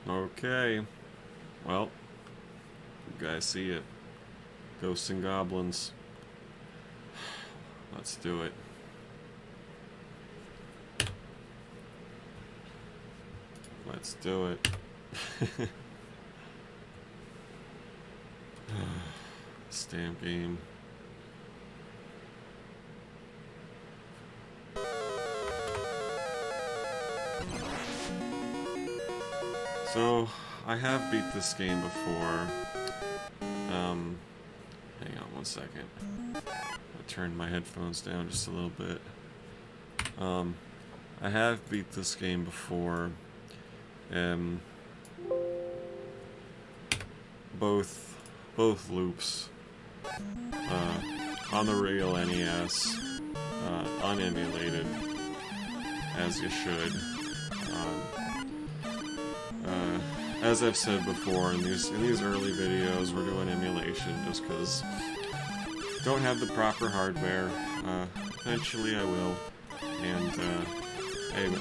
Okay. Well, you guys see it. Ghosts and Goblins. Let's do it. Let's do it. This damn game. So, I have beat this game before. Hang on one second. I turned my headphones down just a little bit. I have beat this game before. Both loops. On the real NES. Unemulated. As you should. As I've said before, in these early videos, we're doing emulation just because don't have the proper hardware. Eventually, I will, and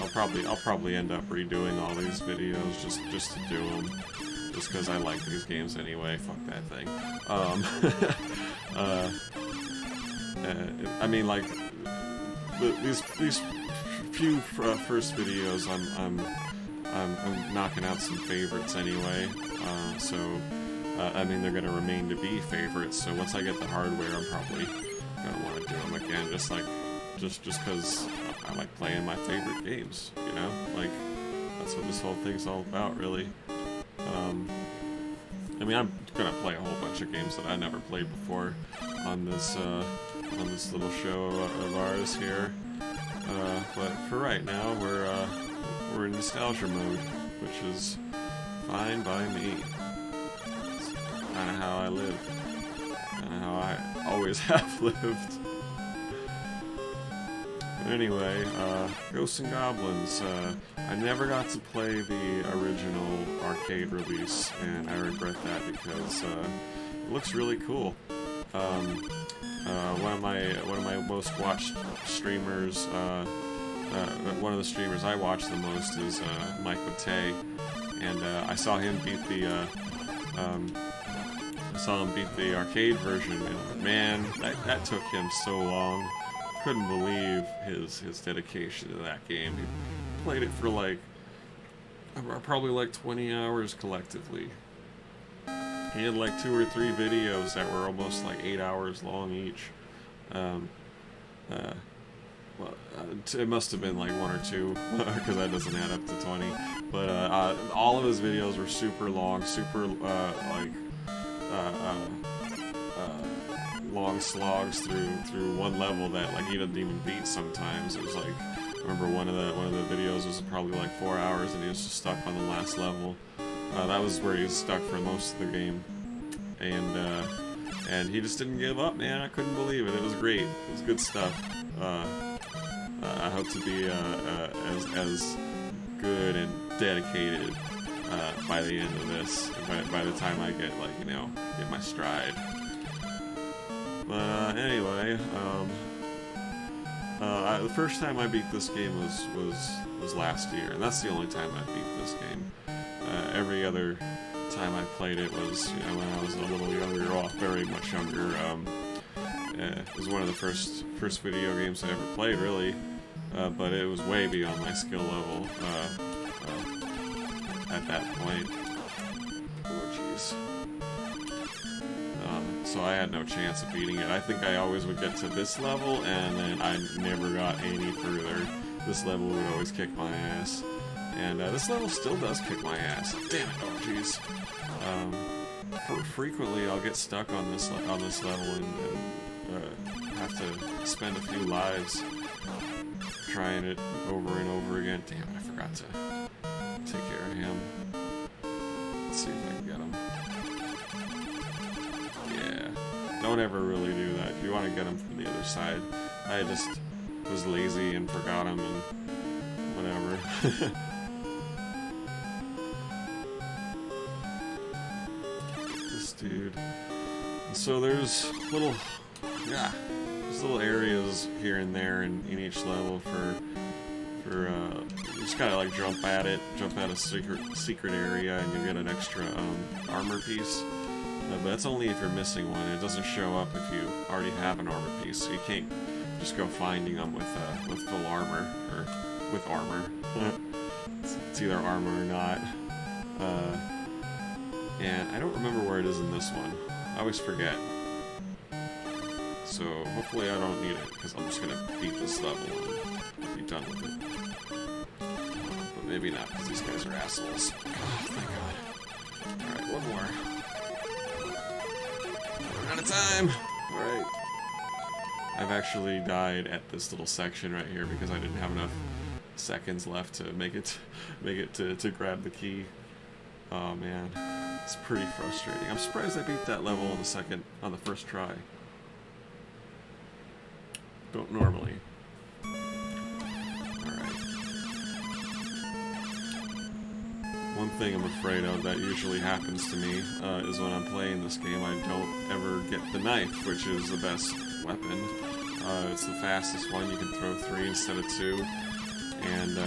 I'll probably end up redoing all these videos just to do them, just because I like these games anyway. Fuck that thing. I mean, like these few first videos, I'm knocking out some favorites anyway, I mean, they're going to remain to be favorites, so once I get the hardware, I'm probably going to want to do them again, just because I like playing my favorite games, you know? Like, that's what this whole thing's all about, really. I mean, I'm going to play a whole bunch of games that I never played before on this little show of ours here, but for right now, we're in nostalgia mode, which is fine by me. It's kind of how I live. Kind of how I always have lived. But anyway, Ghosts and Goblins. I never got to play the original arcade release, and I regret that because it looks really cool. One of my most watched streamers. One of the streamers I watch the most is Mike Matei, and I saw him beat the arcade version, and man, that took him so long. Couldn't believe his dedication to that game. He played it for probably like 20 hours collectively. He had like 2 or 3 videos that were almost like 8 hours long each. Well, it must have been like 1 or 2, because that doesn't add up to 20. But all of his videos were super long, super long slogs through one level that like he didn't even beat sometimes. It was like, I remember one of the videos was probably like 4 hours, and he was just stuck on the last level. That was where he was stuck for most of the game, and he just didn't give up, man. I couldn't believe it. It was great. It was good stuff. I hope to be as good and dedicated by the end of this, by the time I get get my stride. But anyway, the first time I beat this game was last year, and that's the only time I beat this game. Every other time I played it was when I was a little younger, or very much younger. It was one of the first video games I ever played, really, but it was way beyond my skill level at that point. Oh, jeez. So I had no chance of beating it. I think I always would get to this level, and then I never got any further. This level would always kick my ass. And this level still does kick my ass. Damn it! Oh, jeez. Frequently, I'll get stuck on this level and have to spend a few lives trying it over and over again. Damn it! I forgot to take care of him. Let's see if I can get him. Yeah. Don't ever really do that. If you want to get him from the other side, I just was lazy and forgot him and whatever. Dude. So there's little areas here and there in each level For you just gotta like jump at a secret area, and you get an extra armor piece. But that's only if you're missing one. It doesn't show up if you already have an armor piece, so you can't just go finding them with full armor or with armor. It's either armor or not. And I don't remember where it is in this one. I always forget. So hopefully I don't need it, because I'm just gonna beat this level and be done with it. But maybe not, because these guys are assholes. Oh, thank God. Alright, one more. We're out of time! Alright. I've actually died at this little section right here because I didn't have enough seconds left to make it to grab the key. Oh man, it's pretty frustrating. I'm surprised I beat that level on the first try. Don't normally. Alright. One thing I'm afraid of that usually happens to me is when I'm playing this game, I don't ever get the knife, which is the best weapon. It's the fastest one. You can throw 3 instead of 2. And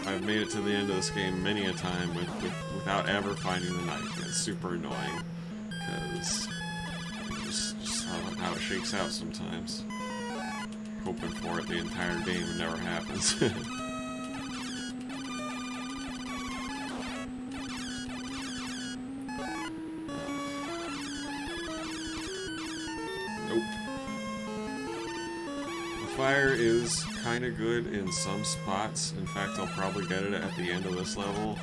I've made it to the end of this game many a time without ever finding the knife. It's super annoying, because just how it shakes out sometimes. Hoping for it the entire game, it never happens. Nope. The fire is kind of good in some spots. In fact, I'll probably get it at the end of this level.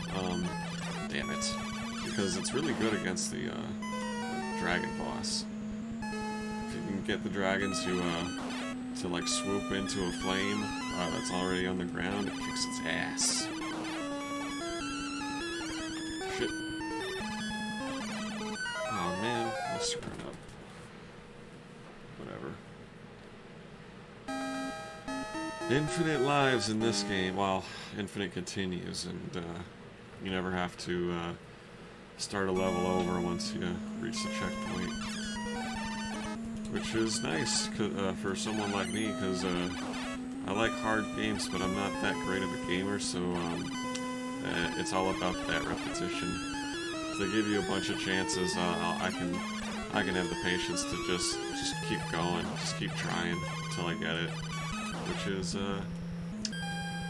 Damn it. Because it's really good against the dragon boss. If you can get the dragon to like swoop into a flame that's already on the ground, it kicks its ass. Shit. Oh man, I screwed up. Whatever. Infinite lives in this game. Well, infinite continues, and you never have to start a level over once you reach the checkpoint. Which is nice for someone like me, because I like hard games, but I'm not that great of a gamer, so it's all about that repetition. If they give you a bunch of chances, I can have the patience to just keep going, just keep trying until I get it. Which is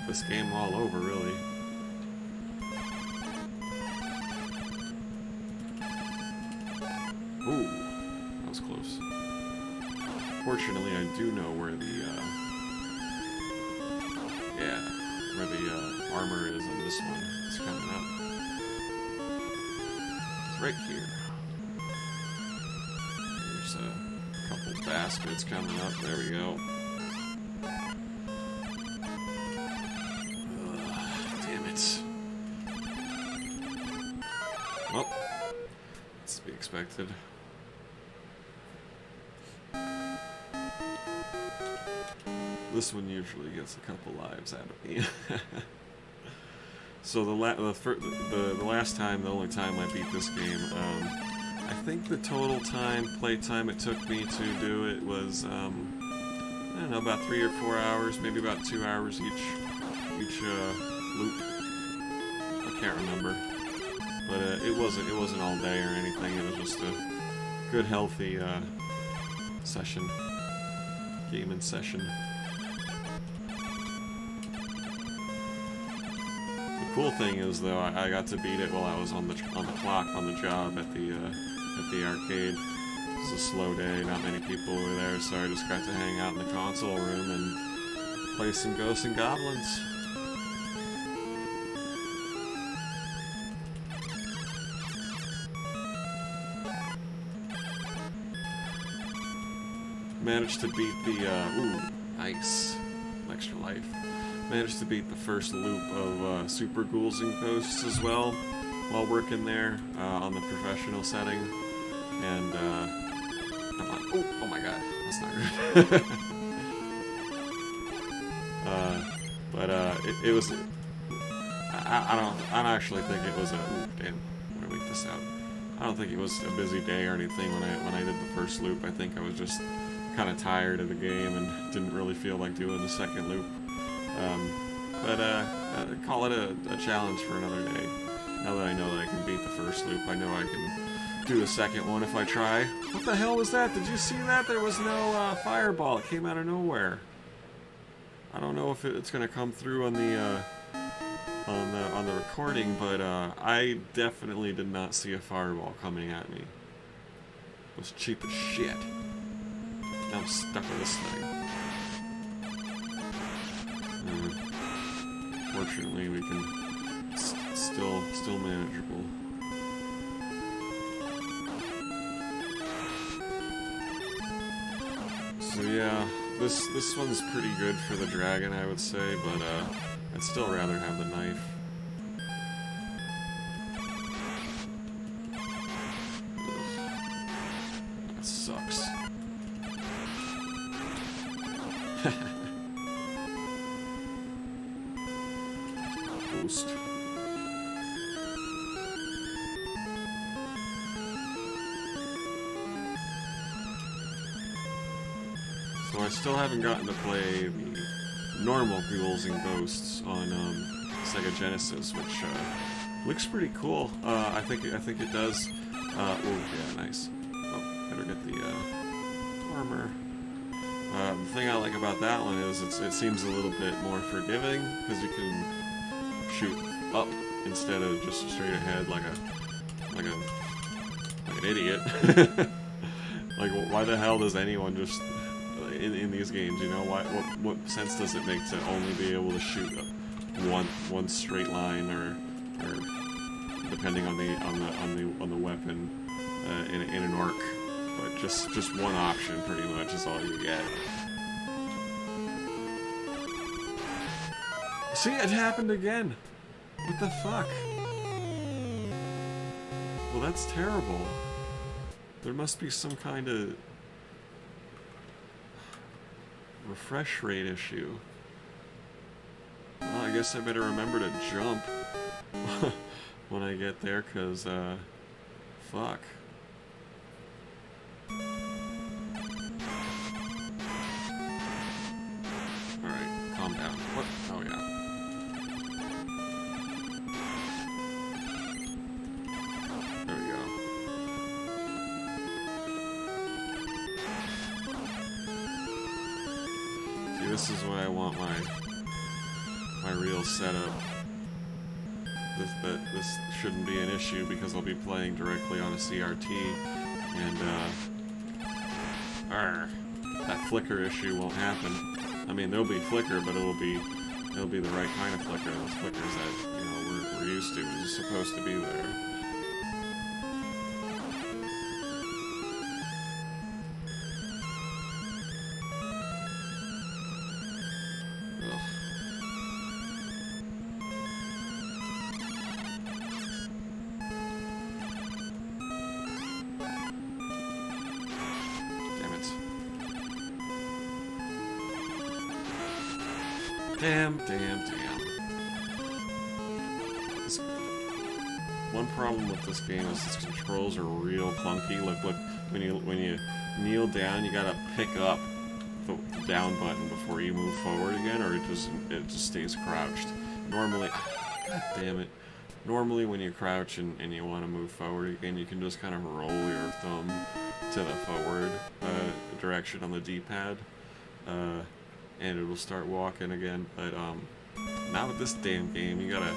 this game all over, really. Ooh, that was close. Fortunately, I do know where the armor is on this one. It's coming up. It's right here. There's a couple bastards coming up. There we go. Damn it. Well, that's to be expected. This one usually gets a couple lives out of me. So the last time, the only time I beat this game, I think the total play time it took me to do it was, I don't know, about 3 or 4 hours, maybe about 2 hours each loop. I can't remember, but it wasn't all day or anything. It was just a good, healthy gaming session. The cool thing is, though, I got to beat it while I was on the clock on the job at the arcade. It was a slow day, not many people were there, so I just got to hang out in the console room and play some Ghosts and Goblins. Managed to beat the ooh, nice, extra life. Managed to beat the first loop of Super Ghouls and Ghosts as well, while working there on the professional setting. And come on, oh my god, that's not good. It was. I don't actually think it was a. Ooh, damn, I'm gonna leave this out. I don't think it was a busy day or anything when I did the first loop. I think I was just kind of tired of the game and didn't really feel like doing the second loop. But call it a challenge for another day. Now that I know that I can beat the first loop, I know I can do the second one if I try. What the hell was that? Did you see that? There was no fireball. It came out of nowhere. I don't know if it's gonna come through on the recording, but I definitely did not see a fireball coming at me. It was cheap as shit. Now I'm stuck with this thing. Fortunately, we can still manageable. So yeah, this one's pretty good for the dragon, I would say, but I'd still rather have the knife. Ugh. That sucks. Boost. So I still haven't gotten to play the normal Ghouls and Ghosts on Sega Genesis, which looks pretty cool. I think it does. Oh yeah, nice. Oh, better get the armor. The thing I like about that one is it seems a little bit more forgiving because you can shoot up instead of just straight ahead like an idiot. Like, why the hell does anyone just in these games, you know, what sense does it make to only be able to shoot one straight line, or depending on the weapon in an arc, but just one option pretty much is all you get. See, it happened again. What the fuck? Well, that's terrible. There must be some kind of refresh rate issue. Well, I guess I better remember to jump when I get there, cause fuck. Alright, calm down. What? Oh yeah. There we go. See, this is what I want my real setup. This shouldn't be an issue because I'll be playing directly on a CRT, and that flicker issue won't happen. I mean, there'll be flicker, but it'll be the right kind of flicker. Those flickers that, you know, we're used to. It's supposed to be there. Damn. One problem with this game is its controls are real clunky. Look, when you kneel down, you gotta pick up the down button before you move forward again, or it just stays crouched. Normally, god damn it. Normally when you crouch and you want to move forward again, you can just kind of roll your thumb to the forward direction on the D-pad. And it'll start walking again, but not with this damn game. You gotta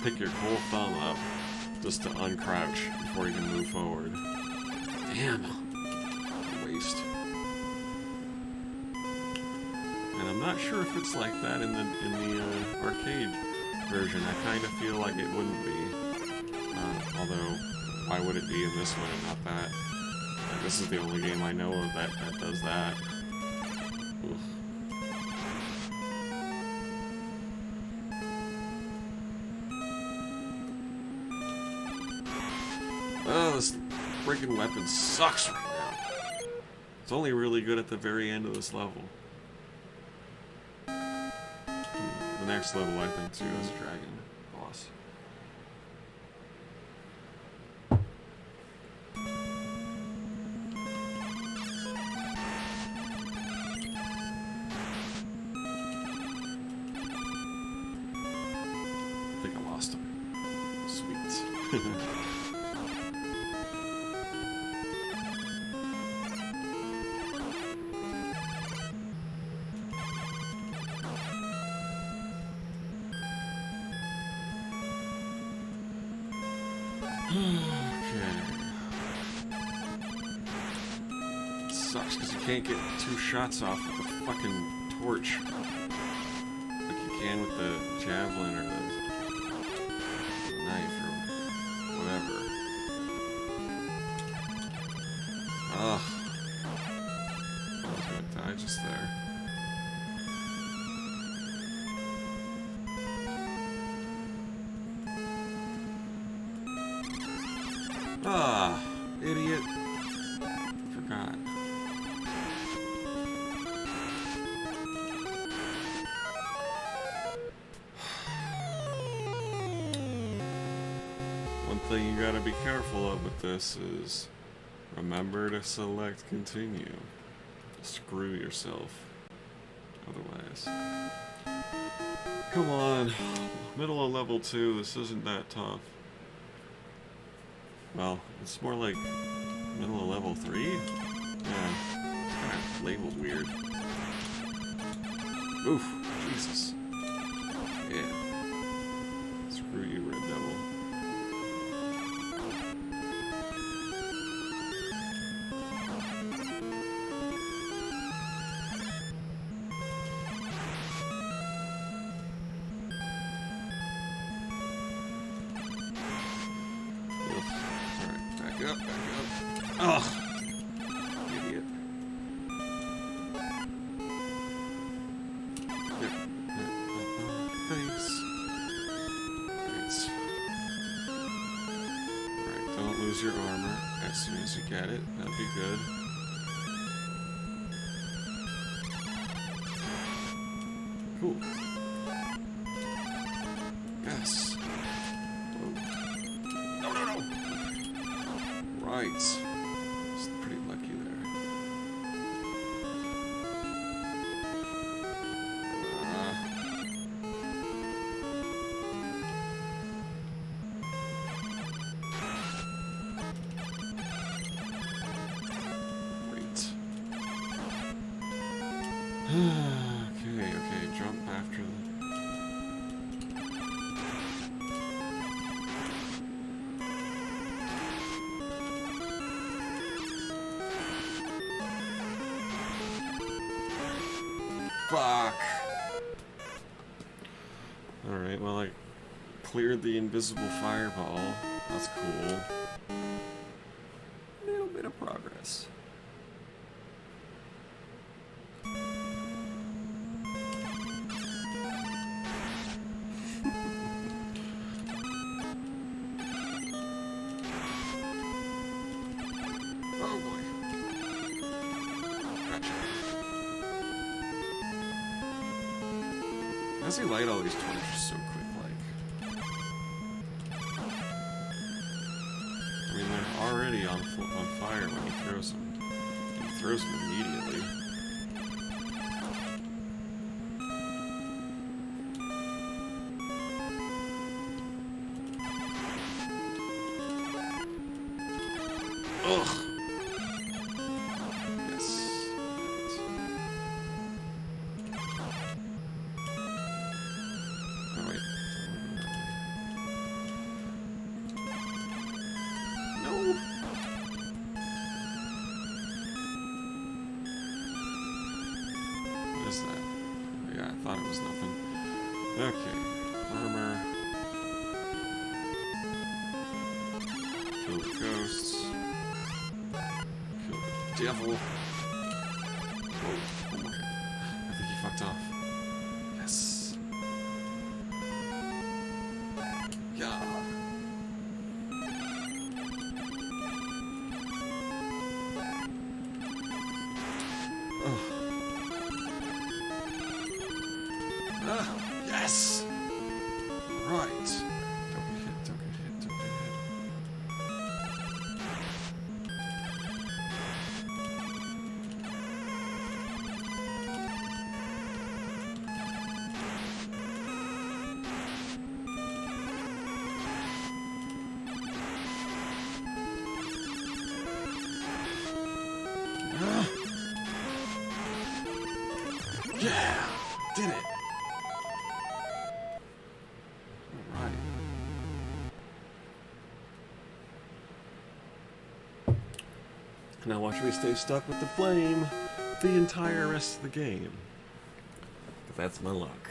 pick your whole thumb up just to uncrouch before you can move forward. Damn, waste. And I'm not sure if it's like that in the arcade version. I kind of feel like it wouldn't be. Although, why would it be in this one and not that? Like, this is the only game I know of that does that. Oof. Oh, this freaking weapon sucks right now. It's only really good at the very end of this level. The next level, I think, too, is a dragon boss. Sucks because you can't get 2 shots off with the fucking torch like you can with the javelin or the knife or whatever. Ugh. I was gonna die just there. Ah, idiot. Forgot. One thing you gotta be careful of with this is remember to select continue. Screw yourself. Otherwise. Come on. Middle of level 2, this isn't that tough. Well, it's more like middle of level 3? Yeah, it's kind of labeled weird. Oof, Jesus. Yeah. Screw you, Red Devil. Back up. Ugh! Idiot. Face. Right. Alright, don't lose your armor as soon as you get it. That'd be good. Cool. Yes. Right. Just pretty lucky there. Great. Okay, jump after the... Fuck. Alright, well, I cleared the invisible fireball. That's cool. A little bit of progress. Oh boy. Gotcha. How does he light all these torches so quick, like? I mean, they're already on fire when he throws them. He throws them immediately. Ugh! Yes. Oh, wait. No! What is that? Yeah, I thought it was nothing. Okay. Armor. Kill the ghosts. Kill the devil. Whoa. Oh my. I think he fucked off. Yes. Yeah. Oh. Ah, yes! Right. Don't get hit, don't get hit, don't get hit. Now watch me stay stuck with the flame the entire rest of the game. If that's my luck.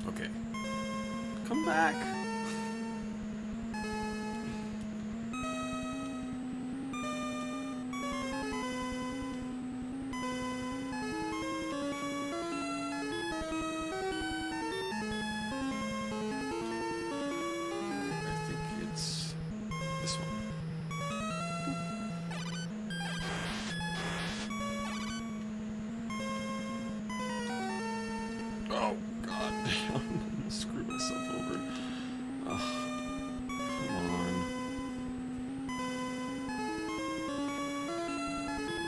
Okay. Come back. I think it's this one. Oh, god damn. I'm screwed myself over. Ugh. Come on.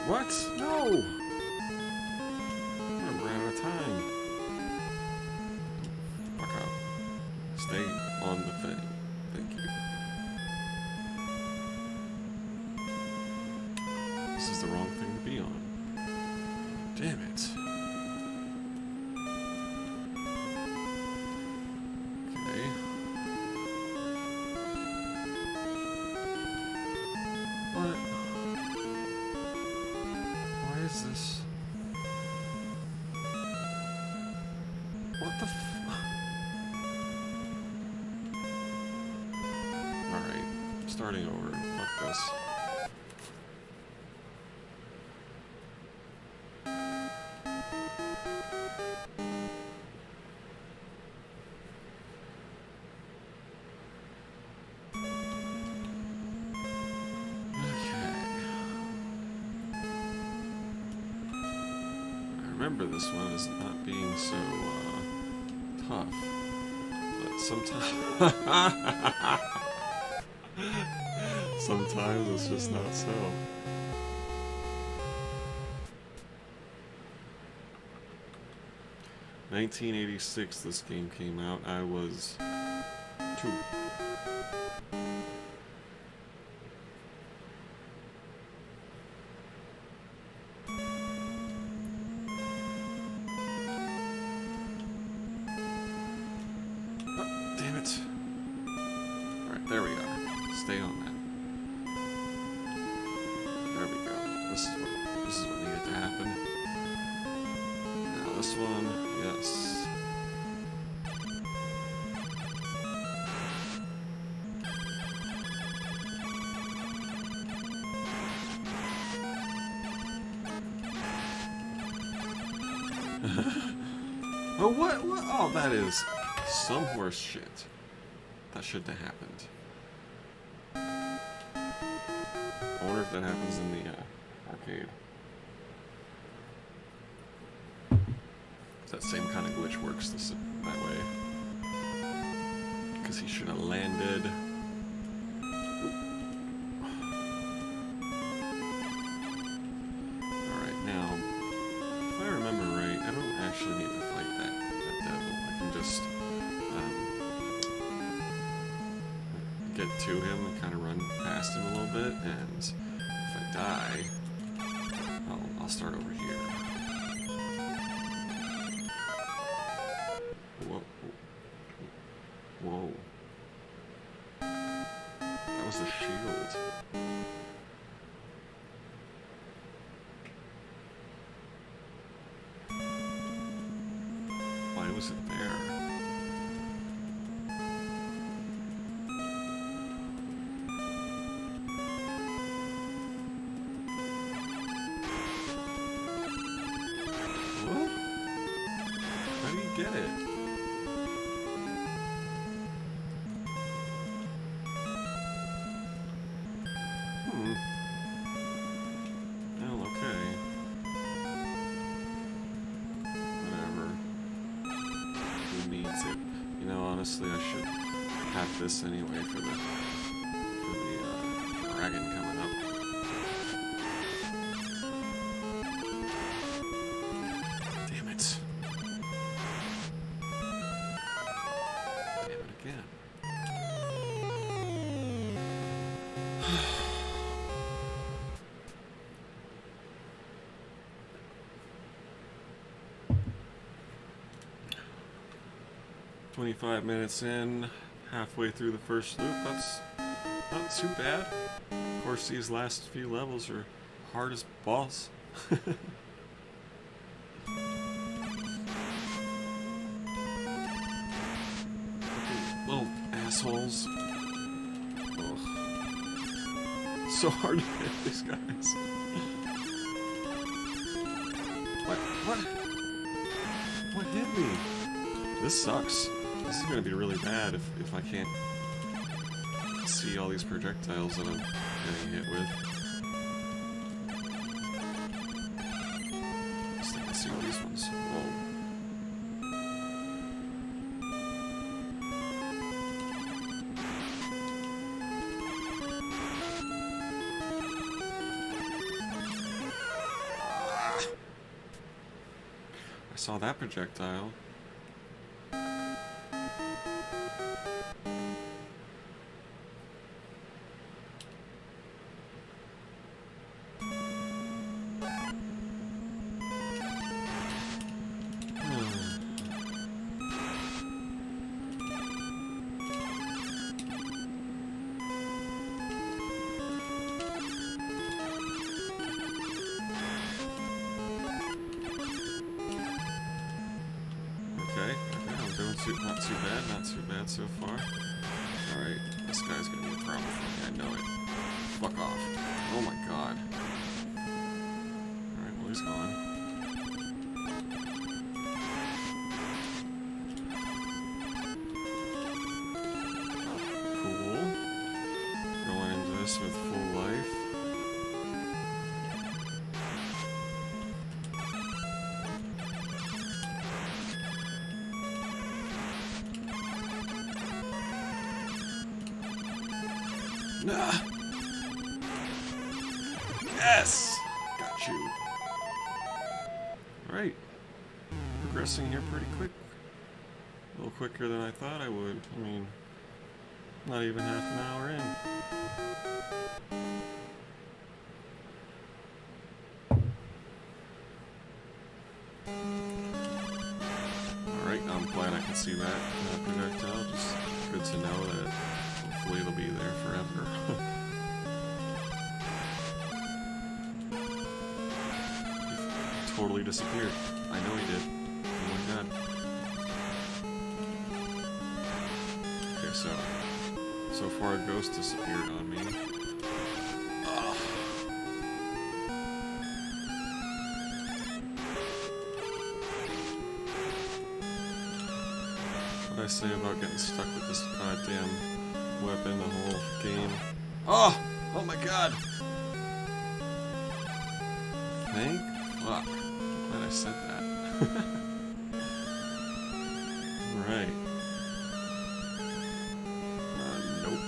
What? No! I'm running out of time. Fuck up. Stay on the thing. Thank you. This is the wrong thing to be on. Damn it. Okay. What? Why is this? What the f... Alright. Starting over. Fuck this. I remember this one as not being so tough, but sometimes it's just not so. "1986 this game came out. I was 2. Damn it. Alright, there we are. Stay on that. There we go. This is what needed to happen. Now this one, yes. Oh, what? Oh, that is some horse shit. That shouldn't have happened. I wonder if that happens in the arcade. If that same kind of glitch works that way. Because he should have landed. Alright, now, if I remember right, I don't actually need to fight that devil. I can just get to him and kind of run past him a little bit, and if I die, I'll start over here. Whoa. Whoa. That was a shield. Why was it there? What? How do you get it? Well, okay. Whatever. Who needs it? You know, honestly, I should have this anyway for the dragon coming up. Damn it. Damn it again. "25 minutes in, halfway through the first loop. not too bad. Of course, these last few levels are hard as balls. Little assholes. Ugh. So hard to hit these guys. What hit me? This sucks. This is gonna be really bad if I can't see all these projectiles that I'm getting hit with. Just like I see all these ones. Whoa. I saw that projectile. Not too bad so far. Alright, this guy's gonna be a problem for me, I know it. Fuck off. Oh my god. Alright, well he's gone. Cool. Going into this with full life. Nah. Yes! Got you. Alright. Progressing here pretty quick. A little quicker than I thought I would. I mean, not even half an hour in. Alright, I'm glad I can see that projectile. Just good to know that hopefully it'll be there forever. He totally disappeared. I know he did. Oh my god. Okay, so far a ghost disappeared on me. Ugh. What did I say about getting stuck with this goddamn weapon the whole game? Oh! Oh my god! Thank fuck. Glad I said that. Right. Nope.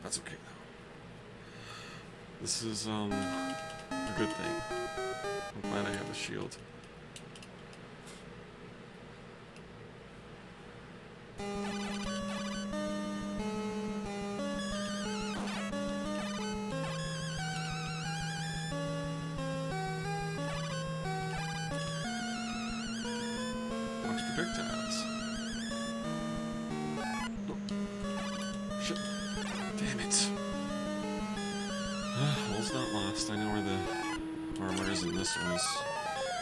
That's okay though. This is, a good thing. I'm glad I have a shield. Watch projectiles. Oh. Shit. Damn it. All's not lost. I know where the armor is in this one.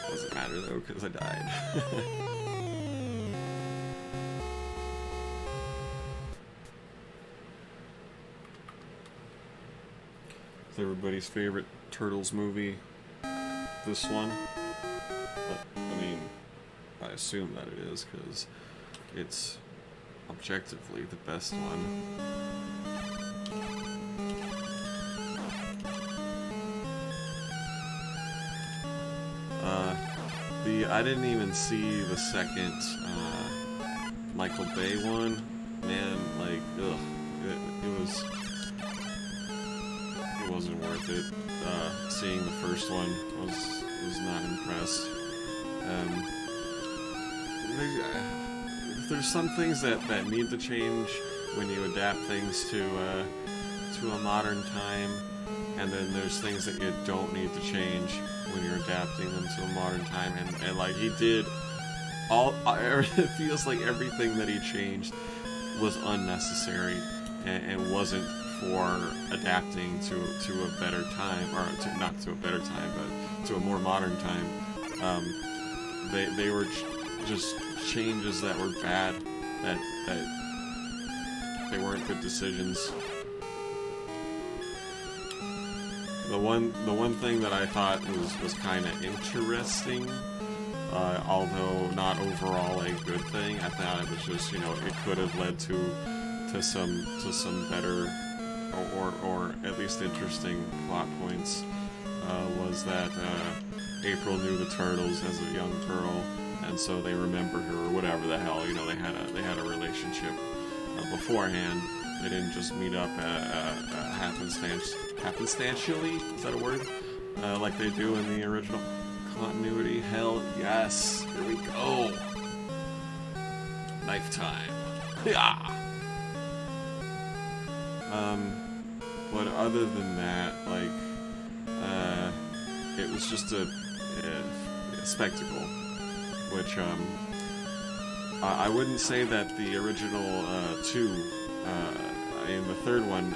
Doesn't matter though, because I died. It's everybody's favorite Turtles movie. This one. I mean, I assume that it is, because it's objectively the best one. I didn't even see the second Michael Bay one. Man, like, ugh, it wasn't worth it. Seeing the first one was not impressed. There's some things that need to change when you adapt things to a to a modern time, and then there's things that you don't need to change when you're adapting them to a modern time, and like he did it feels like everything that he changed was unnecessary and wasn't for adapting to a better time, or not to a better time, but to a more modern time. They were just changes that were bad, that they weren't good decisions. The one thing that I thought was kind of interesting, although not overall a good thing, I thought it was just, it could have led to some better or at least interesting plot points, was that April knew the Turtles as a young girl, and so they remembered her, or whatever the hell, they had a relationship beforehand. They didn't just meet up happenstantially, is that a word? Like they do in the original continuity. Hell yes, here we go. Knife time. Yeah. But other than that, like, it was just a spectacle, which, I wouldn't say that the original, two, and the third one,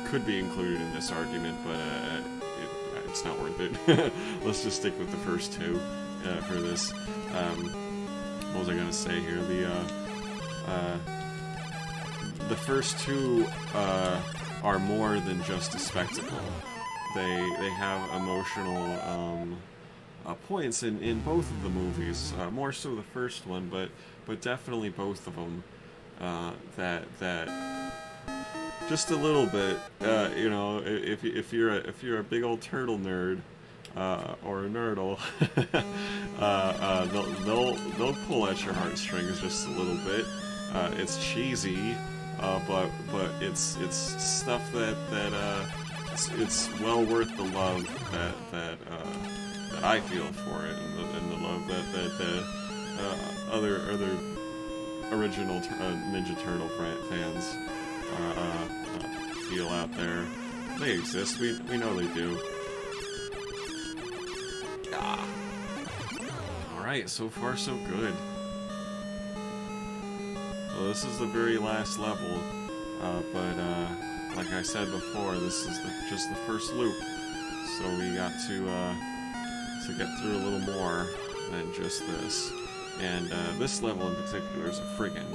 could be included in this argument, but, it's not worth it. Let's just stick with the first two, for this. What was I gonna say here? The first two, are more than just a spectacle. They have emotional points in both of the movies. More so the first one, but definitely both of them. That just a little bit. If you're a big old turtle nerd, or a nerdle, they'll pull at your heartstrings just a little bit. It's cheesy. But it's stuff that it's well worth the love that I feel for it, and the love that other original Ninja Turtle fans feel out there. They exist. We know they do. Ah. All right, so far so good. So this is the very last level, but like I said before, this is just the first loop, so we got to get through a little more than just this. And this level in particular is a friggin'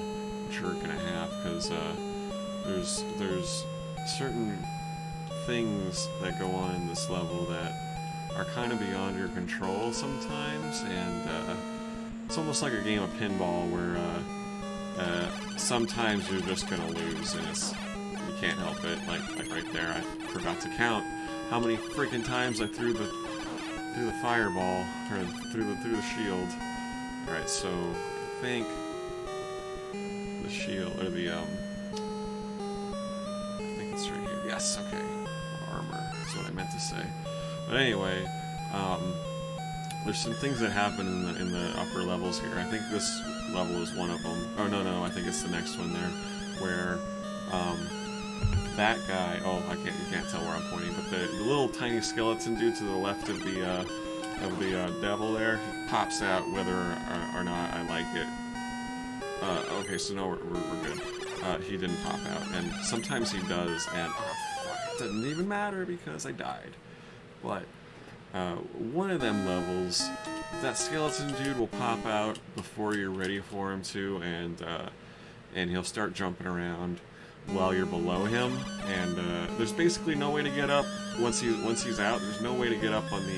jerk and a half, because there's certain things that go on in this level that are kind of beyond your control sometimes, and it's almost like a game of pinball where sometimes you're just gonna lose, and you can't help it. Like right there, I forgot to count how many freaking times I threw the fireball, or through the shield. All right, so I think the shield, or the I think it's right here. Yes, okay, armor. That's what I meant to say. But anyway, there's some things that happen in the upper levels here. I think this level is one of them. Oh, no, I think it's the next one there, where that guy, you can't tell where I'm pointing, but the little tiny skeleton dude to the left of the devil there, he pops out whether or not I like it. Okay, so no, we're good. He didn't pop out, and sometimes he does, and it doesn't even matter because I died. But one of them levels, that skeleton dude will pop out before you're ready for him to, and he'll start jumping around while you're below him, and there's basically no way to get up once he's out. There's no way to get up onto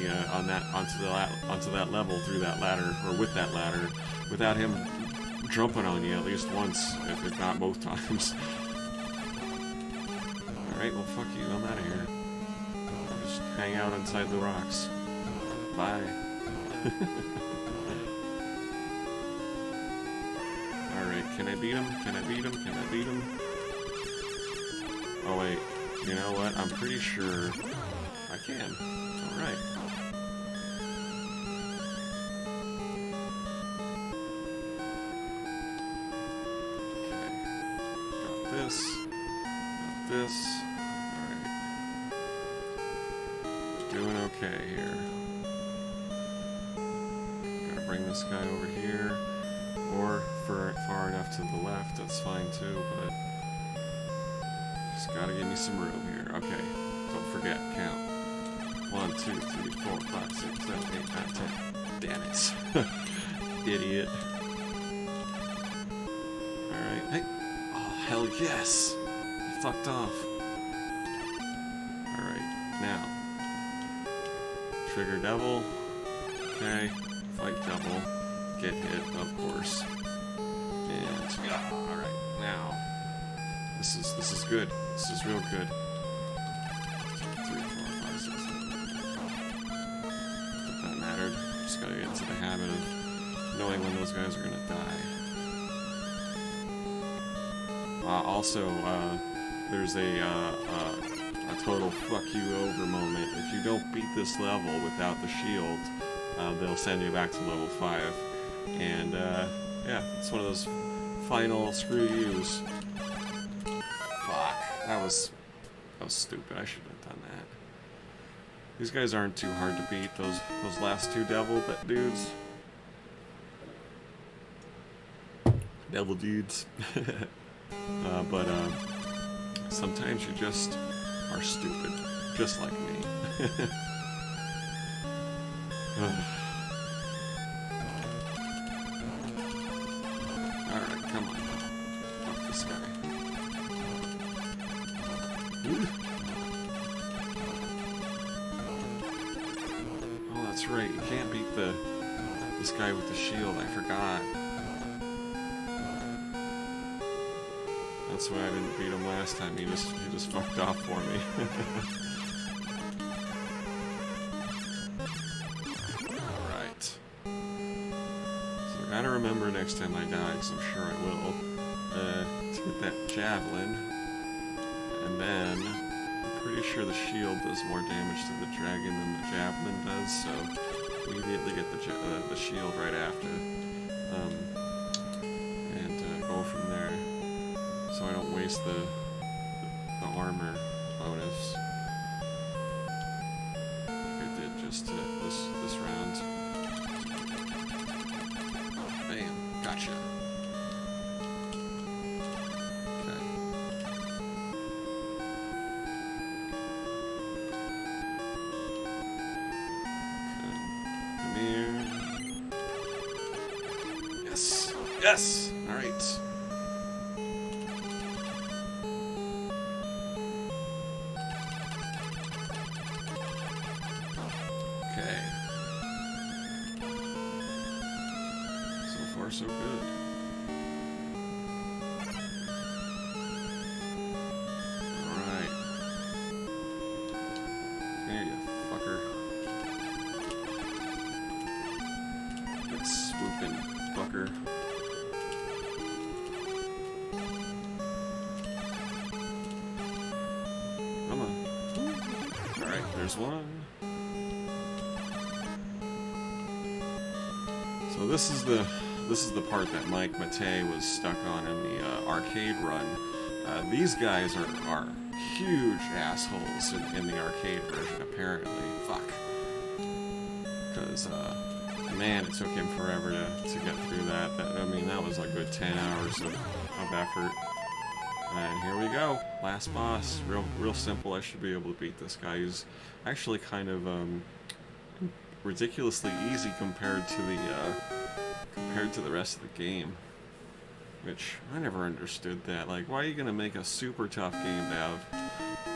that level through that ladder, or with that ladder, without him jumping on you at least once, if not both times. All right, well, fuck you. I'm out of here. I'll just hang out inside the rocks. Bye. Alright, can I beat him? Can I beat him? Can I beat him? Oh wait, you know what? I'm pretty sure I can. Alright. Okay. Got this. Doing okay here. Gotta bring this guy over here. Or far enough to the left, that's fine too, but just gotta give me some room here. Okay, don't forget, count. 1, 2, 3, 4, 5, 6, 7, 8, 9, 10. Damn it. Idiot. Alright, hey. Oh, hell yes! I fucked off. Alright, now. Trigger devil. Okay, fight devil. Get hit, of course. And yeah, alright, now. This is good. This is real good. 3, 4, 5, 6, 7. If that mattered. Just gotta get into the habit of knowing when those guys are gonna die. Also, there's a total fuck you over moment. If you don't beat this level without the shield, they'll send you back to level 5. And, yeah, it's one of those final screw yous. Fuck. That was stupid. I shouldn't have done that. These guys aren't too hard to beat, those last two devil dudes. Devil dudes. But sometimes you just are stupid. Just like me. Alright, come on. Fuck this guy. Oh, that's right. You can't beat this guy with the shield. I forgot. That's why I didn't beat him last time. He just fucked off for me. Alright. So I gotta remember next time I die, because I'm sure I will, to get that javelin. And then, I'm pretty sure the shield does more damage to the dragon than the javelin does, so immediately get the shield right after. And go from there. So I don't waste the armor bonus. Like I did just this round. Bam, gotcha. Okay. Come here. Yes! Yes! Alright. Okay. So far, so good. Alright. Here, you fucker. Good swooping fucker. Come on. Alright, there's one. So this is the part that Mike Matei was stuck on in the arcade run. These guys are huge assholes in the arcade version, apparently. Fuck. Because, man, it took him forever to get through that. I mean, that was a good 10 hours of effort. And here we go. Last boss. Real simple. I should be able to beat this guy. He's actually kind of, ridiculously easy compared to the rest of the game, which I never understood that. Like, why are you gonna make a super tough game to have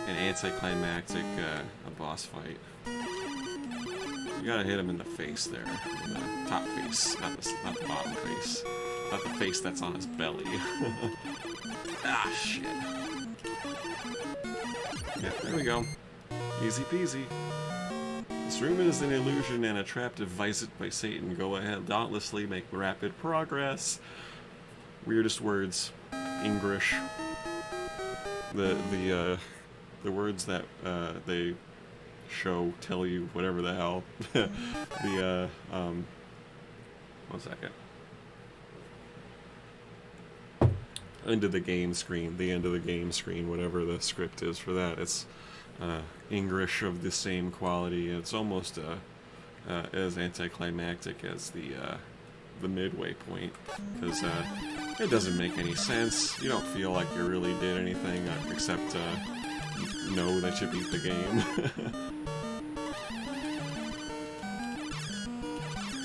an anticlimactic boss fight? You gotta hit him in the face there, in the top face, not the bottom face, not the face that's on his belly. Ah, shit. Yeah, there we go. Easy peasy. This room is an illusion and a trap devised by Satan. Go ahead, dauntlessly make rapid progress. Weirdest words. English. The words that they show, tell you, whatever the hell. 1 second. End of the game screen, whatever the script is for that. It's English of the same quality. It's almost as anticlimactic as the midway point, because it doesn't make any sense. You don't feel like you really did anything except know that you beat the game.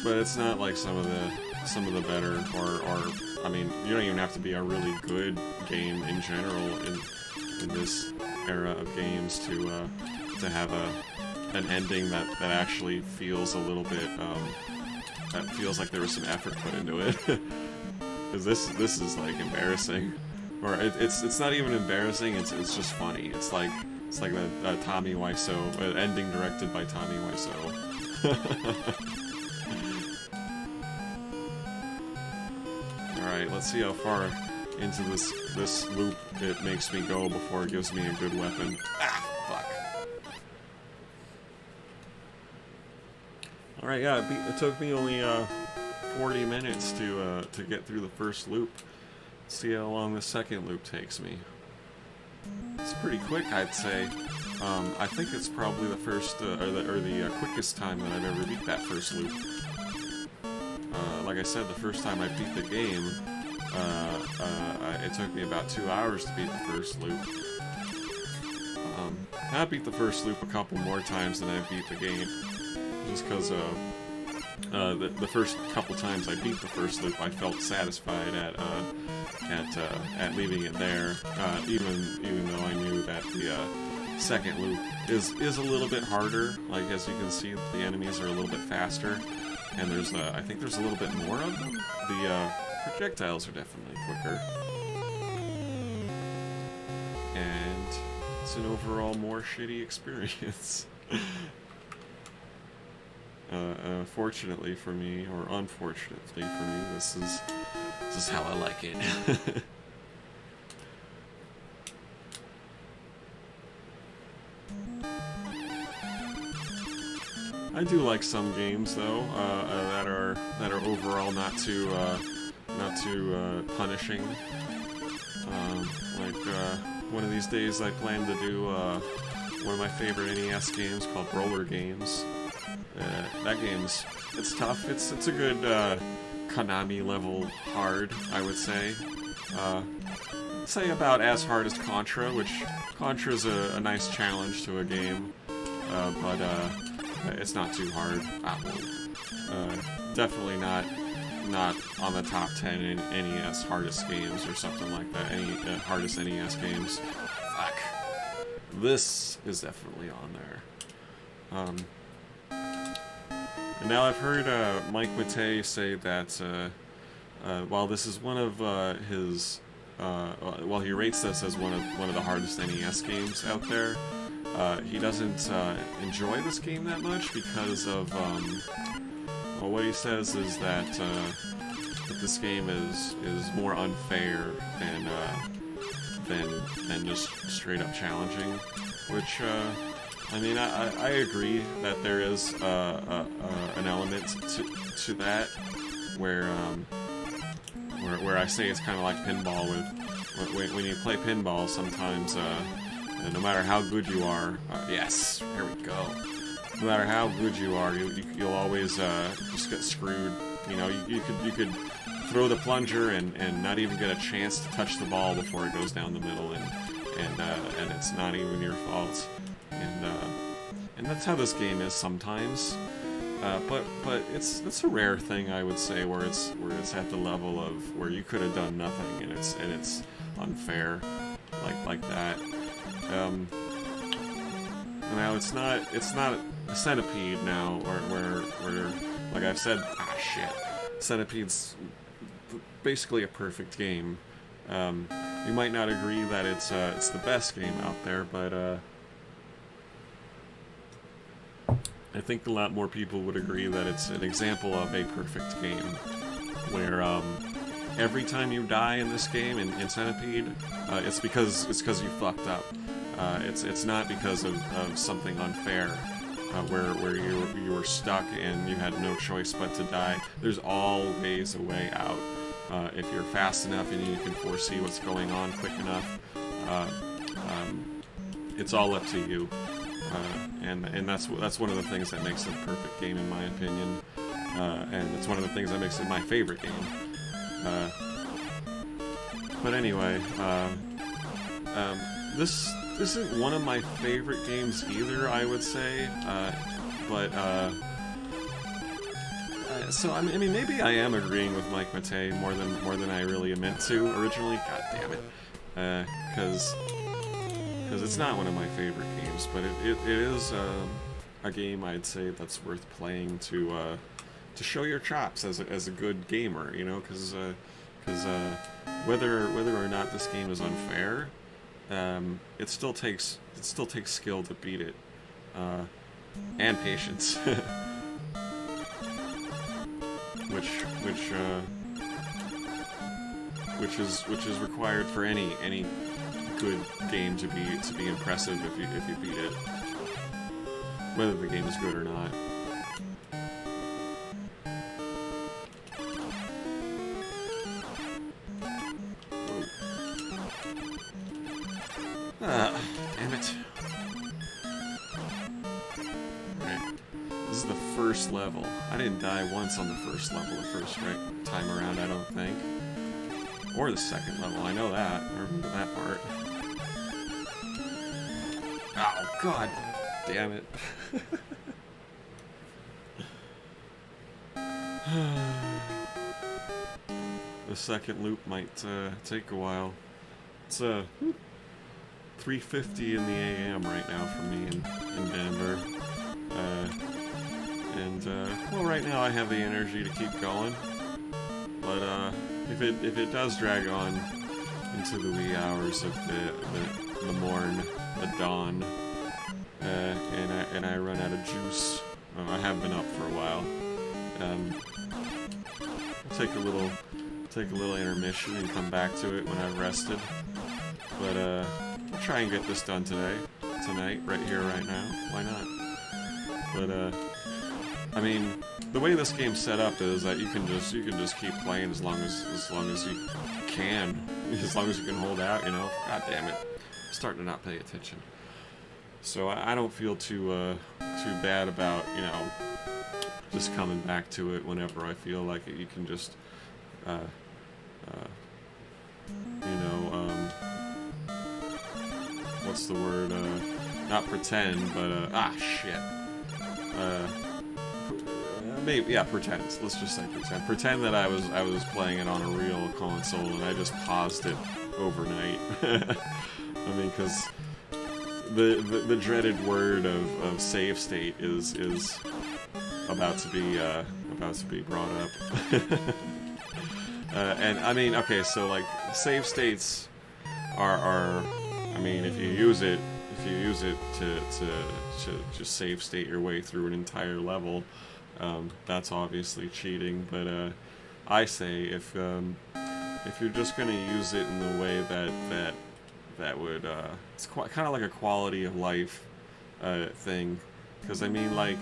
But it's not like some of the better, or I mean, you don't even have to be a really good game in general in this era of games to have an ending that actually feels a little bit that feels like there was some effort put into it. Because this is like embarrassing, or it's not even embarrassing. It's just funny. It's like the Tommy Wiseau ending directed by Tommy Wiseau. Alright, let's see how far into this loop it makes me go before it gives me a good weapon. Ah, fuck. Alright, yeah, it took me only 40 minutes to get through the first loop. Let's see how long the second loop takes me. It's pretty quick, I'd say. I think it's probably the first, or the quickest time that I've ever beat that first loop. Like I said, the first time I beat the game, it took me about 2 hours to beat the first loop. I beat the first loop a couple more times than I beat the game, just because the first couple times I beat the first loop, I felt satisfied at leaving it there, even though I knew that the second loop is a little bit harder. Like, as you can see, the enemies are a little bit faster. And I think there's a little bit more of them. The projectiles are definitely quicker. And it's an overall more shitty experience. Fortunately for me, or unfortunately for me, this is how I like it. I do like some games though that are overall not too punishing. Like one of these days, I plan to do one of my favorite NES games called Roller Games. That it's tough. It's a good Konami level hard, I would say. Say about as hard as Contra, which Contra is a nice challenge to a game, but it's not too hard. Definitely not on the top 10 in NES hardest games or something like that. Any hardest NES games. Fuck. This is definitely on there. And now I've heard Mike Matei say that while this is one of his, while he rates this as one of the hardest NES games out there, he doesn't enjoy this game that much because of, well, what he says is that this game is more unfair than just straight up challenging, which, I mean, I agree that there is an element to that, where I say it's kind of like pinball. When you play pinball, sometimes no matter how good you are, yes, here we go. No matter how good you are, you'll always just get screwed. You know, you could throw the plunger and not even get a chance to touch the ball before it goes down the middle, and it's not even your fault. And that's how this game is sometimes. But it's a rare thing, I would say, where it's at the level of where you could have done nothing and it's unfair like that. Now it's not a Centipede now, where like I've said, Centipede's basically a perfect game. You might not agree that it's the best game out there, but I think a lot more people would agree that it's an example of a perfect game, where every time you die in this game in Centipede, it's because you fucked up. It's not because of something unfair, where you were stuck and you had no choice but to die. There's always a way out. If you're fast enough and you can foresee what's going on quick enough, it's all up to you. And that's one of the things that makes it a perfect game, in my opinion. And it's one of the things that makes it my favorite game. But anyway, this isn't one of my favorite games either, I would say. So I mean, maybe I am agreeing with Mike Matei more than I really meant to originally. God damn it, because it's not one of my favorite games, but it is a game I'd say that's worth playing to show your chops as a good gamer, you know, because whether or not this game is unfair, it still takes skill to beat it, and patience. which is required for any good game to be impressive if you beat it, whether the game is good or not. Damn it. Alright. This is the first level. I didn't die once on the first level the first time around, I don't think. Or the second level, I know that. I remember that part. Oh, god damn it. The second loop might take a while. It's 3:50 in the AM right now for me in Denver. Well, right now I have the energy to keep going. But if it does drag on into the wee hours of the morn, the dawn, and I run out of juice, I have been up for a while. I'll take a little intermission and come back to it when I've rested. But I'll try and get this done tonight, right here, right now. Why not? But I mean, the way this game's set up is that you can just keep playing as long as you can, as long as you can hold out. You know, god damn it, I'm starting to not pay attention. So I don't feel too bad about, you know, just coming back to it whenever I feel like it. You can just what's the word? Not pretend, but shit. Maybe, yeah, pretend. Let's just say pretend. Pretend that I was playing it on a real console and I just paused it overnight. I mean, because the dreaded word of save state is about to be brought up. And I mean, okay, so like save states are I mean, if you use it to just save state your way through an entire level, that's obviously cheating. But I say if you're just gonna use it in the way that would it's kind of like a quality of life thing, because I mean, like,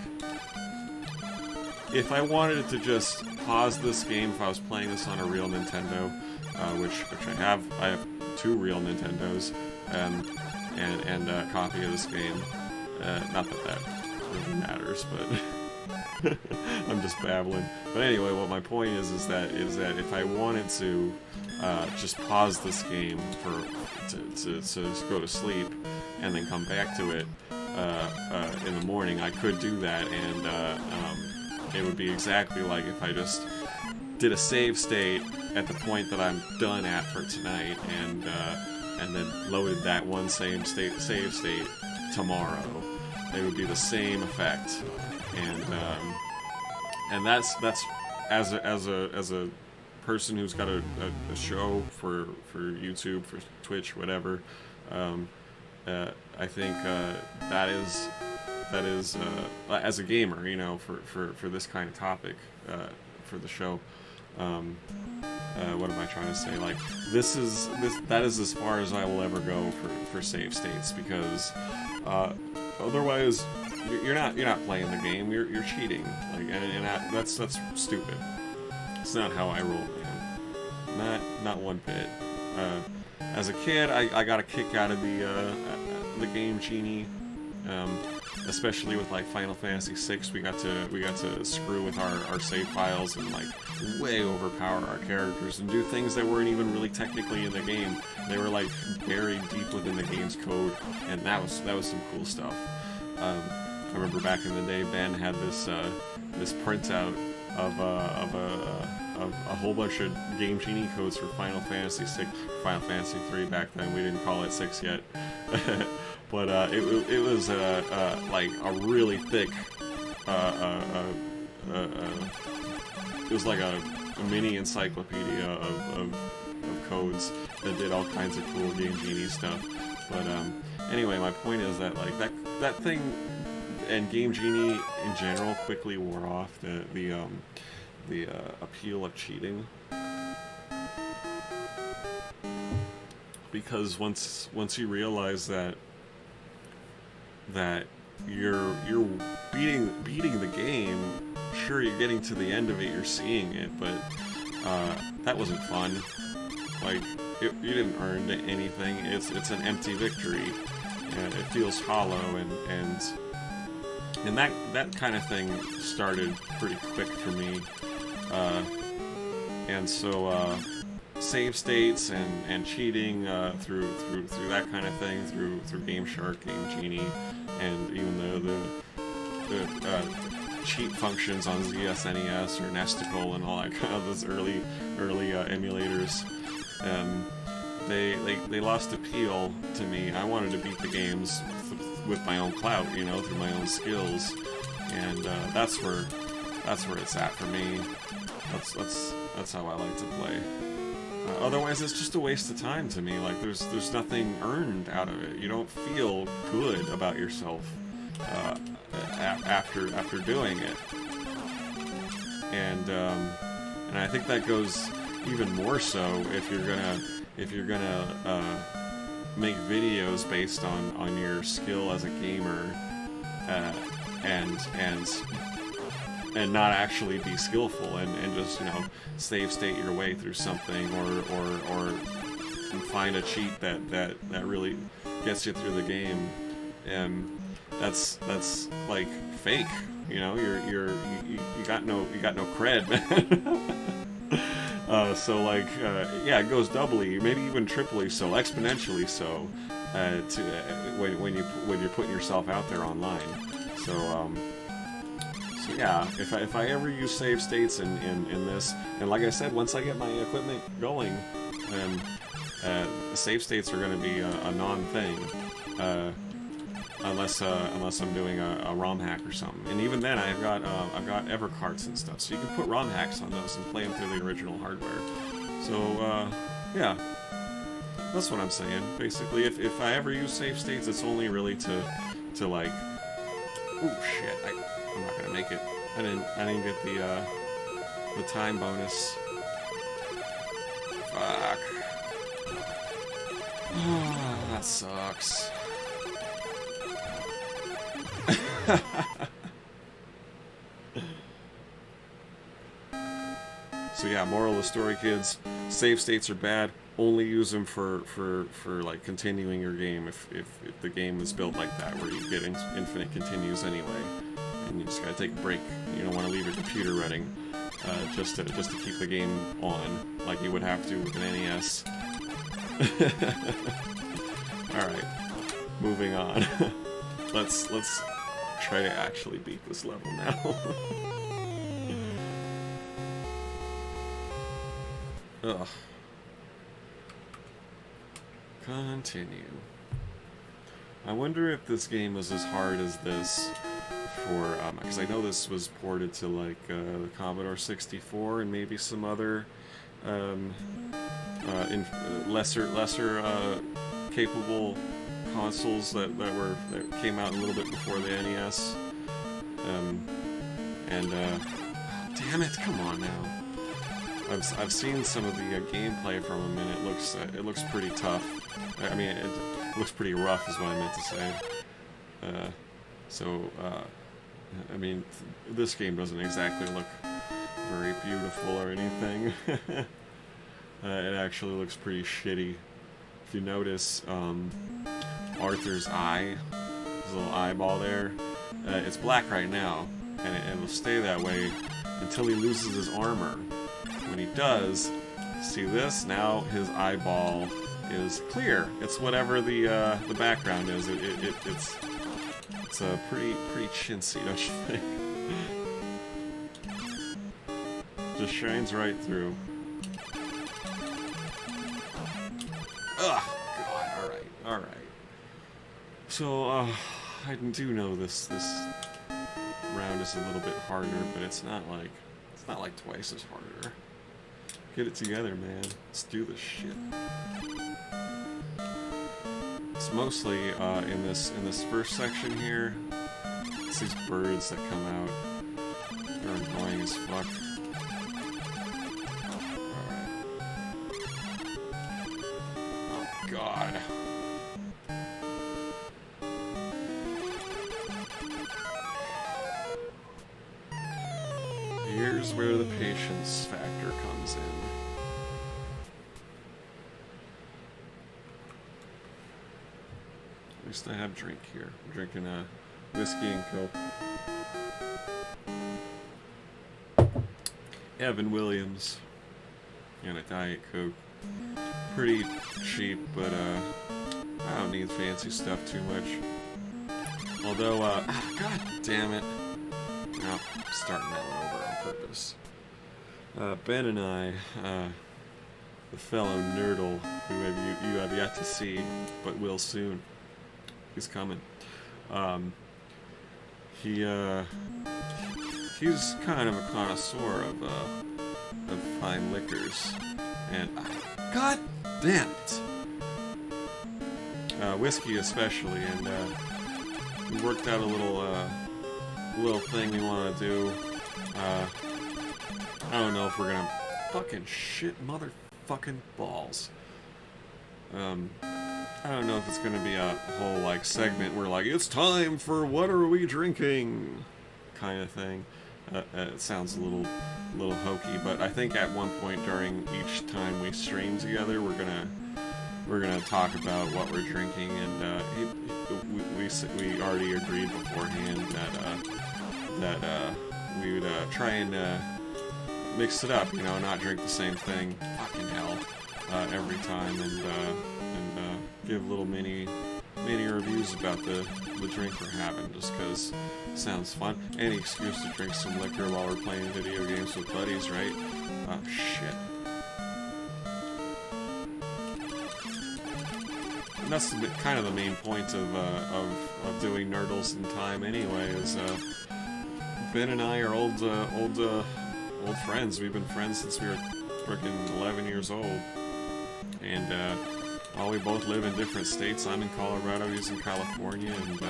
if I wanted to just pause this game, if I was playing this on a real Nintendo, which I have 2 real Nintendos, and a copy of this game. Not that really matters, but I'm just babbling. But anyway, what my point is that if I wanted to just pause this game to go to sleep and then come back to it in the morning, I could do that, and it would be exactly like if I just did a save state at the point that I'm done at for tonight, and then loaded that one save state tomorrow. It would be the same effect, and that's as a person who's got a show for YouTube, for Twitch, whatever. I think that is as a gamer, you know, for this kind of topic, for the show. What am I trying to say? Like, that is as far as I will ever go for save states, because otherwise you're not playing the game. You're cheating. Like, and that's stupid. It's not how I roll, man. Not one bit. As a kid, I got a kick out of the Game Genie. Especially with like Final Fantasy VI, we got to screw with our save files and like way overpower our characters and do things that weren't even really technically in the game. They were like buried deep within the game's code, and that was some cool stuff. I remember back in the day, Ben had this printout of a whole bunch of Game Genie codes for Final Fantasy VI, Final Fantasy III back then. We didn't call it 6 yet. But it was like a really thick, it was like a mini encyclopedia of codes that did all kinds of cool Game Genie stuff. But anyway, my point is that like that thing and Game Genie in general quickly wore off the appeal of cheating, because once you realize that you're beating the game, sure, you're getting to the end of it, you're seeing it, but that wasn't fun. Like you didn't earn anything. It's an empty victory, and it feels hollow, and that kind of thing started pretty quick for me, and so save states and cheating through that kind of thing, through Game Shark, Game Genie, and even the cheat functions on ZSNES or Nesticle and all that kind of those early emulators. They lost appeal to me. I wanted to beat the games with my own clout, you know, through my own skills, and that's where it's at for me. That's how I like to play. Otherwise, it's just a waste of time to me. Like there's nothing earned out of it. You don't feel good about yourself after doing it, and I think that goes even more so if you're gonna make videos based on your skill as a gamer, and not actually be skillful and just, you know, save state your way through something or find a cheat that really gets you through the game. That's like fake, you know. You got no cred, man. So like yeah, it goes doubly, maybe even triply so, exponentially so, when you're putting yourself out there online. So yeah, if I ever use save states in this, and like I said, once I get my equipment going, then save states are going to be a non-thing, unless I'm doing a ROM hack or something. And even then, I've got Evercarts and stuff, so you can put ROM hacks on those and play them through the original hardware. So yeah, that's what I'm saying. Basically, if I ever use save states, it's only really to like, oh shit, I'm not gonna make it. I didn't get the time bonus. Fuck. Oh, that sucks. So yeah, moral of the story, kids: save states are bad. Only use them for like continuing your game if the game is built like that, where you get infinite continues anyway, and you just gotta take a break. You don't want to leave your computer running just to keep the game on, like you would have to with an NES. All right, moving on. let's try to actually beat this level now. Ugh. Continue. I wonder if this game was as hard as this for, because I know this was ported to like the Commodore 64 and maybe some other in lesser capable consoles that came out a little bit before the NES. Damn it! Come on now. I've seen some of the gameplay from them, and it looks pretty tough. I mean, it looks pretty rough, is what I meant to say. I mean, this game doesn't exactly look very beautiful or anything. It actually looks pretty shitty. If you notice, Arthur's eye, his little eyeball there. It's black right now, and it will stay that way until he loses his armor. When he does, see this? Now his eyeball is clear. It's whatever the background is. It's pretty chintzy, don't you think? Just shines right through. Ugh, God, alright. So, I do know this round is a little bit harder, but it's not like twice as harder. Get it together, man. Let's do this shit. It's mostly in this first section here. It's these birds that come out. They're annoying as fuck. God. Here's where the patience factor comes in. At least I have drink here. I'm drinking a whiskey and Coke. Evan Williams. And a Diet Coke. Pretty cheap, but I don't need fancy stuff too much. Although, god damn it. No, I'm starting that one over on purpose. Ben and I, the fellow Nerdle, who you have yet to see, but will soon. He's coming. He's kind of a connoisseur of fine liquors, and god damn it! Whiskey especially, and we worked out a little thing we want to do. I don't know if we're gonna fucking shit motherfucking balls. I don't know if it's gonna be a whole like segment where like it's time for what are we drinking kind of thing. It sounds a little hokey, but I think at one point during each time we stream together, we're gonna talk about what we're drinking, and we already agreed beforehand that we would try and mix it up, you know, not drink the same thing, fucking hell, every time, and give little mini reviews about the drink we're having, just because it sounds fun. Any excuse to drink some liquor while we're playing video games with buddies, right? Oh, shit. And that's kind of the main point of doing Nerdles in Time anyway, is Ben and I are old friends. We've been friends since we were freaking 11 years old. And, well, we both live in different states. I'm in Colorado, he's in California, and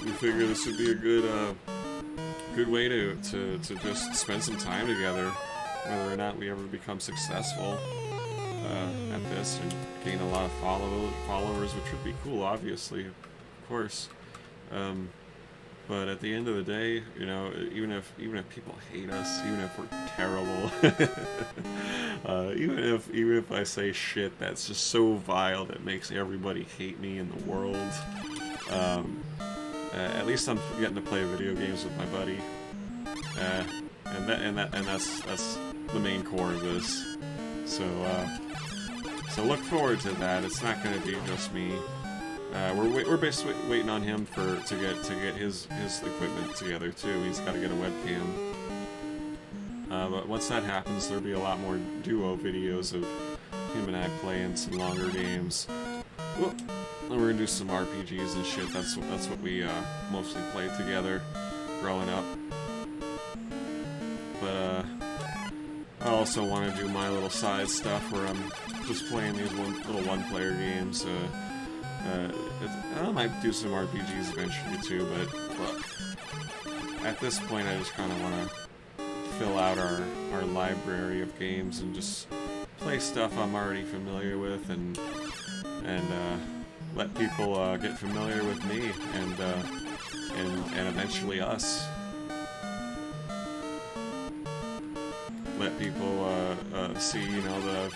we figure this would be a good way to just spend some time together, whether or not we ever become successful at this and gain a lot of followers, which would be cool, obviously, of course. But at the end of the day, you know, even if people hate us, even if we're terrible, even if I say shit that's just so vile that makes everybody hate me in the world, at least I'm getting to play video games with my buddy, and that's the main core of this. So look forward to that. It's not going to be just me. We're basically waiting on him to get his equipment together too. He's got to get a webcam. But once that happens, there'll be a lot more duo videos of him and I playing some longer games. Whoop. And we're gonna do some RPGs and shit. That's what we mostly played together growing up. But I also want to do my little side stuff where I'm just playing these one-player games. I might do some RPGs eventually too, but look, at this point I just kind of want to fill out our library of games and just play stuff I'm already familiar with, and let people get familiar with me, and eventually us. Let people see, you know,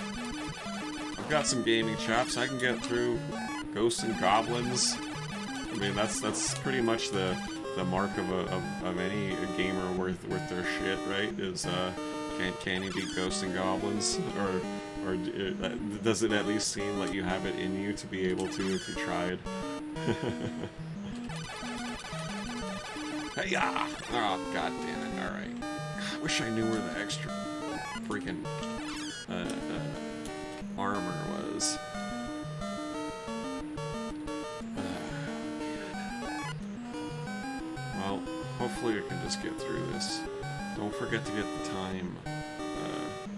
I've got some gaming chops. I can get through Ghosts and Goblins. I mean, that's pretty much the mark of any gamer worth their shit, right? Is can you beat Ghosts and Goblins, or does it at least seem like you have it in you to be able to if you tried? Hey-ya! Oh, god damn it! All right. I wish I knew where the extra freaking armor was. Well, hopefully I can just get through this. Don't forget to get the time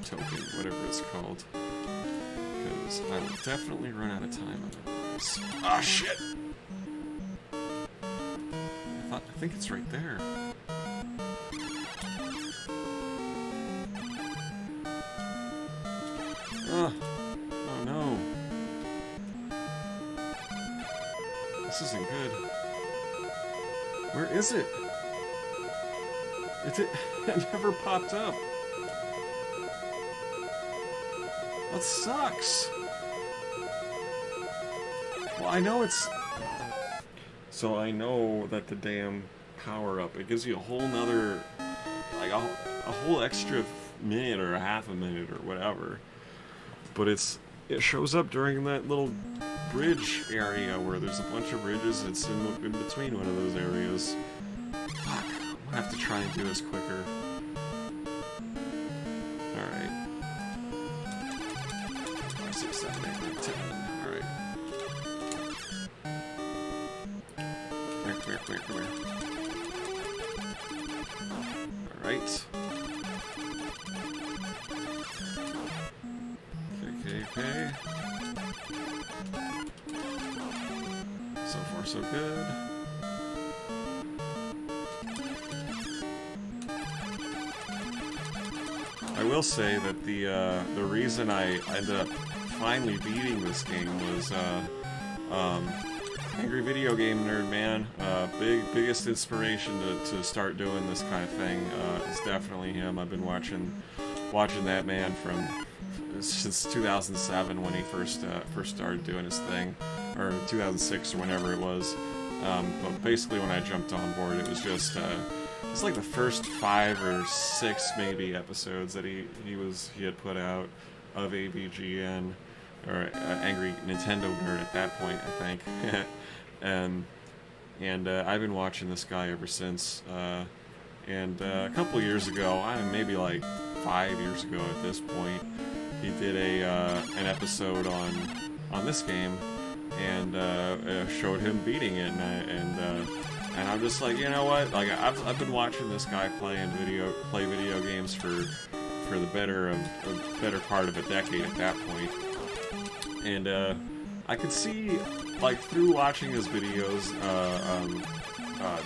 token, whatever it's called, because I will definitely run out of time otherwise. Ah, shit! I think it's right there. Oh no. This isn't good. Where is it? It never popped up. That sucks. Well, I know it's... So I know that the damn power-up, it gives you a whole nother... Like, a whole extra minute or a half a minute or whatever. But it shows up during that little bridge area where there's a bunch of bridges. It's in between one of those areas. Fuck, I'm gonna have to try and do this quicker. Alright. 5, 6, 7, 8, 9, 10. Alright. Come here. Alright. Okay. So far, so good. I will say that the reason I ended up finally beating this game was Angry Video Game Nerd Man. Biggest inspiration to start doing this kind of thing is definitely him. I've been watching that man since 2007 when he first started doing his thing, or 2006 or whenever it was. But basically, when I jumped on board, it was just it's like the first 5 or 6 maybe episodes that he had put out of AVGN, or Angry Nintendo Nerd at that point, I think. and I've been watching this guy ever since. And a couple years ago, maybe like 5 years ago at this point, he did an episode on this game, and showed him beating it, and I'm just like, you know what? Like, I've been watching this guy play video games for the better part of a decade at that point, and I could see, like, through watching his videos,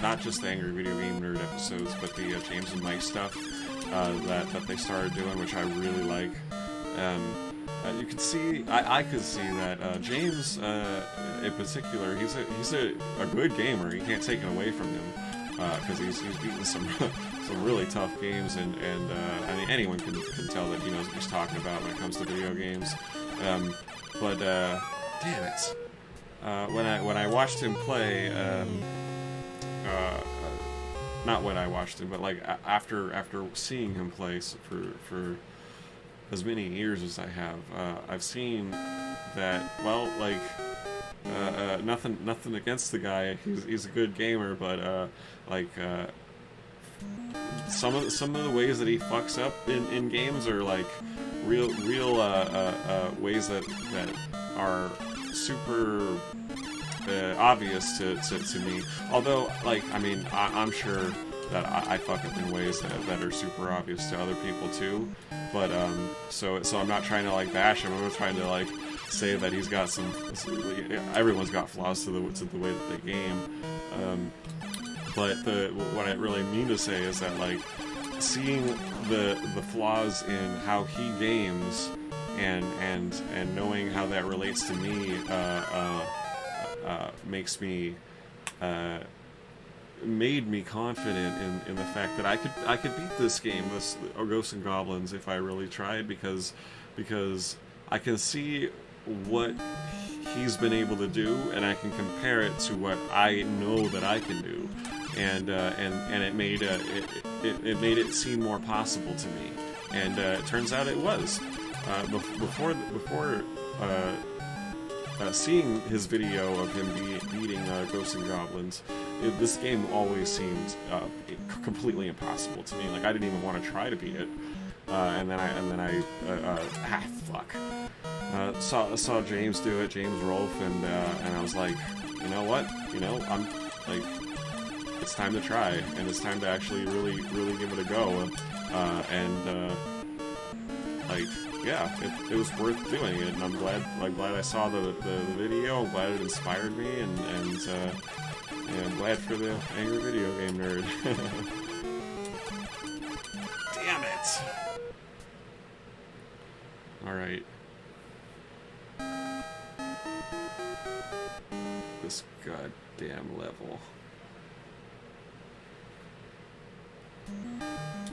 not just the Angry Video Game Nerd episodes, but the James and Mike stuff that they started doing, which I really like. You could see, I could see that James, in particular, he's a good gamer. You can't take it away from him, because he's beaten some really tough games, and I mean, anyone can tell that he knows what he's talking about when it comes to video games. But damn it, when I watched him play, not when I watched him, but like after seeing him play for as many years as I have, I've seen that, well, like, nothing against the guy. He's a good gamer, but like some of the ways that he fucks up in games are like real ways that are super obvious to me. Although, like, I mean, I'm sure that I fuck up in ways that are super obvious to other people too. But so I'm not trying to like bash him. I'm trying to like say that he's got everyone's got flaws to the way that they game. But what I really mean to say is that, like, seeing the flaws in how he games and knowing how that relates to me makes me made me confident in the fact that I could beat this game, this Ghosts and Goblins, if I really tried, because I can see what he's been able to do, and I can compare it to what I know that I can do, and it made it seem more possible to me, and it turns out it was. Before seeing his video of him beating Ghosts and Goblins, this game always seemed completely impossible to me. Like, I didn't even want to try to beat it. And then I saw James do it, James Rolfe, and I was like, you know what? I'm like, it's time to try, and it's time to actually really give it a go. Like, yeah, it was worth doing it, and I'm glad I saw the video. I'm glad it inspired me, and I'm glad for the angry video game nerd. Damn it! Alright. This goddamn level.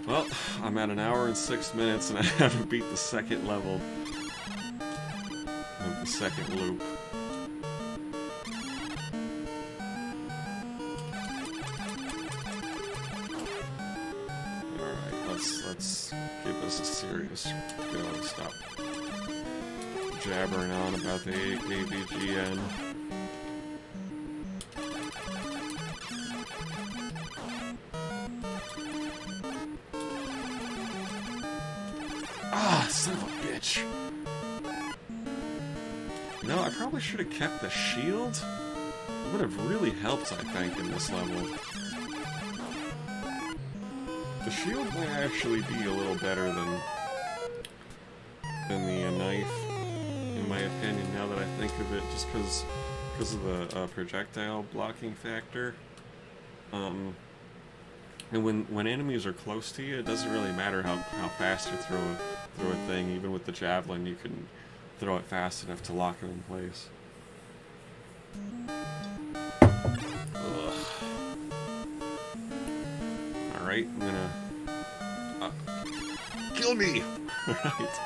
Well, I'm at 1 hour and 6 minutes, and I haven't beat the second level of the second loop. Alright, let's give this a serious go. Stop jabbering on about the AVGN. Ah, son of a bitch. No, I probably should have kept the shield. It would have really helped, I think, in this level. The shield might actually be a little better than the knife, in my opinion, now that I think of it, just because of the projectile blocking factor. And when enemies are close to you, it doesn't really matter how fast you throw a thing. Even with the javelin, you can throw it fast enough to lock it in place. Ugh. Alright, I'm gonna... kill me! Alright.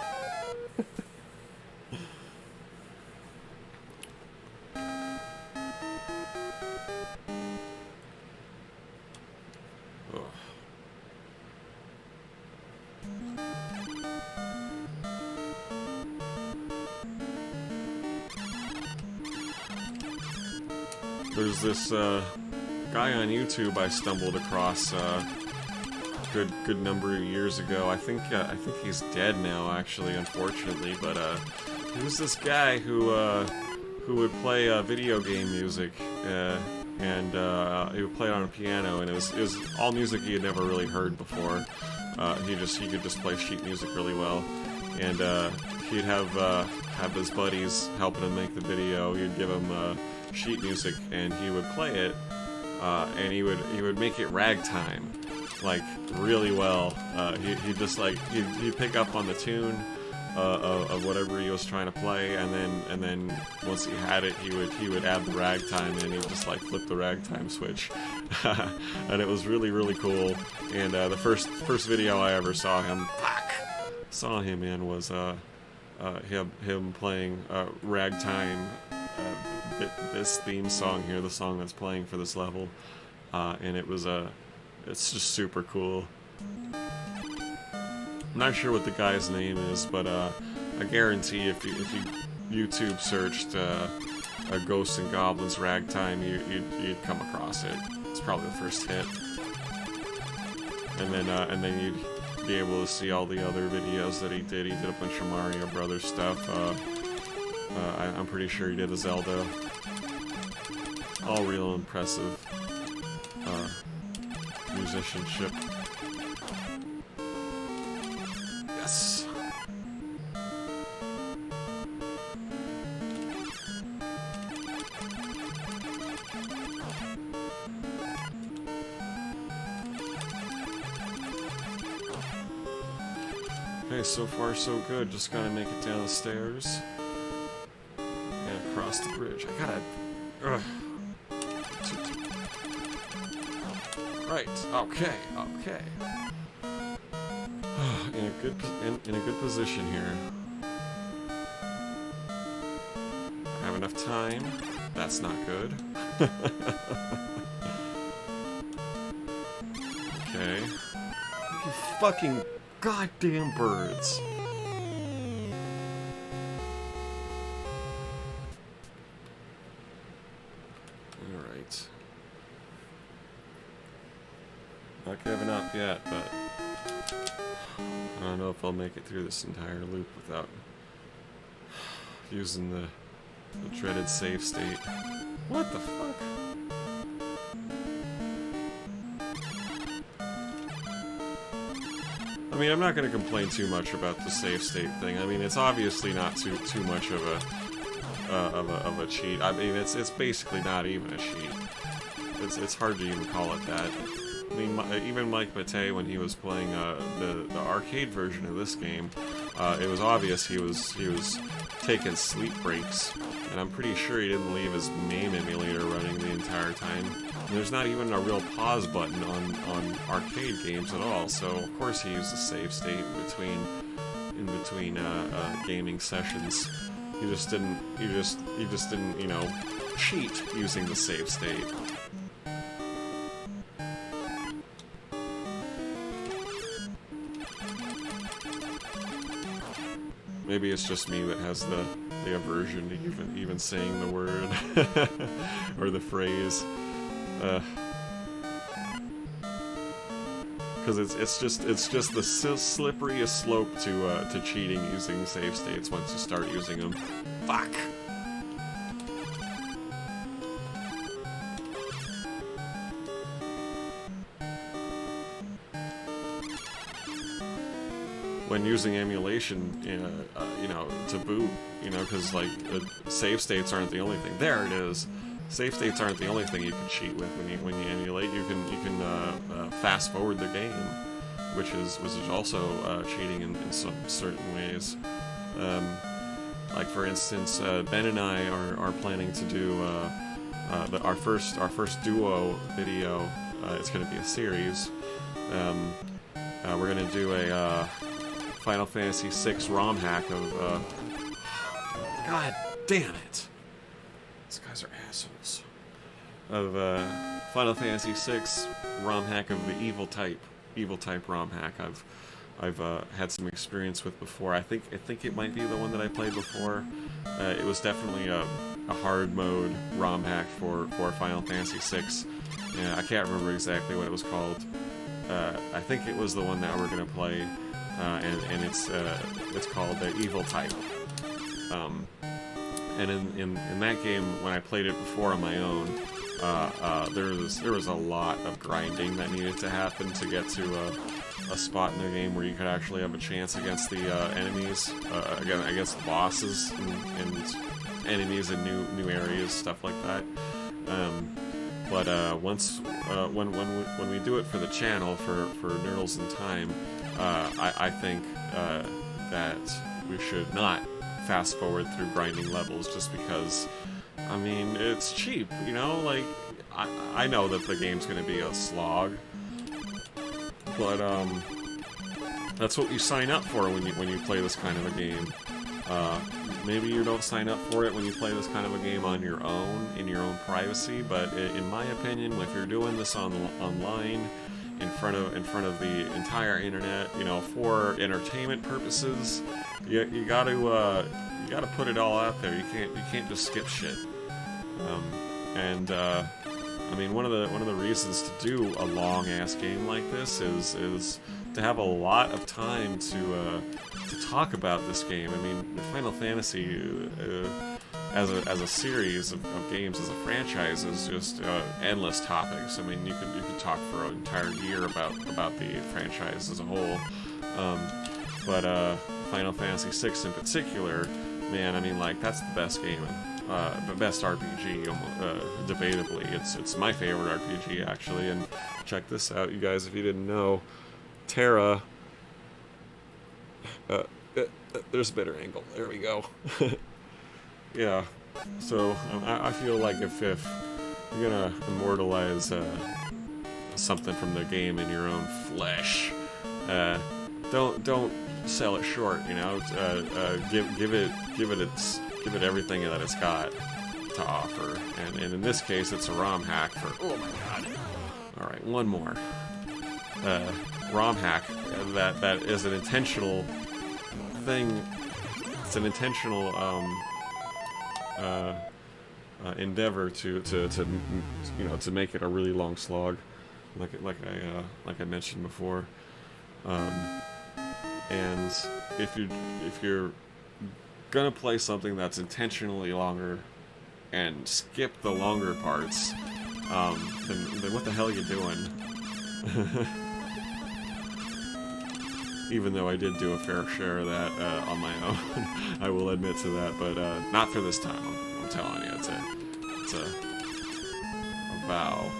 There's this guy on YouTube I stumbled across good number of years ago. I think he's dead now, actually, unfortunately. But he was this guy who would play video game music, and he would play it on a piano, and it was all music he had never really heard before. He could just play sheet music really well, and he'd have his buddies helping him make the video. He'd give him sheet music, and he would play it, and he would make it ragtime, like, really well. He'd just like he'd pick up on the tune of whatever he was trying to play, and then once he had it, he would add the ragtime, and he'd just like flip the ragtime switch. And it was really cool. And the first video I ever saw him in was him playing ragtime. This theme song here, the song that's playing for this level, and it's just super cool. I'm not sure what the guy's name is, but I guarantee if you YouTube searched a Ghosts and Goblins ragtime, you'd come across it. It's probably the first hit, and then you'd be able to see all the other videos that he did. He did a bunch of Mario Brothers stuff. I'm pretty sure he did a Zelda. All real impressive musicianship. Yes! Okay, so far so good. Just gotta make it down the stairs. Across the bridge. I gotta... Right. Okay. In a good position here. I enough time. That's not good. Okay. You fucking goddamn birds. Alright. Not giving up yet, but I don't know if I'll make it through this entire loop without using the dreaded save state. What the fuck? I mean, I'm not going to complain too much about the save state thing. I mean, it's obviously not too much of a cheat. I mean, it's basically not even a cheat. It's hard to even call it that. I mean, even Mike Matei, when he was playing the arcade version of this game, it was obvious he was taking sleep breaks, and I'm pretty sure he didn't leave his MAME emulator running the entire time. And there's not even a real pause button on arcade games at all, so of course he used the save state in between gaming sessions. He just didn't, you know, cheat using the save state. Maybe it's just me that has the aversion to even saying the word or the phrase, because it's just the slipperiest slope to cheating using save states once you start using them. Fuck. When using emulation, you know, to boot, you know, because like save states aren't the only thing. There it is. Save states aren't the only thing you can cheat with when you emulate. You can fast forward the game, which is also cheating in some certain ways. Like for instance, Ben and I are planning to do our first duo video. It's going to be a series. We're going to do a Final Fantasy VI ROM hack of, God damn it! These guys are assholes. Of, Final Fantasy VI ROM hack of the evil type ROM hack I've had some experience with before. I think it might be the one that I played before. It was definitely a hard mode ROM hack for Final Fantasy VI. Yeah, I can't remember exactly what it was called. I think it was the one that we're gonna play. And it's called the Evil Type. And in that game, when I played it before on my own, there was a lot of grinding that needed to happen to get to a spot in the game where you could actually have a chance against the enemies, against the bosses and enemies in new areas, stuff like that. But once when we do it for the channel for Nerdles in Time. I think that we should not fast forward through grinding levels just because, I mean, it's cheap, you know? Like, I know that the game's gonna be a slog, but that's what you sign up for when you play this kind of a game. Maybe you don't sign up for it when you play this kind of a game on your own, in your own privacy, but in my opinion, if you're doing this online, in front of the entire internet, you know, for entertainment purposes, you gotta put it all out there. You can't just skip shit. I mean, one of the reasons to do a long ass game like this is to have a lot of time to talk about this game. I mean, Final Fantasy as a series of games, as a franchise, is just endless topics. I mean, you could talk for an entire year about the franchise as a whole. But Final Fantasy VI in particular, man, I mean, like, that's the best game, the best RPG, debatably. It's my favorite RPG, actually. And check this out, you guys, if you didn't know, Terra. There's a better angle. There we go. Yeah, so I feel like if you're gonna immortalize something from the game in your own flesh, don't sell it short. You know, give it give it everything that it's got to offer. And in this case, it's a ROM hack for, oh my god. Alright, one more. ROM hack that is an intentional thing. It's an intentional endeavor to you know, to make it a really long slog, like I mentioned before. And if you're gonna play something that's intentionally longer and skip the longer parts, then what the hell are you doing? Even though I did do a fair share of that on my own, I will admit to that, but not for this time. I'm telling you, it's a vow.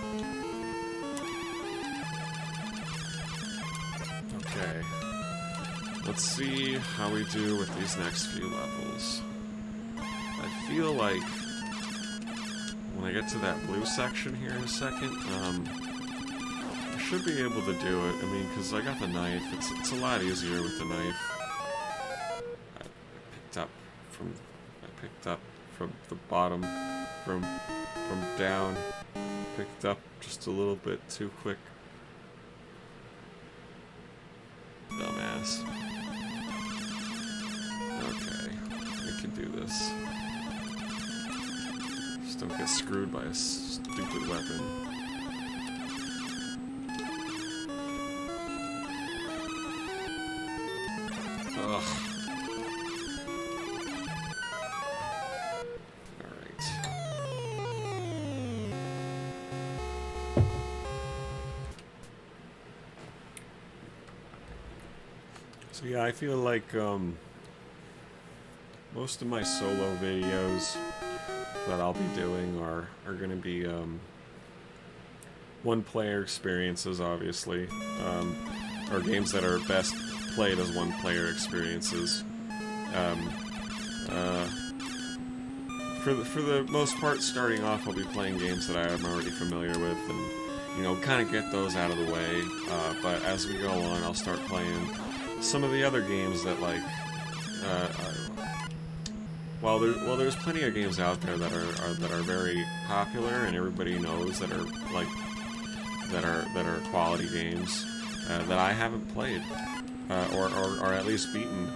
Okay, let's see how we do with these next few levels. I feel like when I get to that blue section here in a second, I should be able to do it. I mean, because I got the knife. It's a lot easier with the knife. I picked up from the bottom, from down. Picked up just a little bit too quick. Dumbass. Okay, I can do this. Just don't get screwed by a stupid weapon. Ugh. Alright. So yeah, I feel like most of my solo videos that I'll be doing are going to be one-player experiences, obviously, or games that are best played as one-player experiences. For the most part, starting off, I'll be playing games that I'm already familiar with, and you know, kind of get those out of the way. But as we go on, I'll start playing some of the other games that, like, while there's plenty of games out there that are very popular and everybody knows that are like that are quality games that I haven't played or at least beaten.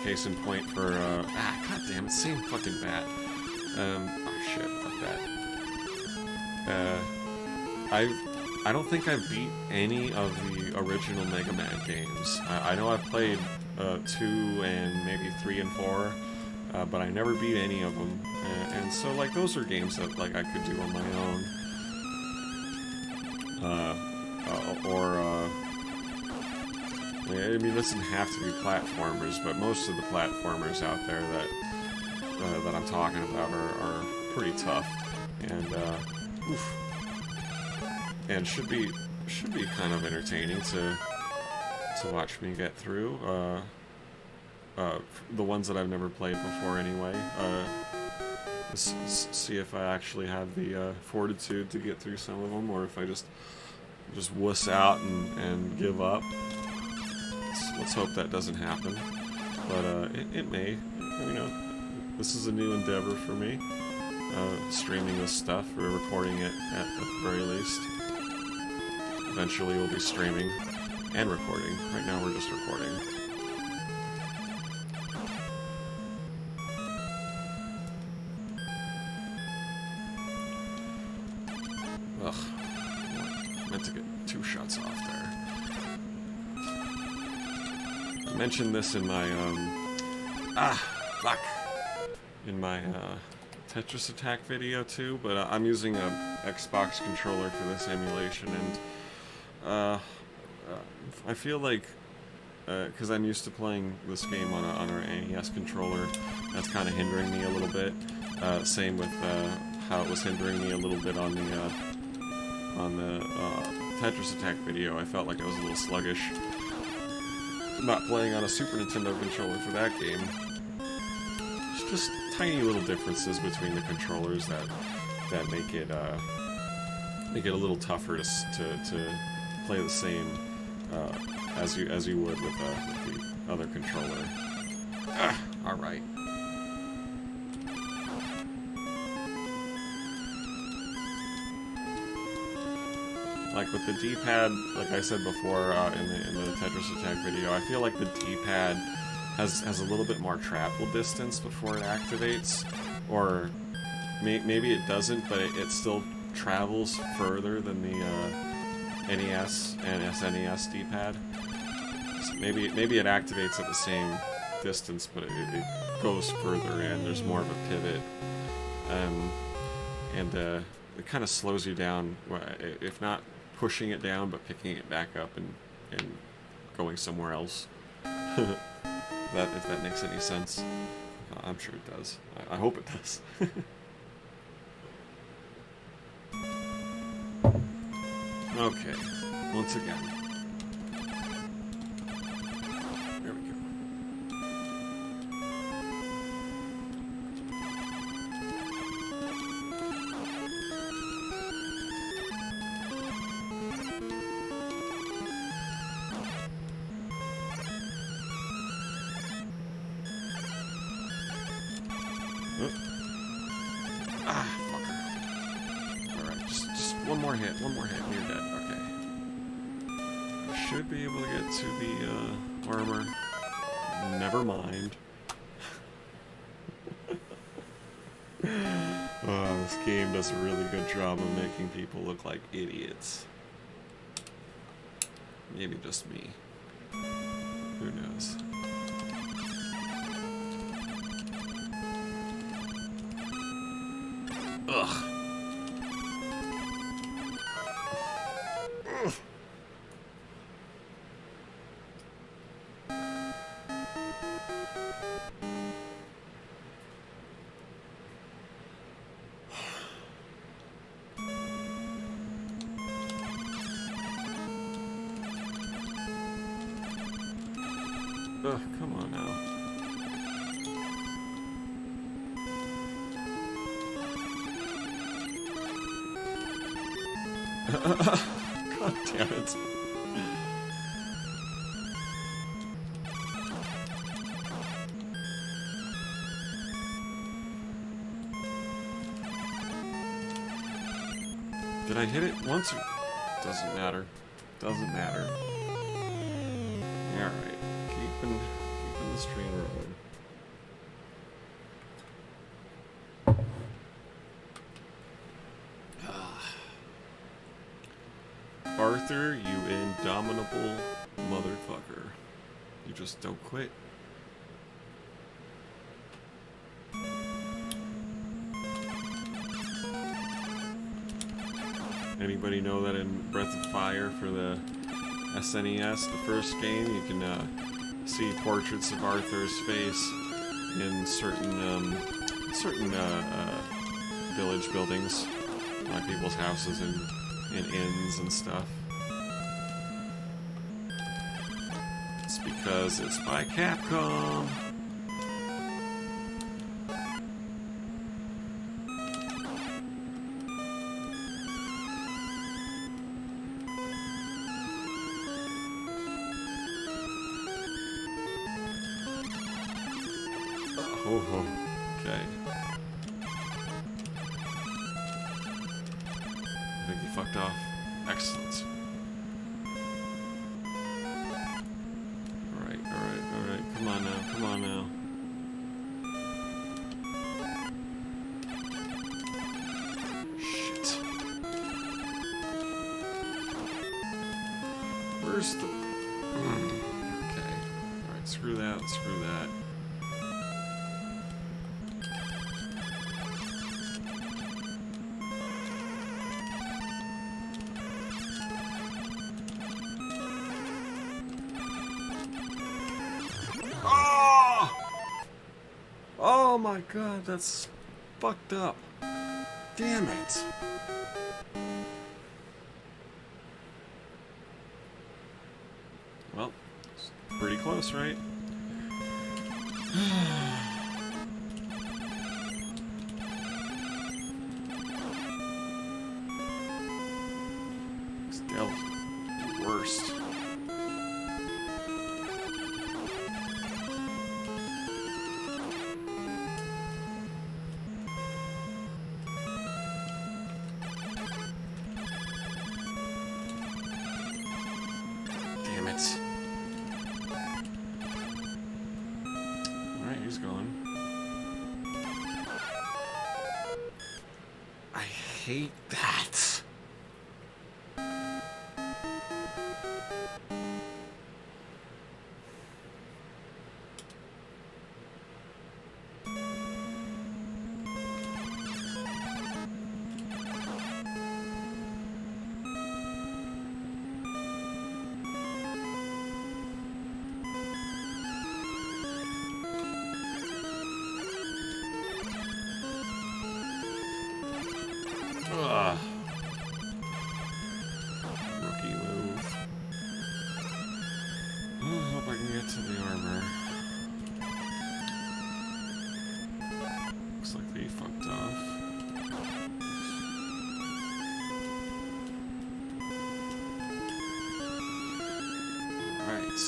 Case in point for god damn it, same fucking bat. Oh shit, fuck that. I don't think I've beat any of the original Mega Man games. I know I've played 2 and maybe 3 and 4, but I never beat any of them. And so, like, those are games that, like, I could do on my own. I mean, it doesn't have to be platformers, but most of the platformers out there that I'm talking about are pretty tough, and should be kind of entertaining to watch me get through. The ones that I've never played before, anyway. See if I actually have the fortitude to get through some of them, or if I just wuss out and give up. Let's hope that doesn't happen, but it may. You know, this is a new endeavor for me, streaming this stuff, or recording it at the very least. Eventually we'll be streaming and recording. Right now we're just recording. Ugh, I meant to get 2 shots off there. I mentioned this in my, in my, Tetris Attack video too, but I'm using a Xbox controller for this emulation, and, I feel like, because I'm used to playing this game on our NES controller, that's kind of hindering me a little bit. Same with, how it was hindering me a little bit on the Tetris Attack video. I felt like I was a little sluggish. Not playing on a Super Nintendo controller for that game. It's just tiny little differences between the controllers that make it a little tougher to play the same as you would with the other controller. All right. like with the D-pad, like I said before in the Tetris Attack video, I feel like the D-pad has a little bit more travel distance before it activates, or maybe it doesn't, but it still travels further than the NES and SNES D-pad. So maybe it activates at the same distance, but it goes further in. There's more of a pivot, and it kind of slows you down, if not pushing it down, but picking it back up and going somewhere else. If that makes any sense. I'm sure it does. I hope it does. Okay, once again. There we go. Ah, fucker. Alright, just one more hit, and you're dead. Okay. I should be able to get to the armor. Never mind. This game does a really good job of making people look like idiots. Maybe just me. Who knows? Ugh. Ugh. Ugh, come on now. God damn it. Did I hit it once or... Doesn't matter. Doesn't matter. Alright. Keeping this train rolling. Arthur, you indomitable motherfucker. You just don't quit. Anybody know that in Breath of Fire for the SNES, the first game, you can see portraits of Arthur's face in certain village buildings, like people's houses and inns and stuff. It's because it's by Capcom. Oh, okay. I think he fucked off. Excellent. Alright. Come on now. Shit. Where's the... Okay. Alright, screw that. Oh my god, that's fucked up. Damn it. Well, it's pretty close, right? Still worst. it. Alright, he's gone. I hate that. Ugh. Rookie move. Oh, I hope I can get to the armor. Looks like they fucked off. Right.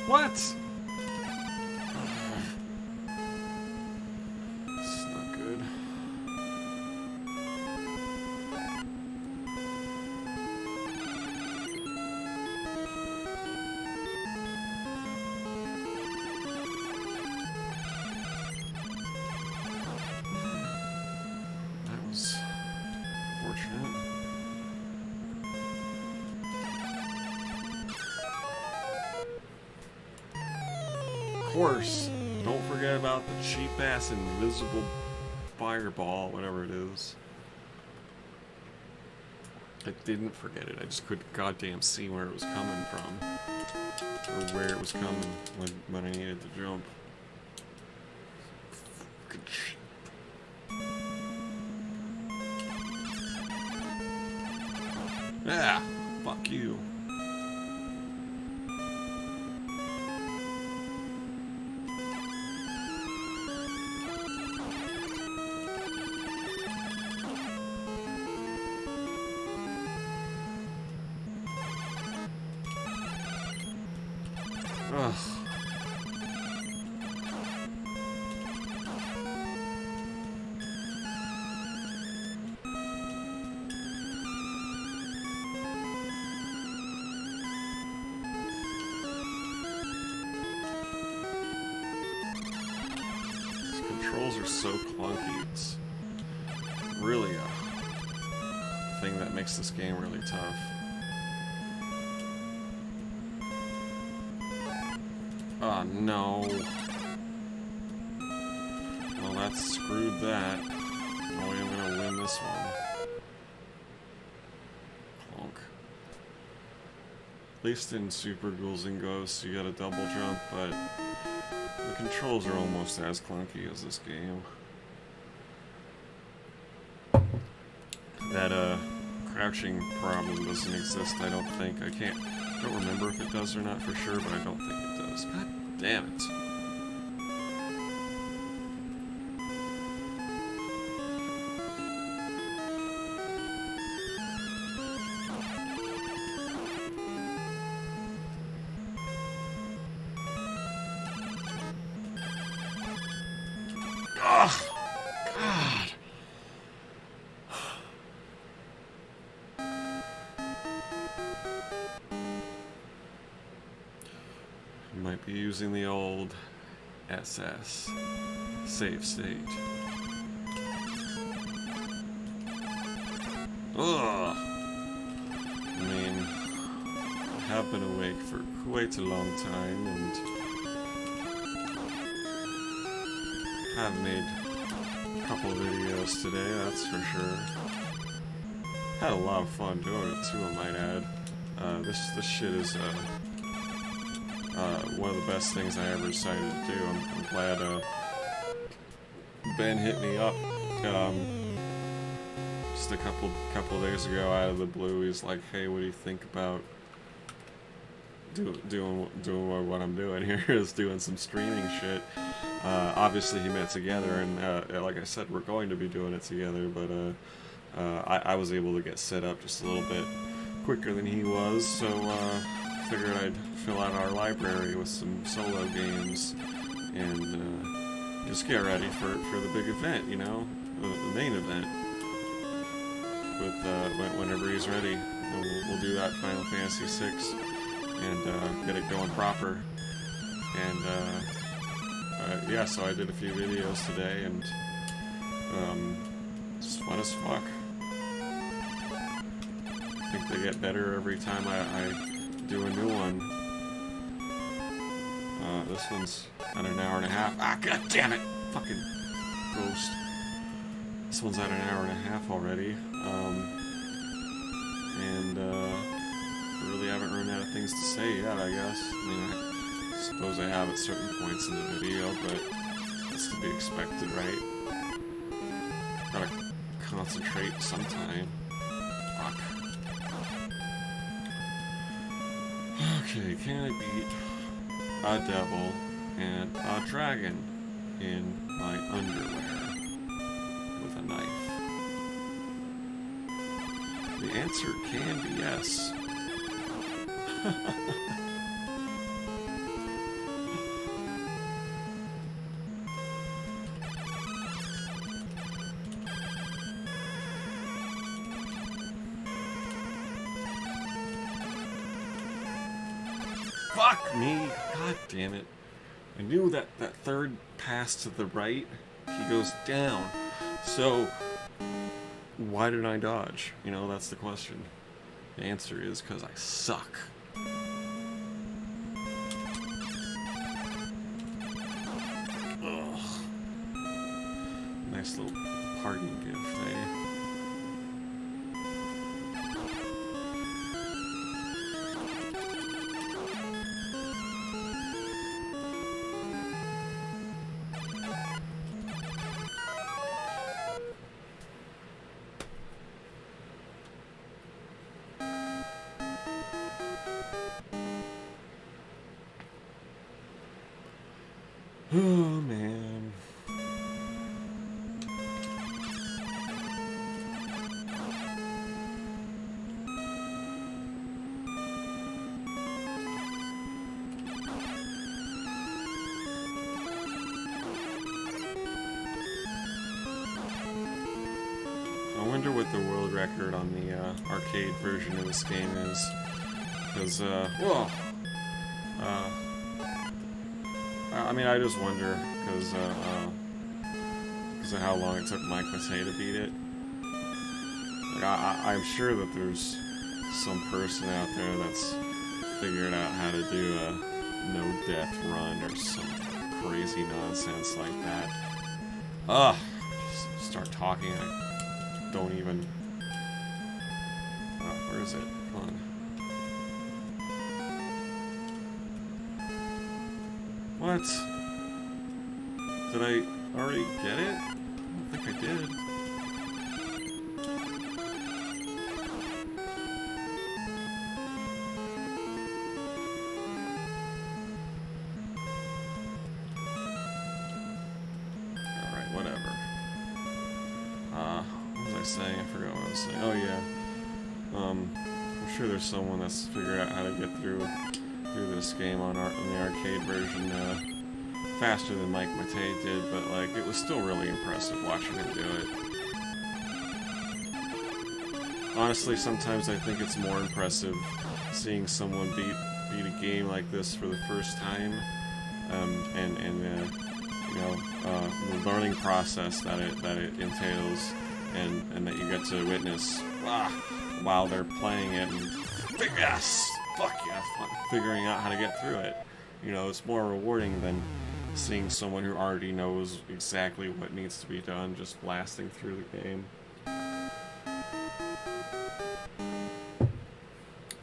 What? This is not good. That was fortunate. Of course, don't forget about the cheap-ass invisible fireball, whatever it is. I didn't forget it, I just couldn't goddamn see where it was coming from. Or where it was coming when I needed to jump. Fucking shit. Yeah, fuck you. Ugh. These controls are so clunky. It's really a thing that makes this game really tough. Oh no. Well, that screwed that. No way I'm gonna win this one. Clonk. At least in Super Ghouls and Ghosts, you got a double jump, but the controls are almost as clunky as this game. That, crouching problem doesn't exist, I don't think. I don't remember if it does or not for sure, but I don't think it does. God damn it. Ugh! God! Might be using the old SS save state. Ugh! I mean, I have been awake for quite a long time and have made a couple of videos today, that's for sure. Had a lot of fun doing it too, I might add. This shit is one of the best things I ever decided to do. I'm glad Ben hit me up just a couple of days ago out of the blue. He's like, "Hey, what do you think about doing what I'm doing here? Is doing some streaming shit." Obviously, he meant together, and like I said, we're going to be doing it together. But I was able to get set up just a little bit quicker than he was, so figured I'd fill out our library with some solo games and just get ready for the big event, you know, the main event. With whenever he's ready, and we'll do that Final Fantasy VI and get it going proper. And yeah, so I did a few videos today, and it's fun as fuck. I think they get better every time I do a new one. This one's at an hour and a half. Ah, god damn it! Fucking ghost. This one's at an hour and a half already. And really haven't run out of things to say yet, I guess. I mean, I suppose I have at certain points in the video, but that's to be expected, right? Gotta concentrate sometime. Fuck. Okay, can I beat a devil and a dragon in my underwear with a knife? The answer can be yes. Fuck me! God damn it. I knew that third pass to the right, he goes down. So, why did I dodge? You know, that's the question. The answer is because I suck. Ugh. Nice little parting gift, eh? Oh, man. I wonder what the world record on the arcade version of this game is. Because, whoa. I mean, I just wonder, because of how long it took Mike Matei to beat it. Like, I'm sure that there's some person out there that's figured out how to do a no-death run or some crazy nonsense like that. Ugh! Just start talking, I don't even... where is it? Come on. What? Did I already get it? I don't think I did. Alright, whatever. What was I saying? I forgot what I was saying. Oh yeah. I'm sure there's someone that's figured out how to get through this game on the arcade version faster than Mike Matei did, but like it was still really impressive watching him do it. Honestly, sometimes I think it's more impressive seeing someone beat a game like this for the first time, and you know, the learning process that it entails, and that you get to witness while they're playing it, and figuring out how to get through it. You know, it's more rewarding than seeing someone who already knows exactly what needs to be done just blasting through the game.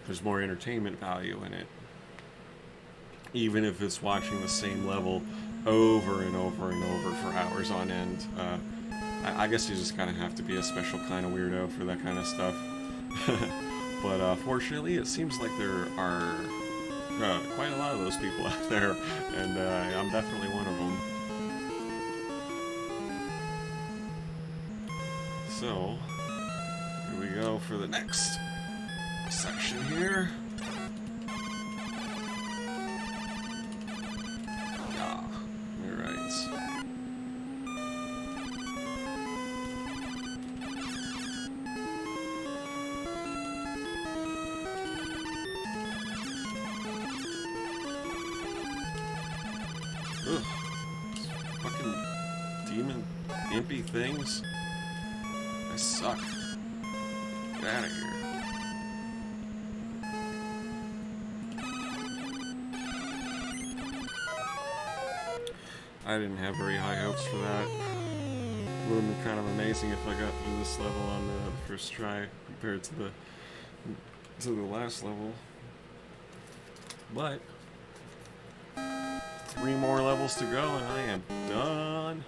There's more entertainment value in it. Even if it's watching the same level over and over and over for hours on end. I guess you just kind of have to be a special kind of weirdo for that kind of stuff. But fortunately, it seems like there are quite a lot of those people out there, and I'm definitely one of them. So, here we go for the next section here. Yeah, Ugh. Fucking demon, impy things. I suck. Get out of here. I didn't have very high hopes for that. It would have been kind of amazing if I got through this level on the first try compared to the last level. But 3 more levels to go and I am done.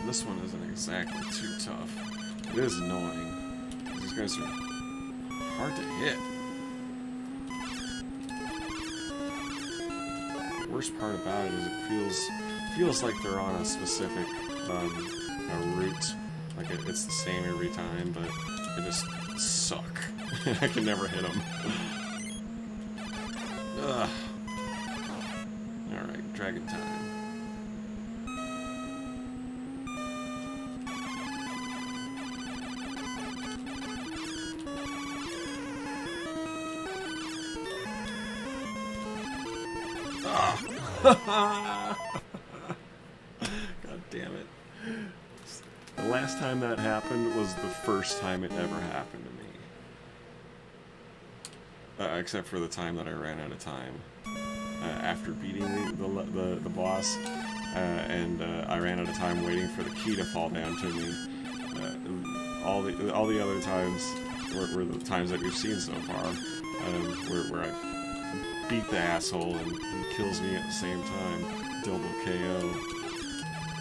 This one isn't exactly too tough. It is annoying. These guys are hard to hit. The worst part about it is it feels like they're on a specific route. Like it's the same every time, but they just suck. I can never hit them. Ugh. Alright, dragon time. God damn it. The last time that happened was the first time it ever happened to me. Except for the time that I ran out of time. After beating the boss, and I ran out of time waiting for the key to fall down to me. All the other times were the times that we've seen so far, where I beat the asshole and he kills me at the same time. Double KO.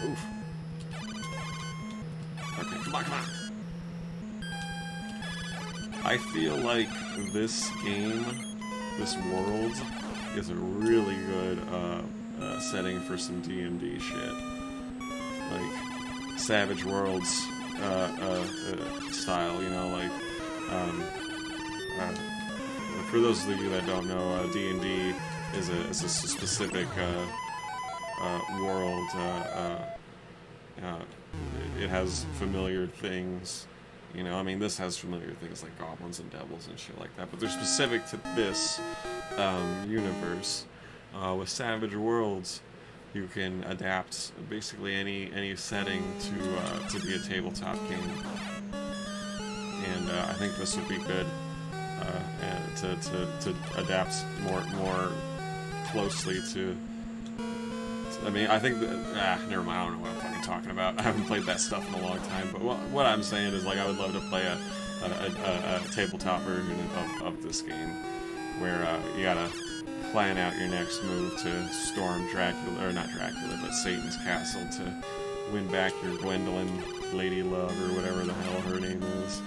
Oof. Okay, come on. I feel like this game, this world, is a really good setting for some D&D shit. Like Savage Worlds style, you know, like for those of you that don't know, D&D is a specific world. It has familiar things, you know. I mean, this has familiar things like goblins and devils and shit like that, but they're specific to this universe. With Savage Worlds, you can adapt basically any setting to be a tabletop game, and I think this would be good. To adapt more closely to. I mean, I think that never mind. I don't know what I'm fucking talking about. I haven't played that stuff in a long time. But what I'm saying is, like, I would love to play a tabletop version of this game, where you gotta plan out your next move to storm Dracula, or not Dracula, but Satan's castle to win back your Gwendolyn Lady Love or whatever the hell her name is.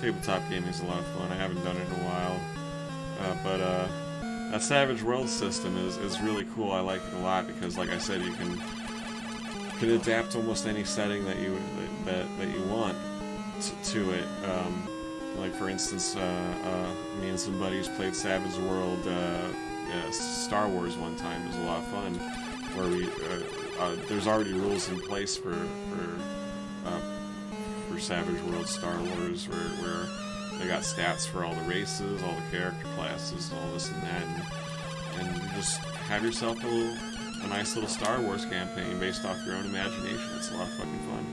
Tabletop gaming is a lot of fun. I haven't done it in a while, but that Savage World system is really cool. I like it a lot because, like I said, you can adapt almost any setting that you want to it. Like for instance, me and some buddies played Savage World Star Wars one time. It was a lot of fun. Where we there's already rules in place for Savage World Star Wars, where they got stats for all the races, all the character classes, all this and that, and you just have yourself a nice little Star Wars campaign based off your own imagination. It's a lot of fucking fun.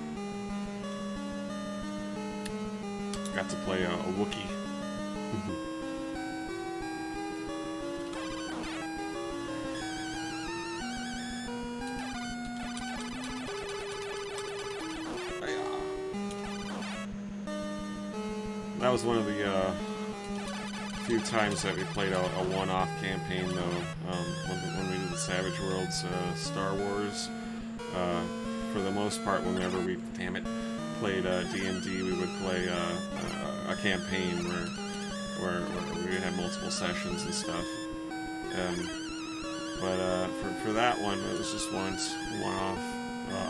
Got to play a Wookiee. That was one of the few times that we played a one-off campaign, though. When we did the Savage Worlds Star Wars, for the most part, whenever we, played D&D, we would play a campaign where we had multiple sessions and stuff. But for that one, it was just one-off.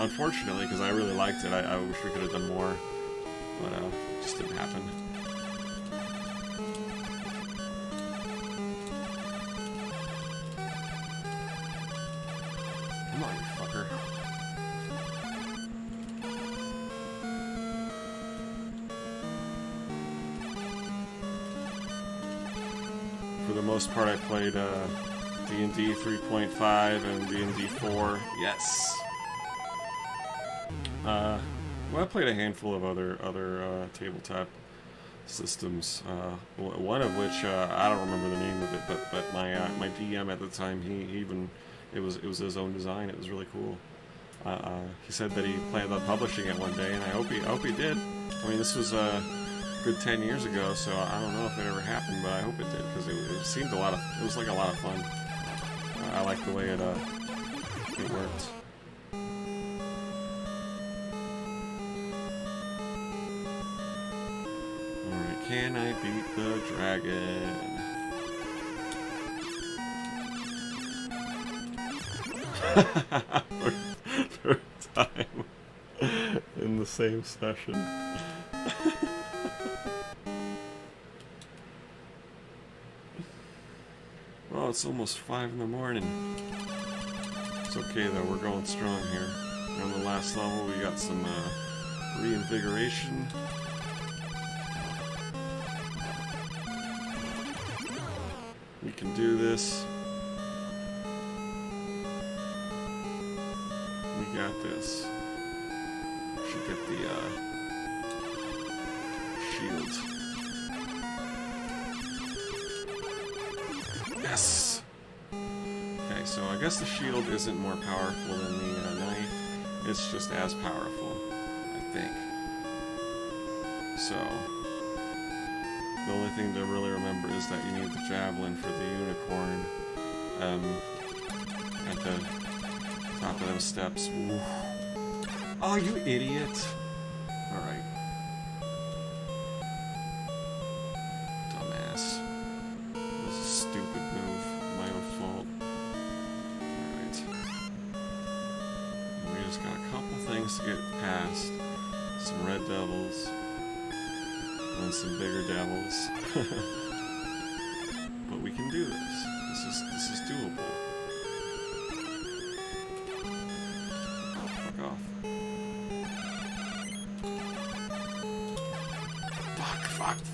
Unfortunately, because I really liked it, I wish we could have done more, but it just didn't happen. Come on, you fucker. for the most part, I played D&D 3.5 and D&D 4. Yes. Well, I played a handful of other tabletop systems. One of which I don't remember the name of it, but my DM at the time, it was his own design. It was really cool. He said that he planned on publishing it one day, and I hope he did. I mean, this was a good 10 years ago, so I don't know if it ever happened, but I hope it did, because it seemed it was like a lot of fun. I like the way it worked. Alright, can I beat the dragon? Third time in the same session. Well, it's almost 5 in the morning. It's okay though, we're going strong here. We're on the last level, we got some reinvigoration. We can do this. We got this. Should get the shield. Yes! Okay, so I guess the shield isn't more powerful than the knife. It's just as powerful, I think. So, the only thing to really remember is that you need the javelin for the unicorn. At the top of those steps. Oof. Oh, you idiot! Alright. Dumbass. That was a stupid move. My own fault. Alright. We just got a couple things to get past. Some red devils. And some bigger devils. But we can do this. This is doable. Fuck off.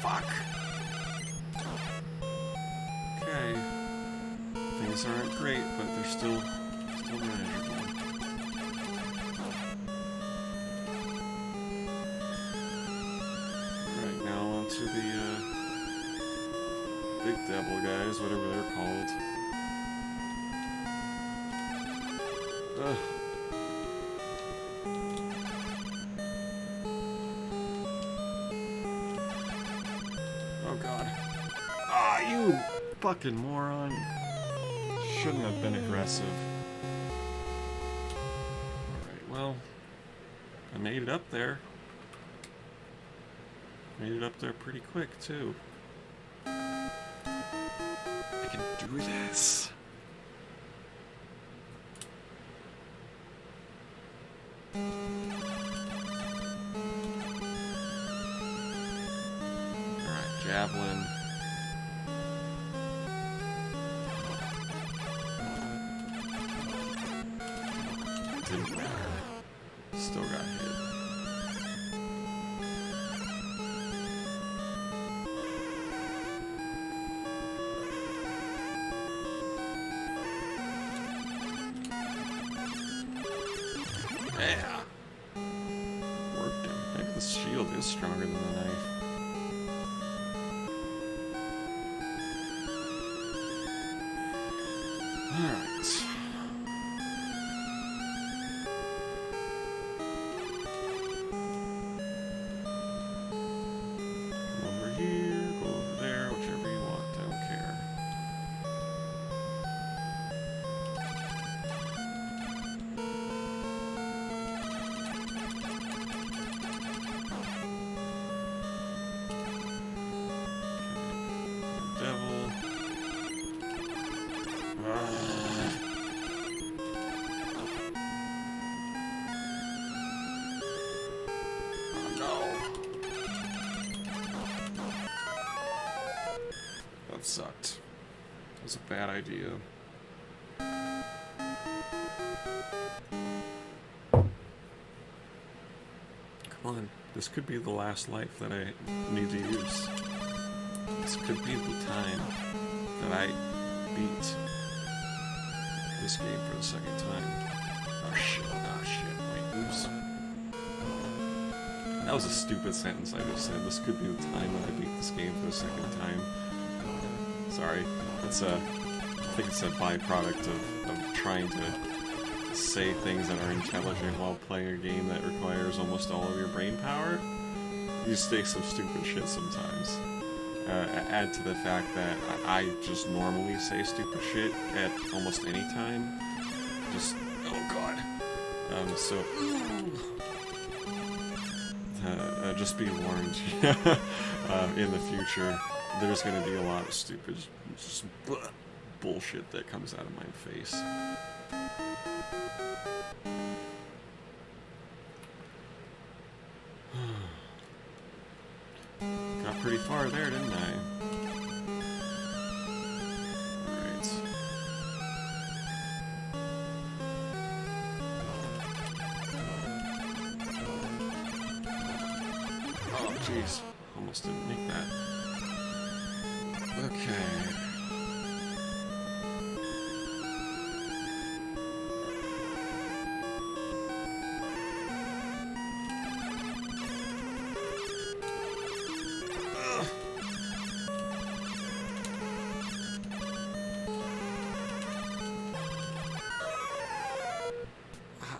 Fuck. Okay. Things aren't great, but they're still manageable. Right, now on to the big devil guys, whatever they're called. Ugh. Oh god. Ah, you fucking moron. Shouldn't have been aggressive. Alright, well, I made it up there. Made it up there pretty quick, too. I can do this. Alright, javelin. Didn't matter. Still got hit. Yeah. Worked him. Maybe the shield is stronger than the knife. Alright. Go over here, go over there, whichever you want, I don't care. Devil. Oh no. That sucked. That was a bad idea. Come on. This could be the last life that I need to use. This could be the time. that I beat this game for the second time. Oh shit, wait, oops. That was a stupid sentence I just said. This could be the time that I beat this game for the second time. Sorry. It's I think it's a byproduct of trying to say things that are intelligent while playing a game that requires almost all of your brain power. You say some stupid shit sometimes. Add to the fact that I just normally say stupid shit at almost any time. Just, oh god. So, just be warned. In the future, there's gonna be a lot of stupid, just bullshit that comes out of my face. Got pretty far there, didn't I? Alright. Oh, jeez. Almost didn't make that. Okay.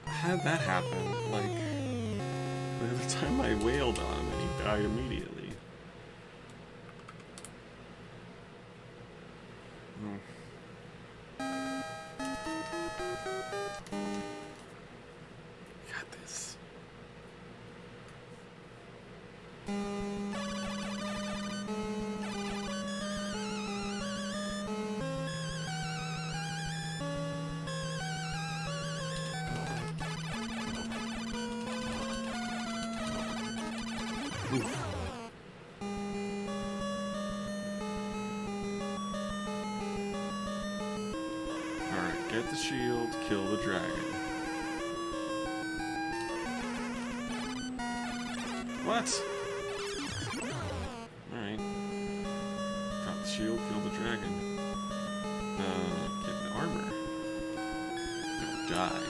How did that happen? Like, by the time I wailed on him, he died immediately. Got this. Alright, get the shield, kill the dragon. What? Alright. Drop the shield, kill the dragon. Get the armor. Don't die.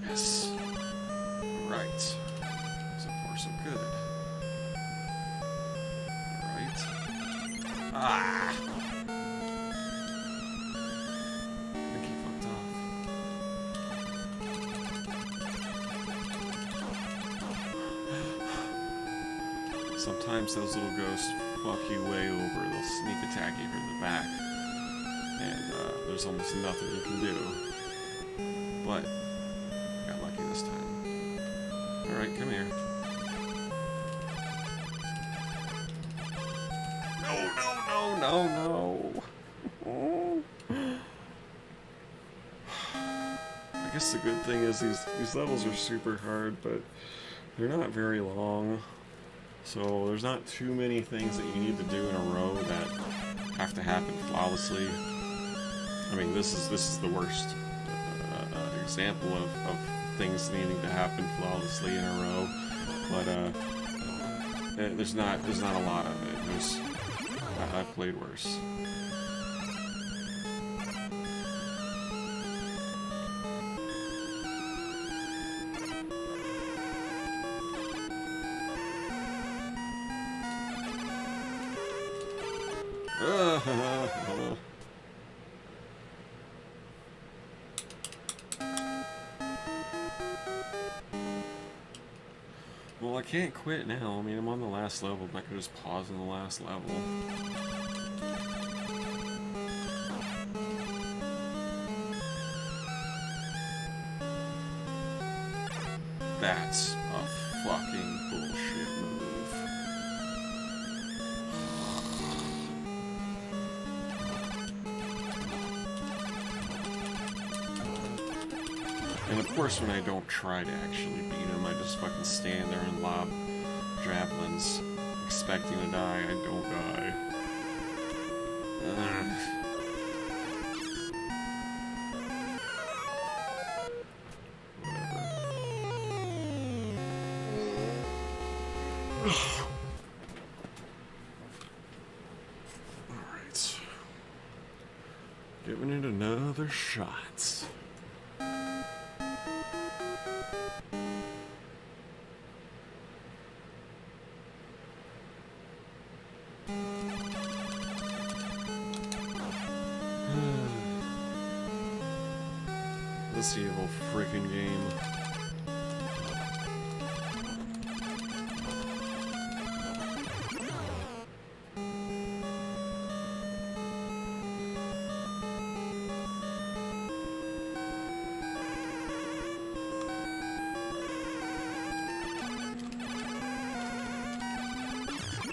Yes. Right. So far, so good. Right. Ah! I think he fucked off. Sometimes those little ghosts fuck you way over. They'll sneak attack you from the back. And there's almost nothing you can do. But got lucky this time. Alright, come here. No. I guess the good thing is these levels are super hard, but they're not very long. So there's not too many things that you need to do in a row that have to happen flawlessly. I mean, this is the worst example of things needing to happen flawlessly in a row, but there's not a lot of it. I've played worse. Well, I can't quit now. I mean, I'm on the last level, but I could just pause in the last level. That's a fucking bullshit move. And of course, when I don't try to actually beat him, I just fucking stand there and lob javelins, expecting to die. I don't die. Alright. Giving it another shot. This evil freaking game.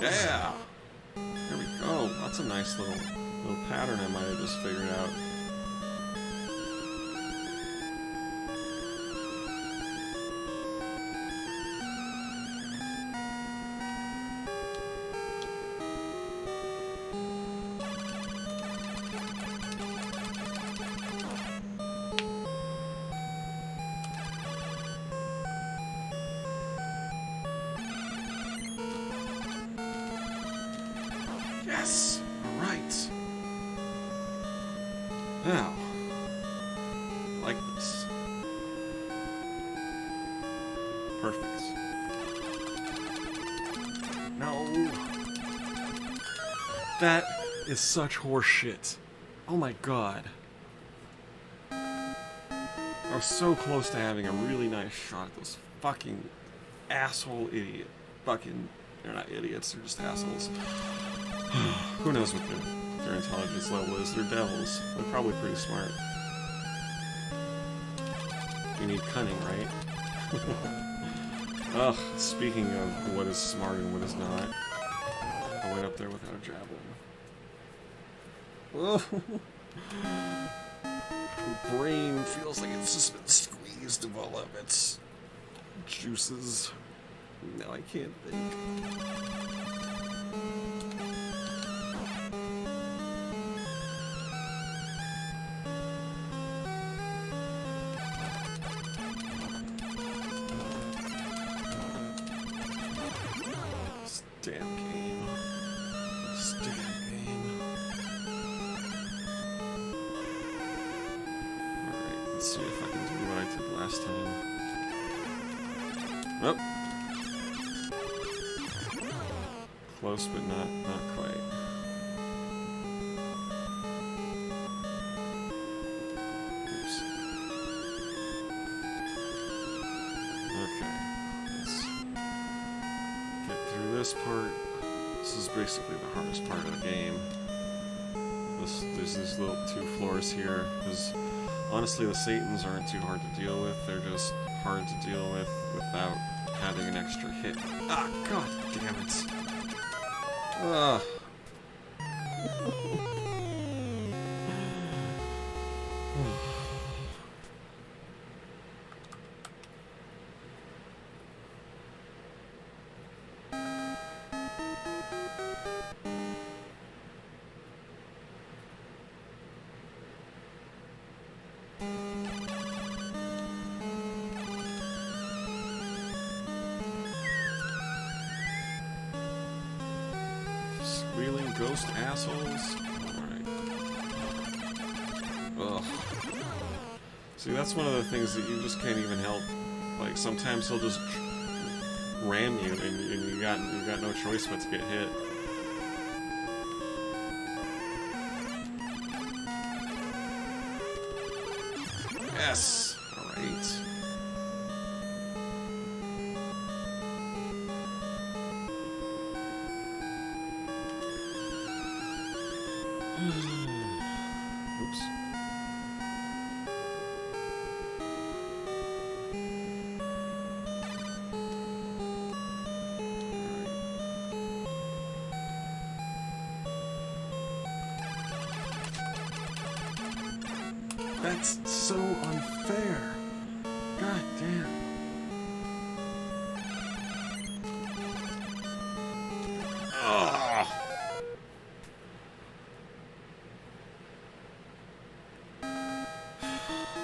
Yeah! There we go. That's a nice little pattern I might have just figured out. Yes! Alright. Now, I like this. Perfect. No! That is such horseshit. Oh my god. I was so close to having a really nice shot at those fucking asshole idiot. Fucking, they're not idiots, they're just assholes. Who knows what their intelligence level is? They're devils. They're probably pretty smart. You need cunning, right? Ugh, speaking of what is smart and what is not, I went up there without a javelin. My brain feels like it's just been squeezed of all of its juices. Now I can't think. Damn game. This damn game. Alright, let's see if I can do what I did last time. Nope. Close, but not quite. Oops. Okay. Let's get through this part. This is basically the hardest part of the game. There's these little 2 floors here. Because honestly, the Satans aren't too hard to deal with. They're just hard to deal with without having an extra hit. Ah, god damn it. Ugh. Squealing ghost assholes? Alright. Ugh. See, that's one of the things that you just can't even help. Like, sometimes he'll just ram you, and you got no choice but to get hit. Yes! Alright. Oops. That's so unfair. God damn. Ugh.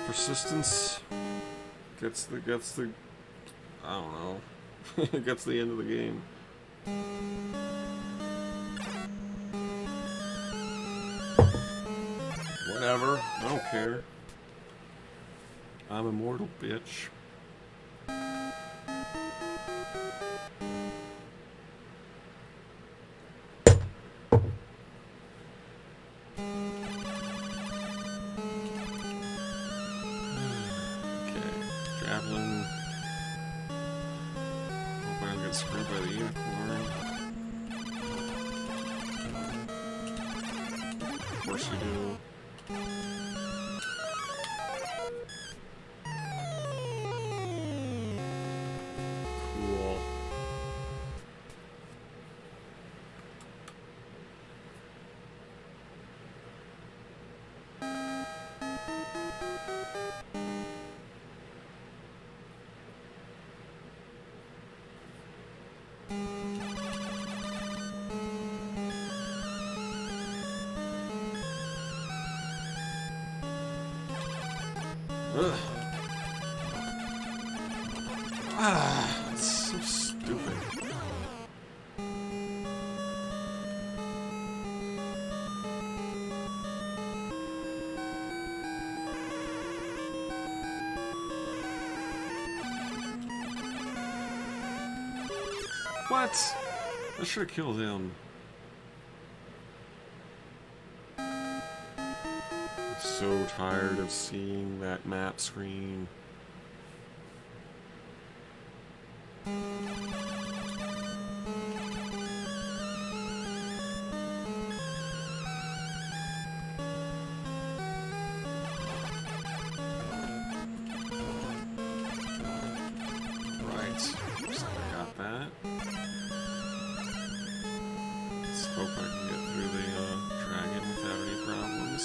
Persistence gets the I don't know. Gets the end of the game. Whatever, I don't care. I'm immortal, bitch. Javelin. Hope I don't get screwed by the unicorn. Of course you do. Cool. Ugh. Ah, it's so stupid. What? I should have killed him. So tired of seeing that map screen. Right, looks like I got that. Let's hope I can get through the dragon without any problems.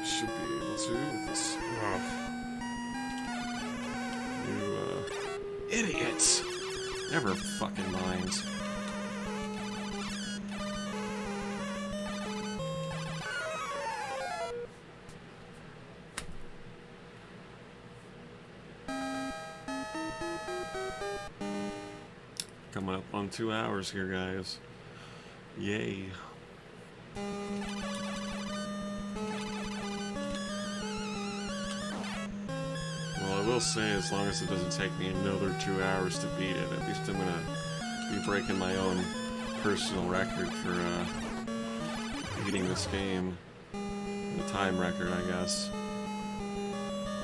Should be able to with this. You, idiots! Never fucking mind. Coming up on 2 hours here, guys. Yay. I will say, as long as it doesn't take me another 2 hours to beat it, at least I'm gonna be breaking my own personal record for beating this game. The time record, I guess.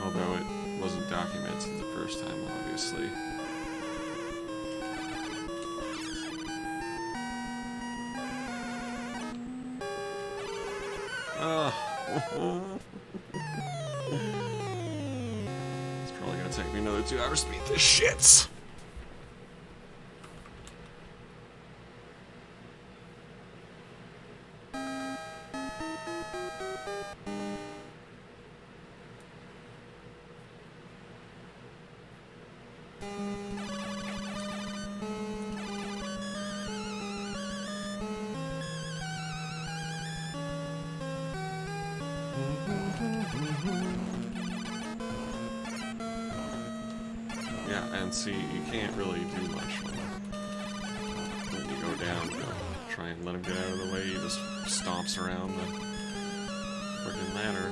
Although it wasn't documented the first time, obviously. Take me another 2 hours to beat this shit. Yeah, and see, you can't really do much when you go down. You know, try and let him get out of the way. He just stomps around the frickin' ladder.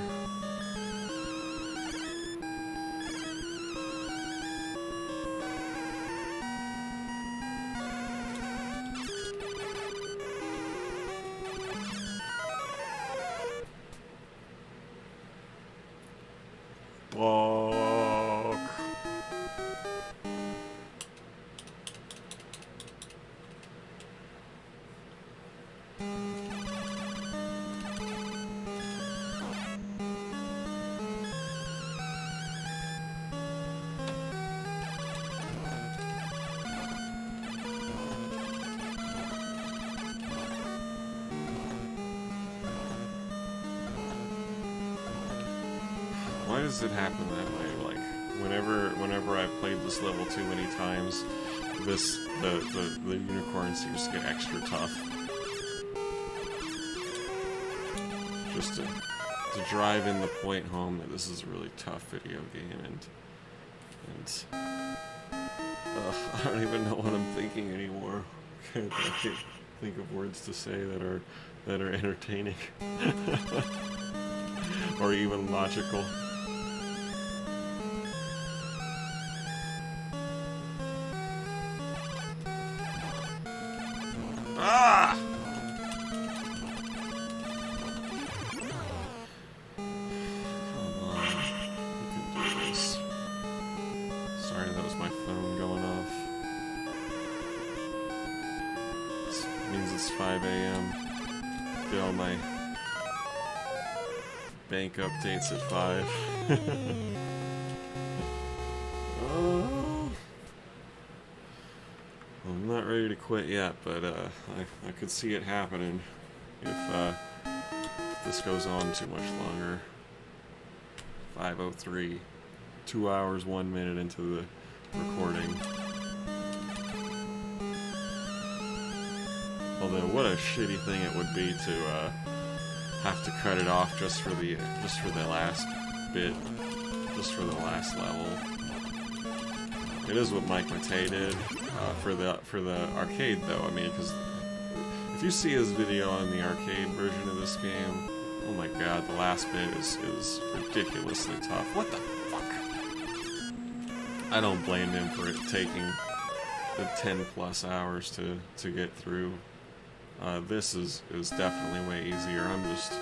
Why does it happen that way? Like, whenever I've played this level too many times, the unicorn seems to get extra tough. Just to drive in the point home that this is a really tough video game, and I don't even know what I'm thinking can't think of words to say that are entertaining or even logical. Ah! Come on, we can do this. Sorry, that was my phone going off. This means it's 5 a.m. Get all my bank updates at 5. Oh. I'm not ready to quit yet, but I could see it happening if this goes on too much longer. 5:03, 2 hours, 1 minute into the recording. Although, what a shitty thing it would be to have to cut it off just for the last bit, just for the last level. It is what Mike Matei did for the arcade, though. I mean, because if you see his video on the arcade version of this game, oh my god, the last bit is ridiculously tough. What the fuck? I don't blame him for it taking the 10+ hours to get through. This is definitely way easier. I'm just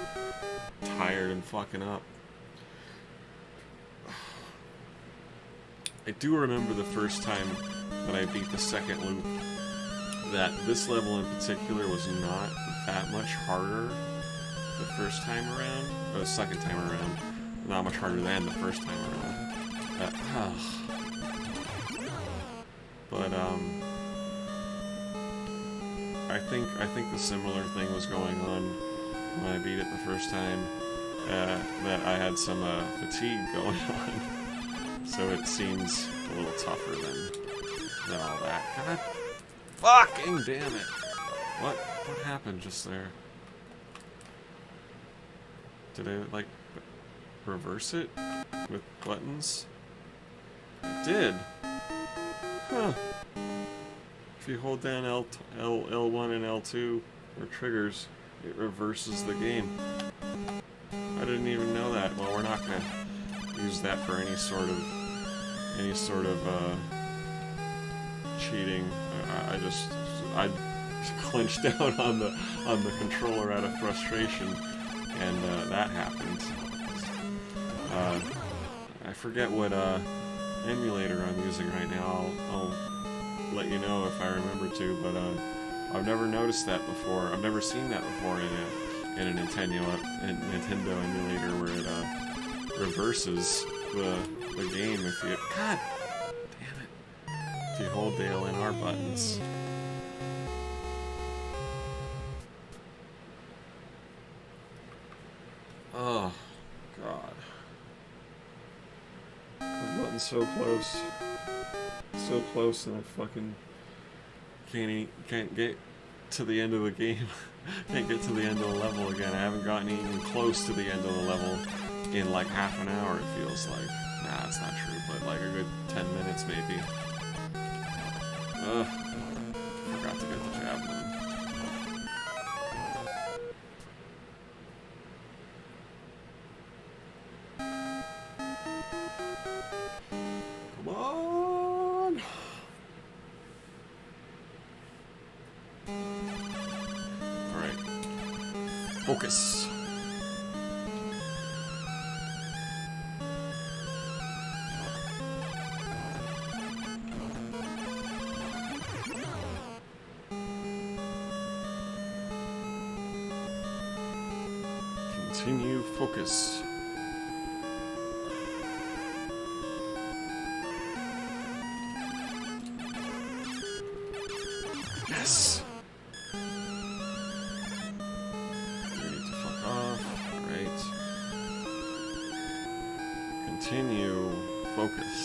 tired and fucking up. I do remember the first time that I beat the second loop, that this level in particular was not that much harder the first time around, or the second time around, not much harder than the first time around. But I think the similar thing was going on when I beat it the first time, that I had some fatigue going on, so it seems a little tougher than all that. God fucking damn it! What happened just there? Did I like reverse it with buttons? I did. Huh. If you hold down L1 and L2, or triggers, it reverses the game. I didn't even know that. Well, we're not gonna use that for any sort of cheating. I clenched down on the controller out of frustration, and that happened. I forget what emulator I'm using right now. I'll let you know if I remember to, but I've never noticed that before. I've never seen that before in a Nintendo emulator where it reverses the game if you... God damn it. If you hold the L and R buttons. Oh, God. The button's so close. So close, and I fucking can't get to the end of the game. Can't get to the end of the level again. I haven't gotten even close to the end of the level in like half an hour, it feels like. Nah, it's not true, but like a good 10 minutes maybe. Ugh. Forgot to get the javelin. Come on! Alright. Focus. Continue focus. Yes! You need to fuck off. Alright. Continue focus.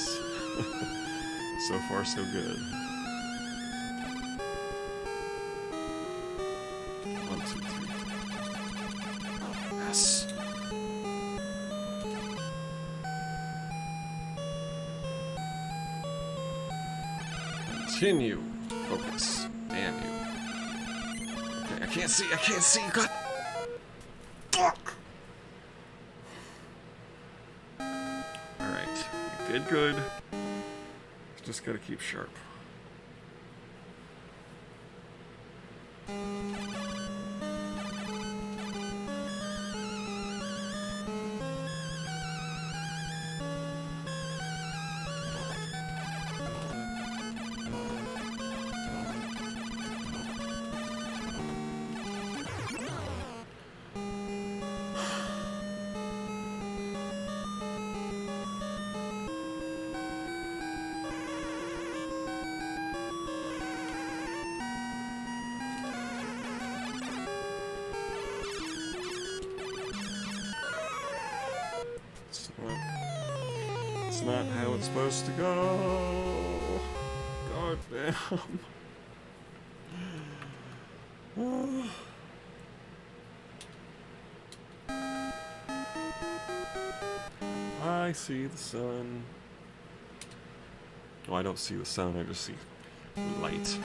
So far, so good. 1, 2, 3. Yes! Continue focus. Damn you. can't see, I can't see, God. Fuck! Alright, we did good. Just gotta keep sharp. It's not how it's supposed to go. God damn. I see the sun. Oh, I don't see the sun, I just see light.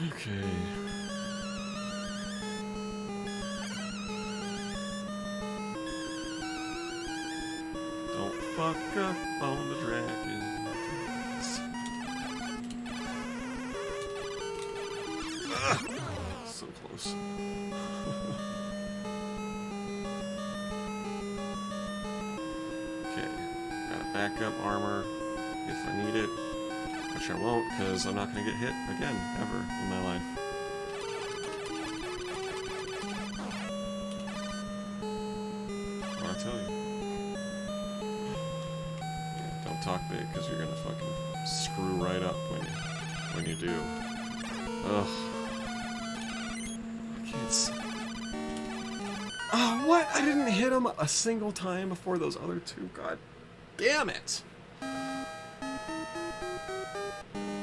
Okay. Don't fuck up on the dragons. So close. Okay. Got backup armor if I need it. Which I won't, because I'm not going to get hit again, ever, in my life. What I tell you? Yeah, don't talk big, because you're going to fucking screw right up when you do. Ugh. I can't see. Oh, what? I didn't hit him a single time before those other two. God damn it!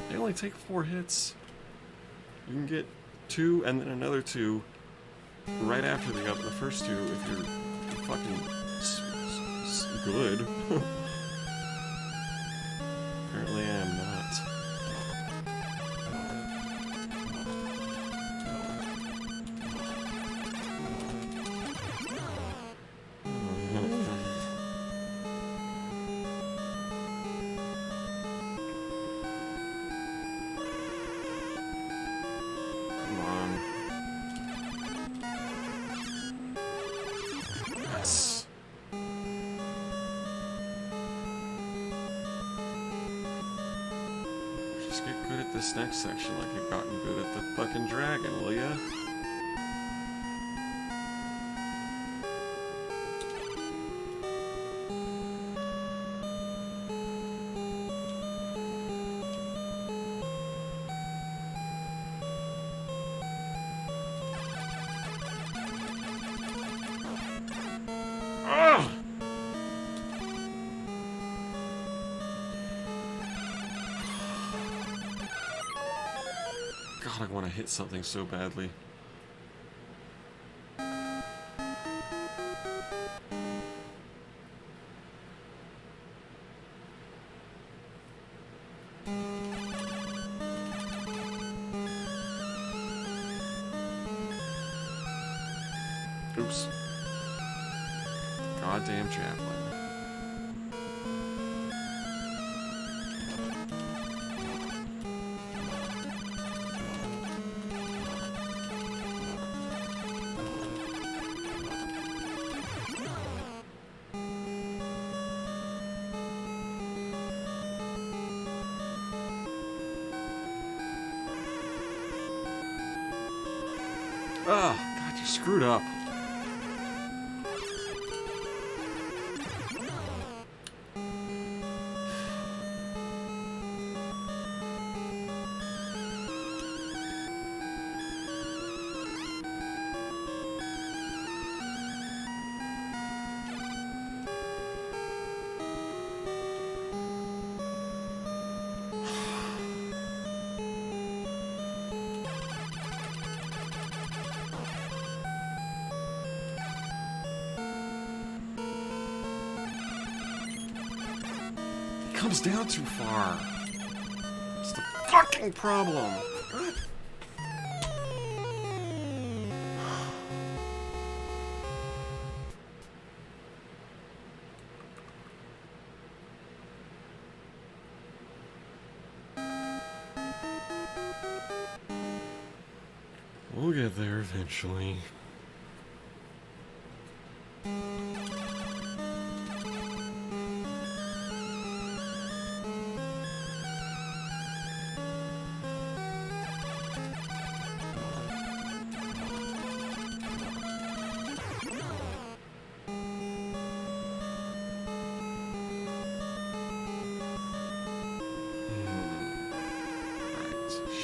They only take 4 hits. You can get 2 and then another 2 right after the first 2 if you're fucking good. Apparently I am not. Just get good at this next section like you've gotten good at the fucking dragon, will ya? Ugh! God, I want to hit something so badly. Oops. Goddamn javelin. Oh, God, you screwed up. comes down too far. It's the fucking problem. God. We'll get there eventually.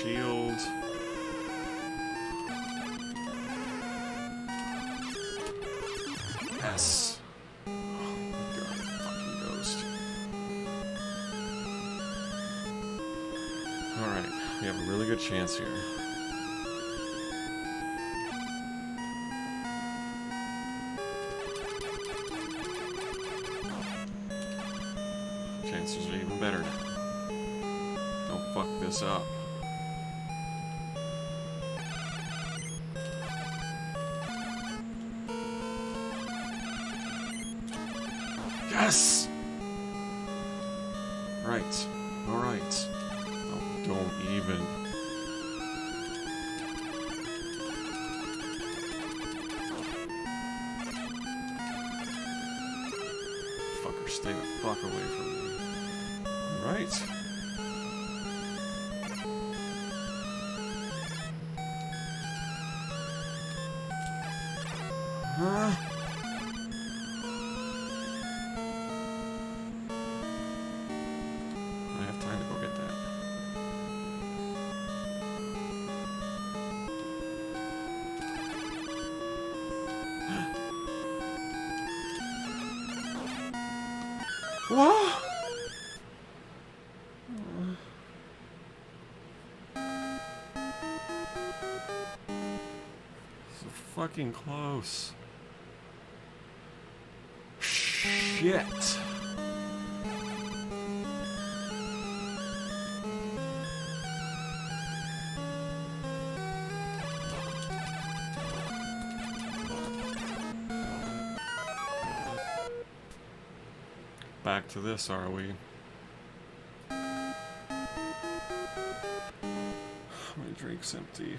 Shield. Yes. Oh my god, fucking ghost. Alright, we have a really good chance here. Chances are even better now. Don't fuck this up. Yes! Right. Alright. Oh, don't even. Fucker, stay the fuck away from me. Right. Huh? What? So fucking close. Shit. Back to this, are we? My drink's empty.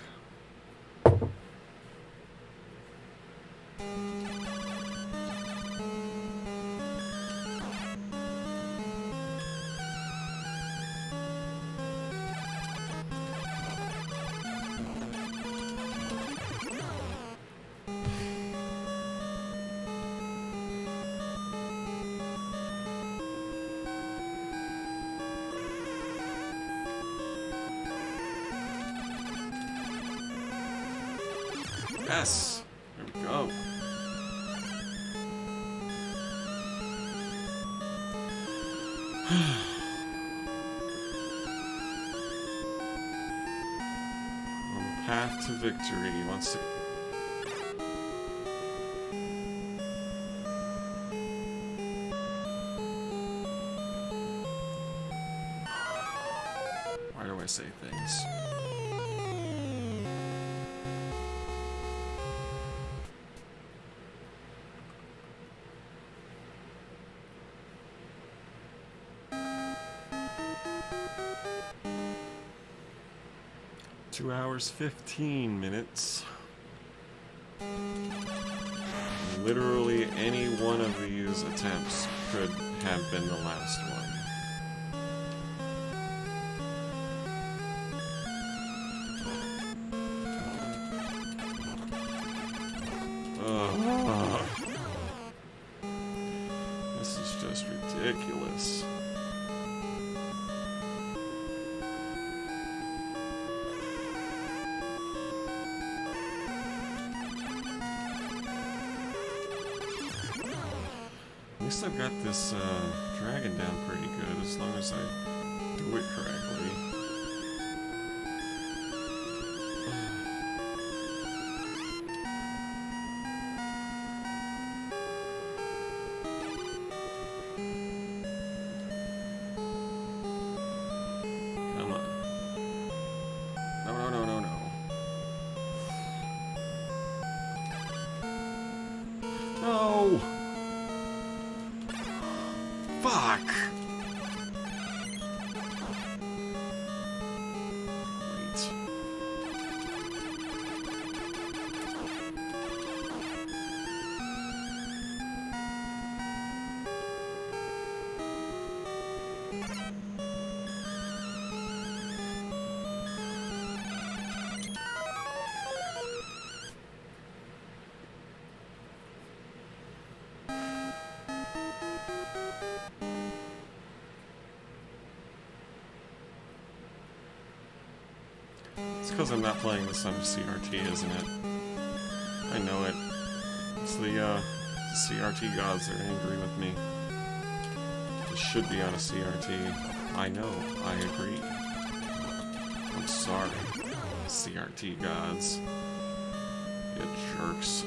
Yes! There we go. On the path to victory, once again. Why do I say things? Hours 15 minutes. Literally any one of these attempts could have been the last one. Ugh. This is just ridiculous. At least I've got this dragon down pretty good, as long as I do it correctly. No! Fuck! It's because I'm not playing this on CRT, isn't it? I know it. It's the CRT gods that are angry with me. It should be on a CRT. I know. I agree. I'm sorry, CRT gods. You jerks.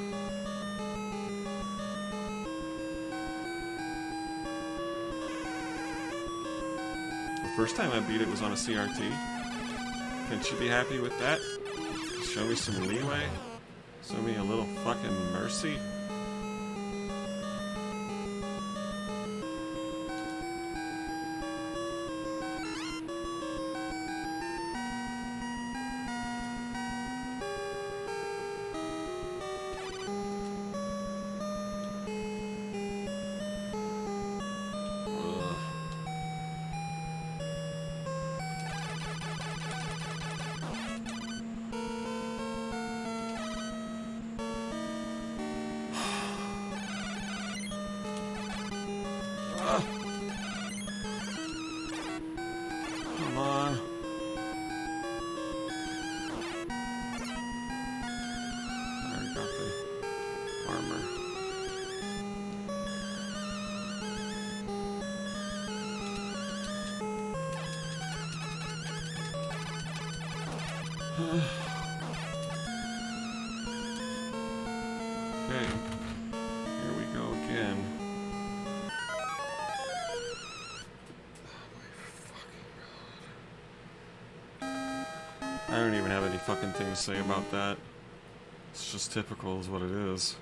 The first time I beat it was on a CRT. Can't you be happy with that? Show me some leeway? Show me a little fucking mercy? Come on. I already got the armor. Okay. Here we go again. I don't even have any fucking thing to say about that. It's just typical is what it is.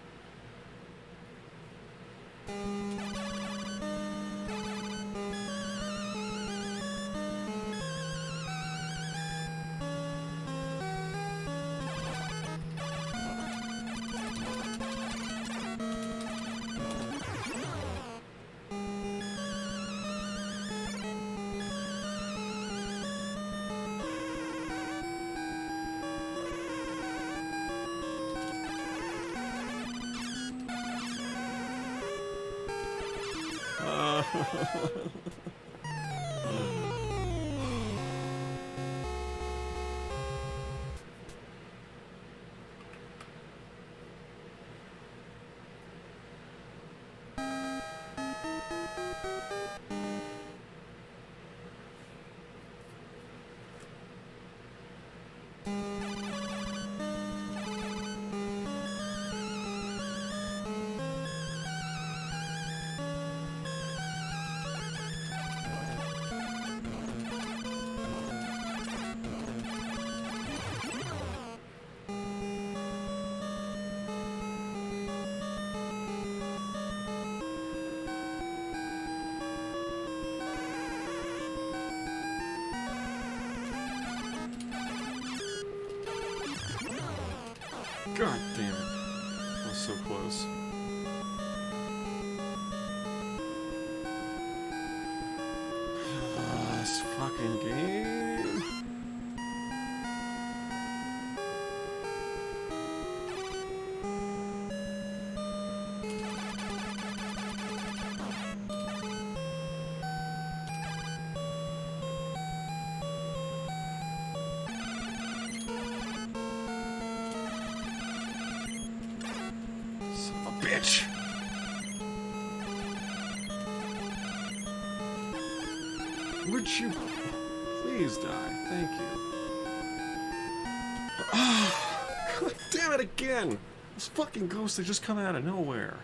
God damn it. I was so close. This fucking game. Bitch! Would you please die? Thank you. God damn it again! Those fucking ghosts, they just come out of nowhere.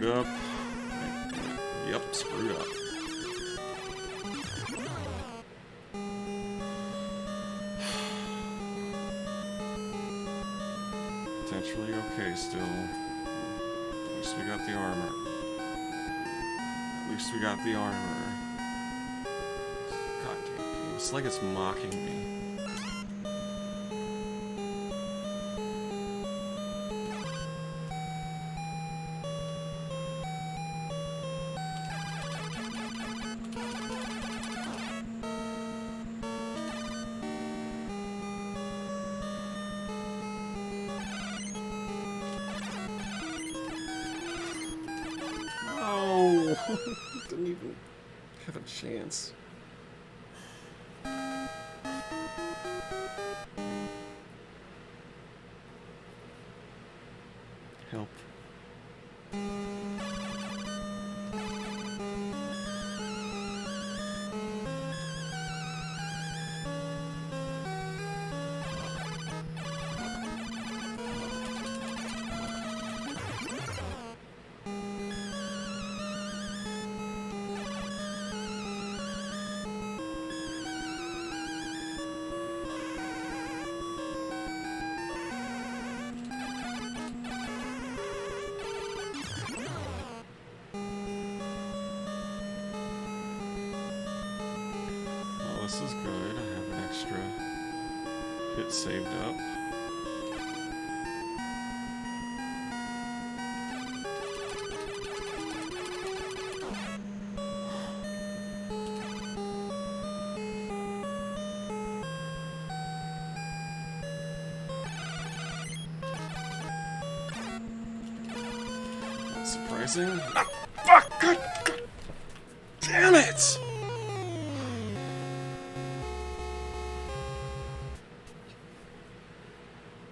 screwed up. Yep, screwed up. Potentially okay still. At least we got the armor. At least we got the armor. Goddamn game. It's like it's mocking me. Didn't even have a chance. Help. This is good. I have an extra hit saved up. Not surprising. Ah, fuck! God damn it!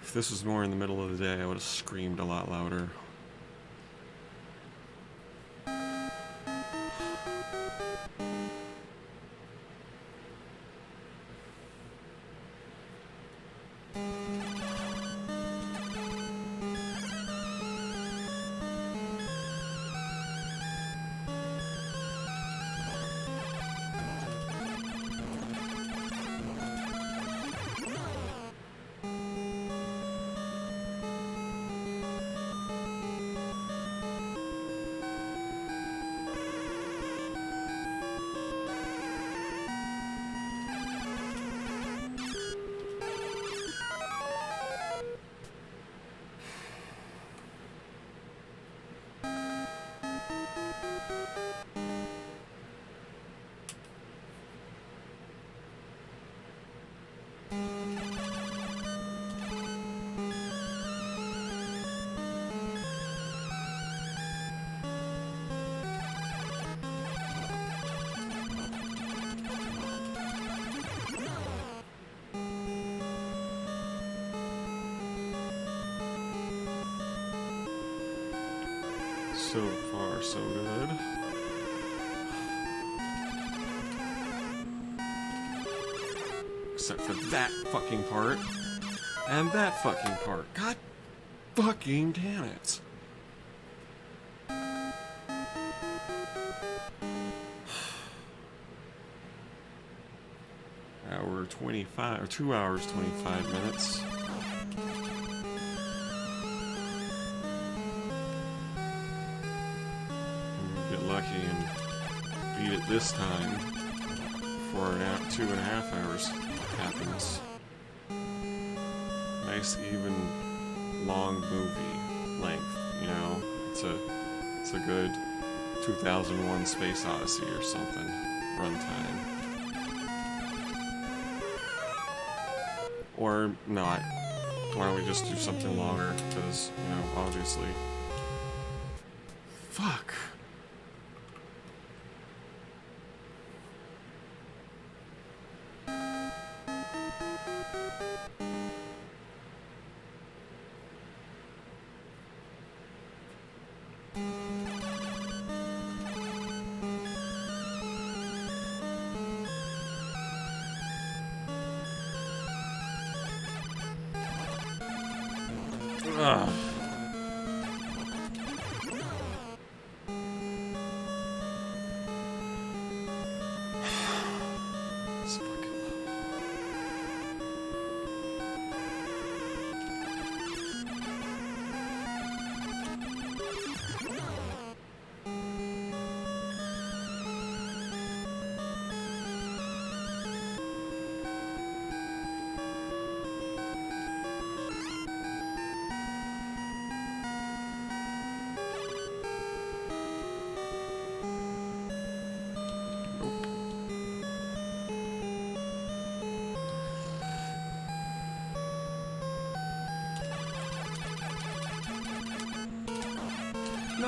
If this was more in the middle of the day, I would have screamed a lot louder. So far, so good. Except for that fucking part. And that fucking part. God fucking damn it. Hour 25, or 2 hours, 25 minutes. Lucky and beat it this time for 2.5 hours happens. Nice even long movie length, you know. It's a good 2001 Space Odyssey or something runtime. Or not. Why don't we just do something longer? Because, you know, obviously. Fuck.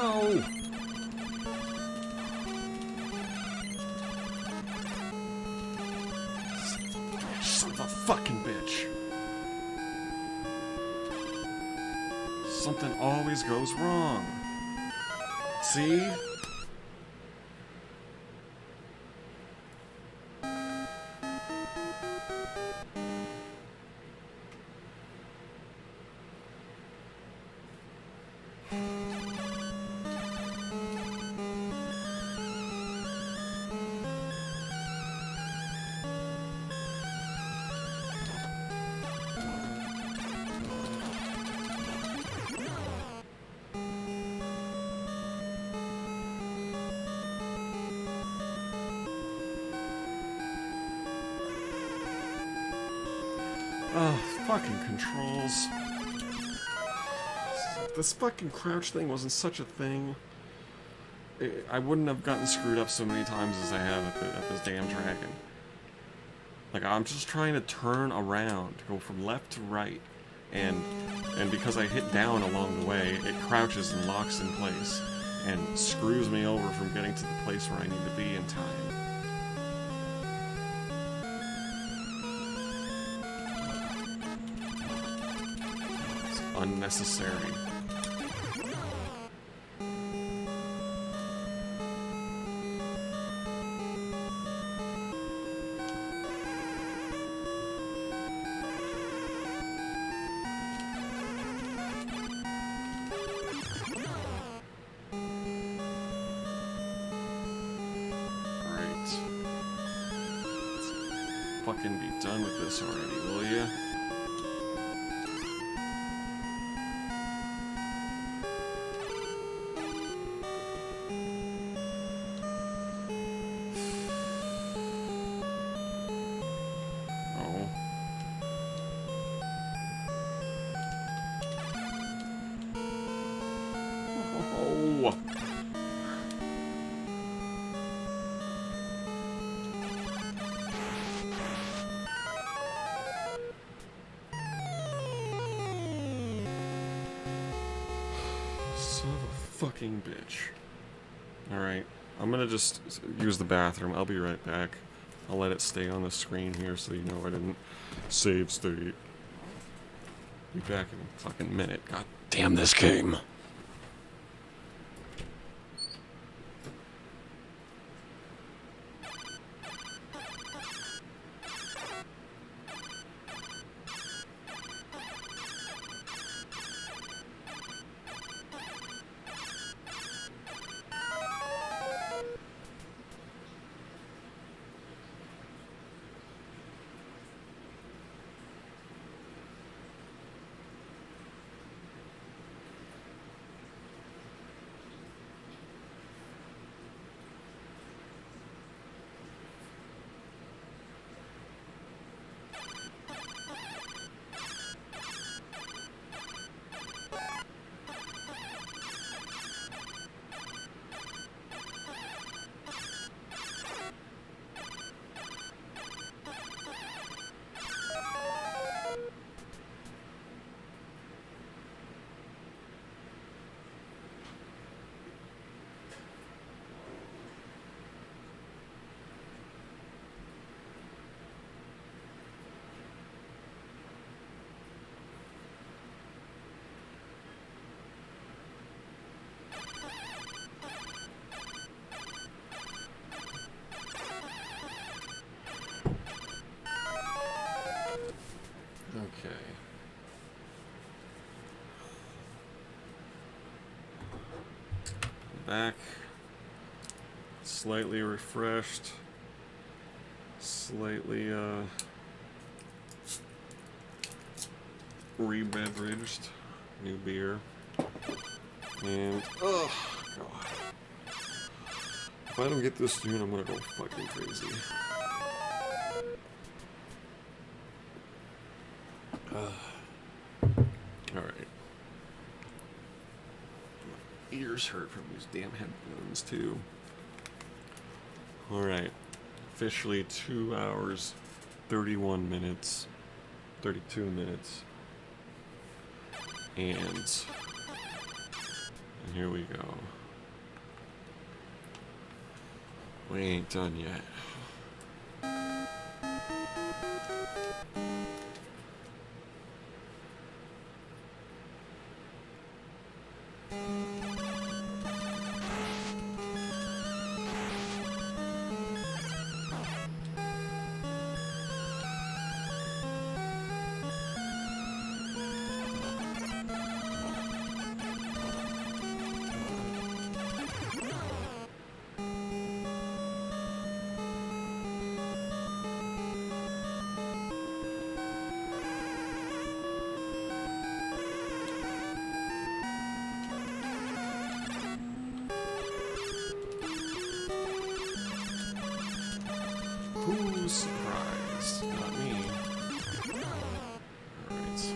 No! Son of a fucking bitch. Something always goes wrong. See? Oh, fucking controls. If this fucking crouch thing wasn't such a thing, I wouldn't have gotten screwed up so many times as I have at this damn dragon. Like, I'm just trying to turn around, to go from left to right, and because I hit down along the way, it crouches and locks in place, and screws me over from getting to the place where I need to be in time. Unnecessary. Alright. Let's fucking be done with this already, will ya? Oh. Son of a fucking bitch. Alright, I'm gonna just use the bathroom. I'll be right back. I'll let it stay on the screen here so you know I didn't save state. Be back in a fucking minute. God damn this game. Okay. Back. Slightly refreshed. Slightly, re-beveraged. New beer. And, oh, God. If I don't get this soon, I'm gonna go fucking crazy. Alright. My ears hurt from these damn headphones, too. Alright. Officially 2 hours, 31 minutes, 32 minutes. And And here we go. We ain't done yet. Who's surprised? Not me. Alright.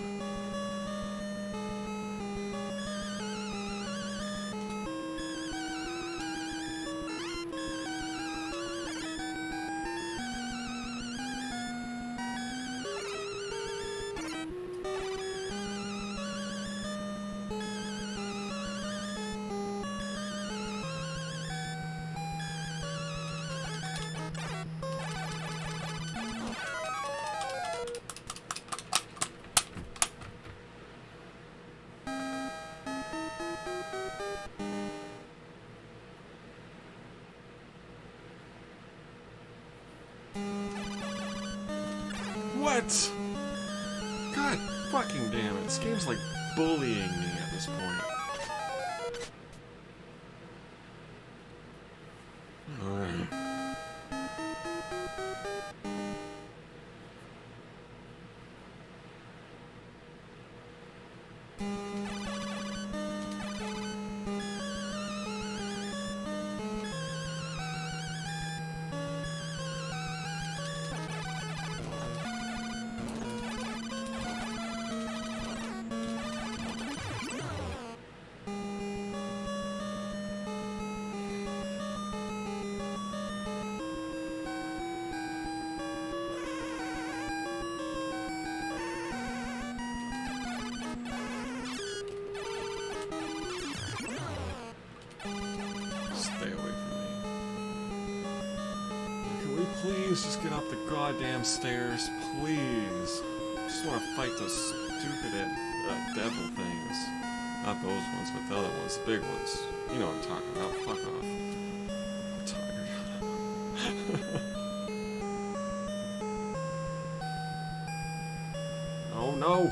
What? God fucking damn it. This game's like bullying me at this point. Alright. Please just get up the goddamn stairs, please. I just want to fight those stupid devil things. Not those ones, but the other ones, the big ones. You know what I'm talking about. Fuck off. I'm tired. Oh no!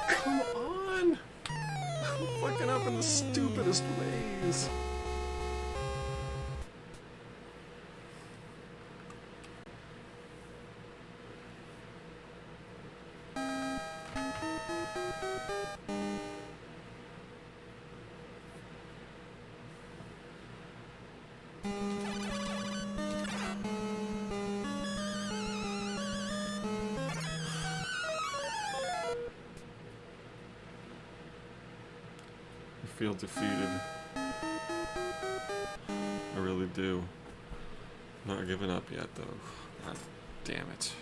Come on! I'm fucking up in the stupidest ways. I feel defeated. I really do. Not giving up yet, though. God damn it.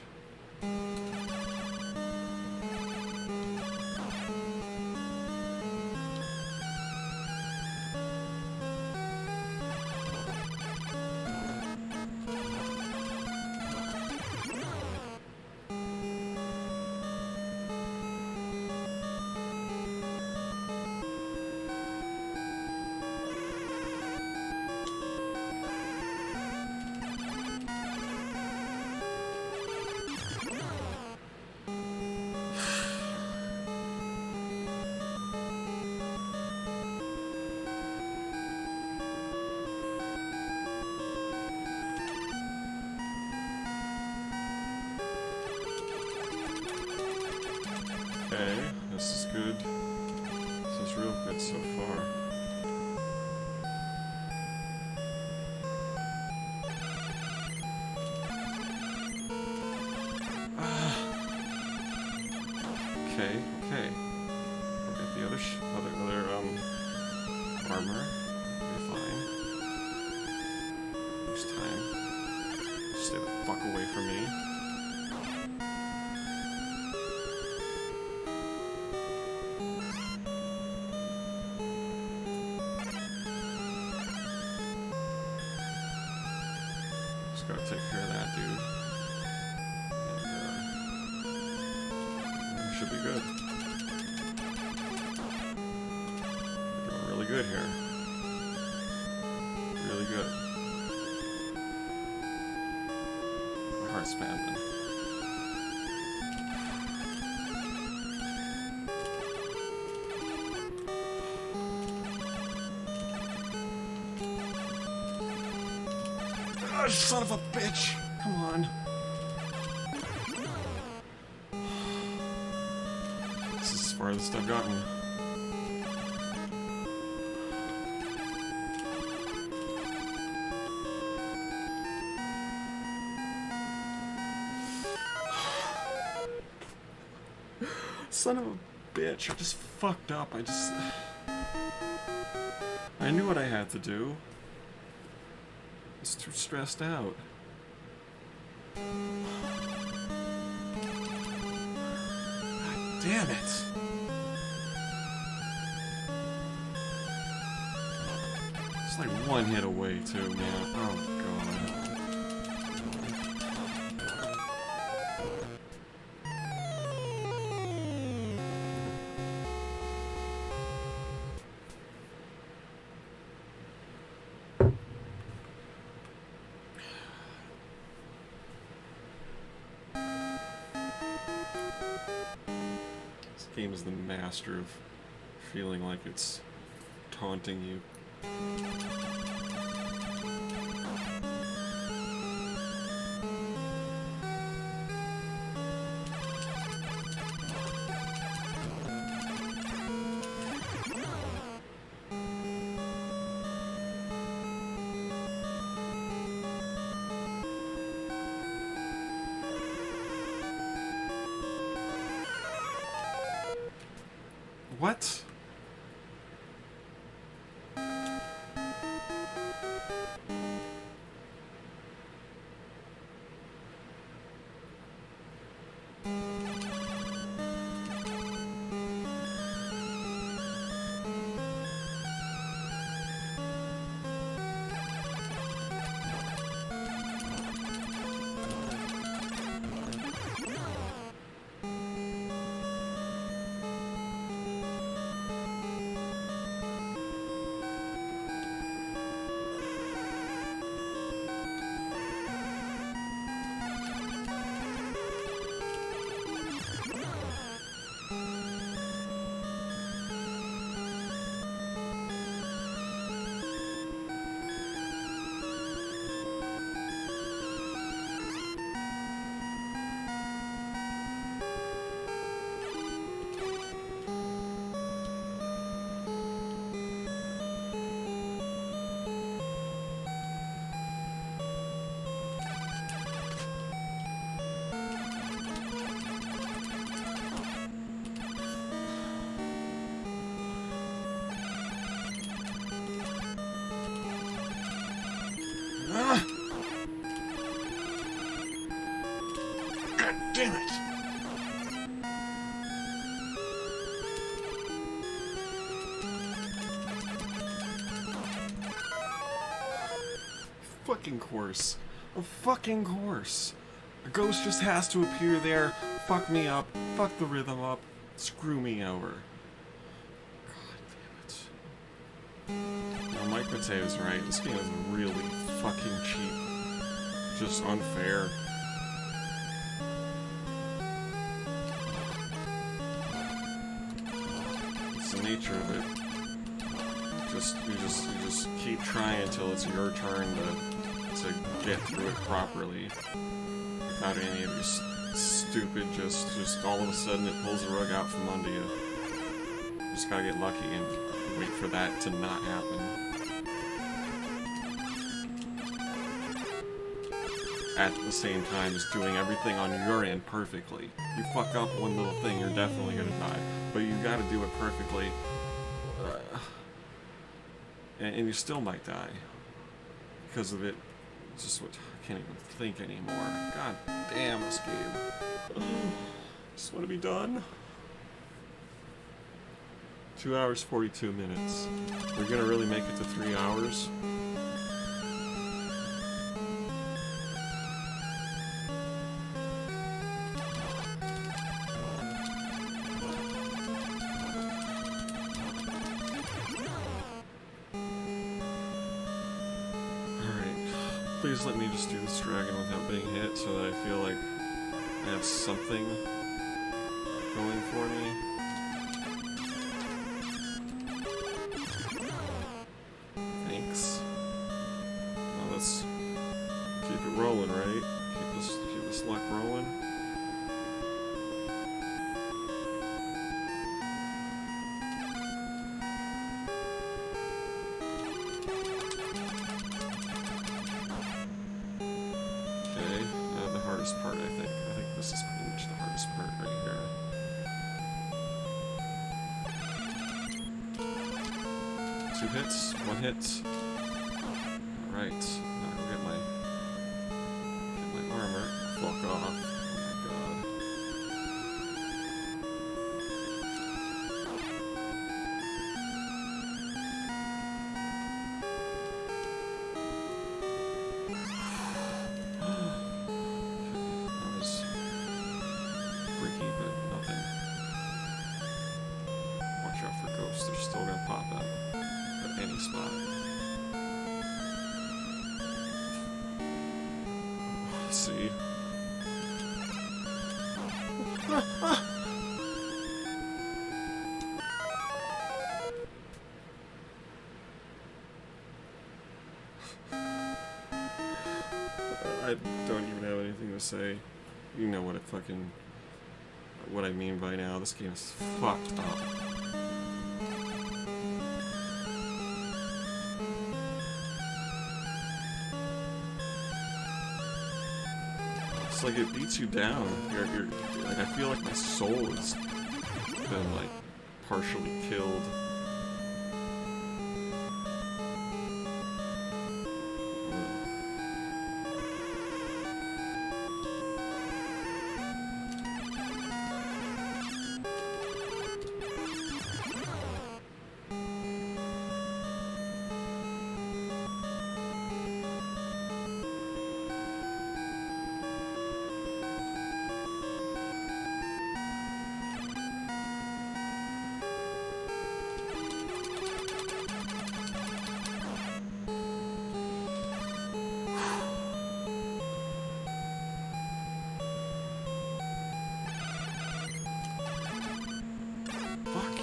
Okay, this is good. This is real good so far. Okay, okay. We'll get the other armor. We're fine. There's time. Stay the fuck away from me. Just gotta take care of that dude. And should be good. We're doing really good here. Really good. My heart's pounding. Oh, son of a bitch! Come on. This is as far as I've gotten. Son of a bitch, I just fucked up. I knew what I had to do. I was too stressed out. God damn it! It's like one hit away too, man. Oh god. This game is the master of feeling like it's taunting you. What? God damn it! Fucking course. A fucking course. A ghost just has to appear there, fuck me up, fuck the rhythm up, screw me over. God damn it. No, Mike Mateo's right. This game is really fucking cheap. Just unfair. It's the nature of it. You just keep trying until it's your turn to get through it properly. Without any of your stupid just all of a sudden it pulls the rug out from under you. You just gotta get lucky and wait for that to not happen. At the same time as doing everything on your end perfectly. You fuck up one little thing, you're definitely gonna die. But you gotta do it perfectly. And you still might die. Because of it. Just what. can't even think anymore. God damn this game. Just want to be done. 2 hours, 42 minutes. We're gonna really make it to 3 hours. Please let me just do this dragon without being hit so that I feel like I have something going for me. Thanks. Now let's keep it rolling, right? Keep this luck rolling. Part, I think this is pretty much the hardest part right here. 2 hits, 1 hit. Alright, now go get my armor. Fuck off. Oh my god. They're still gonna pop out at any spot. Let's see. I don't even have anything to say. You know what I mean by now. This game is fucked up. It's like it beats you down. You're like, I feel like my soul has been like partially killed.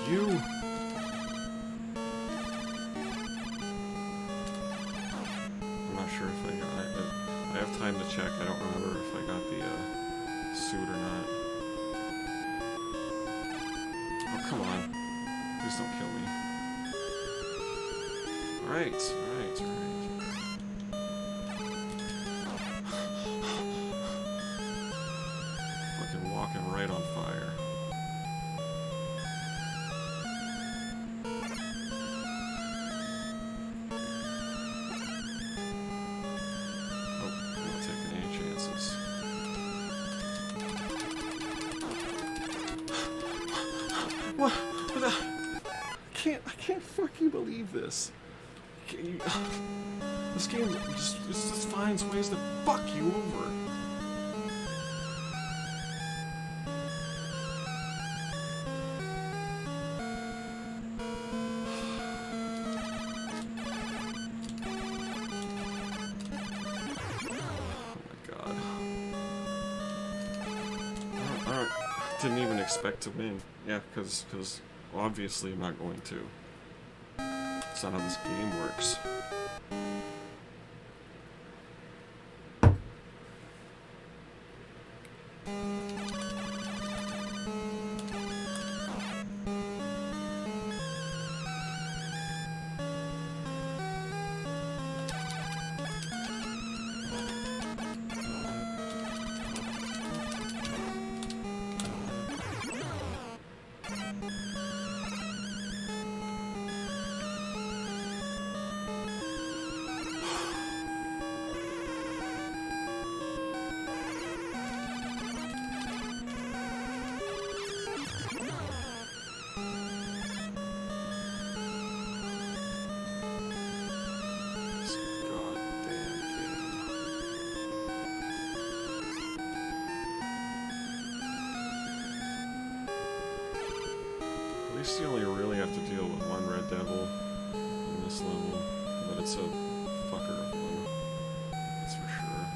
You. I'm not sure if I got it. I have time to check. I don't remember if I got the suit or not. Oh, come on. Please don't kill me. Alright. Fucking walking right on fire. What? I can't fucking believe this. This game just finds ways to fuck you over. Didn't even expect to win. Yeah, because obviously I'm not going to. That's not how this game works. guess you only really have to deal with one red devil in this level, but it's a fucker of one. That's for sure.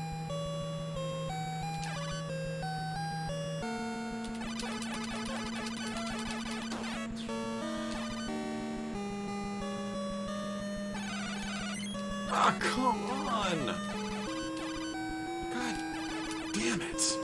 Ah, come on! God damn it!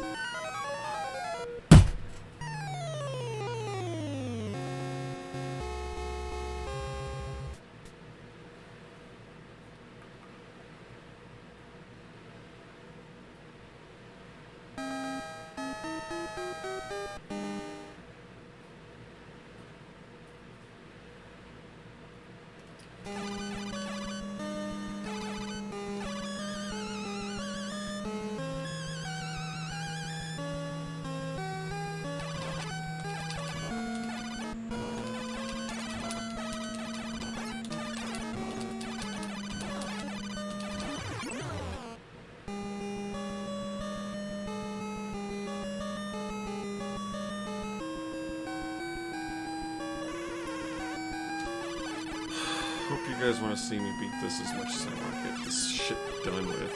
Hope you guys want to see me beat this as much as I want to get this shit done with.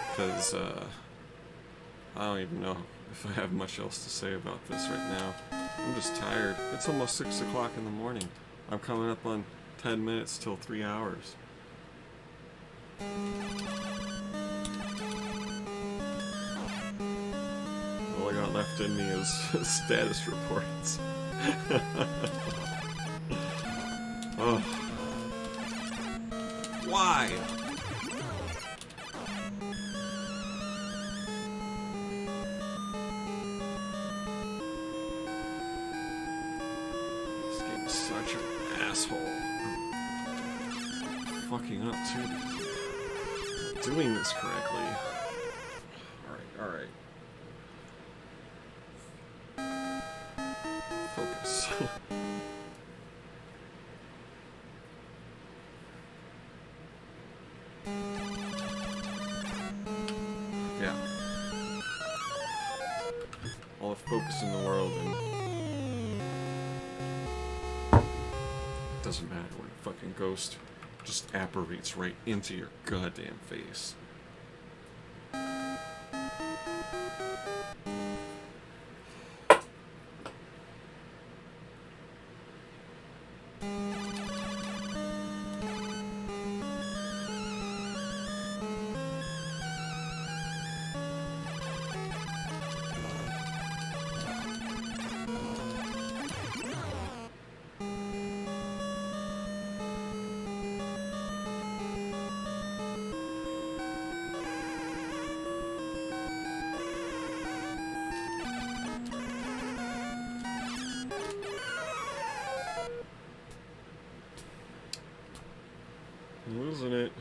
Because, I don't even know if I have much else to say about this right now. I'm just tired. It's almost 6 o'clock in the morning. I'm coming up on 10 minutes till 3 hours. All I got left in me is status reports. Oh. Why? This game is such an asshole. I'm fucking up too. Doing this correctly. Alright. Focus. Yeah. All the focus in the world, and it doesn't matter when a fucking ghost just apparates right into your goddamn face. I'm losing it.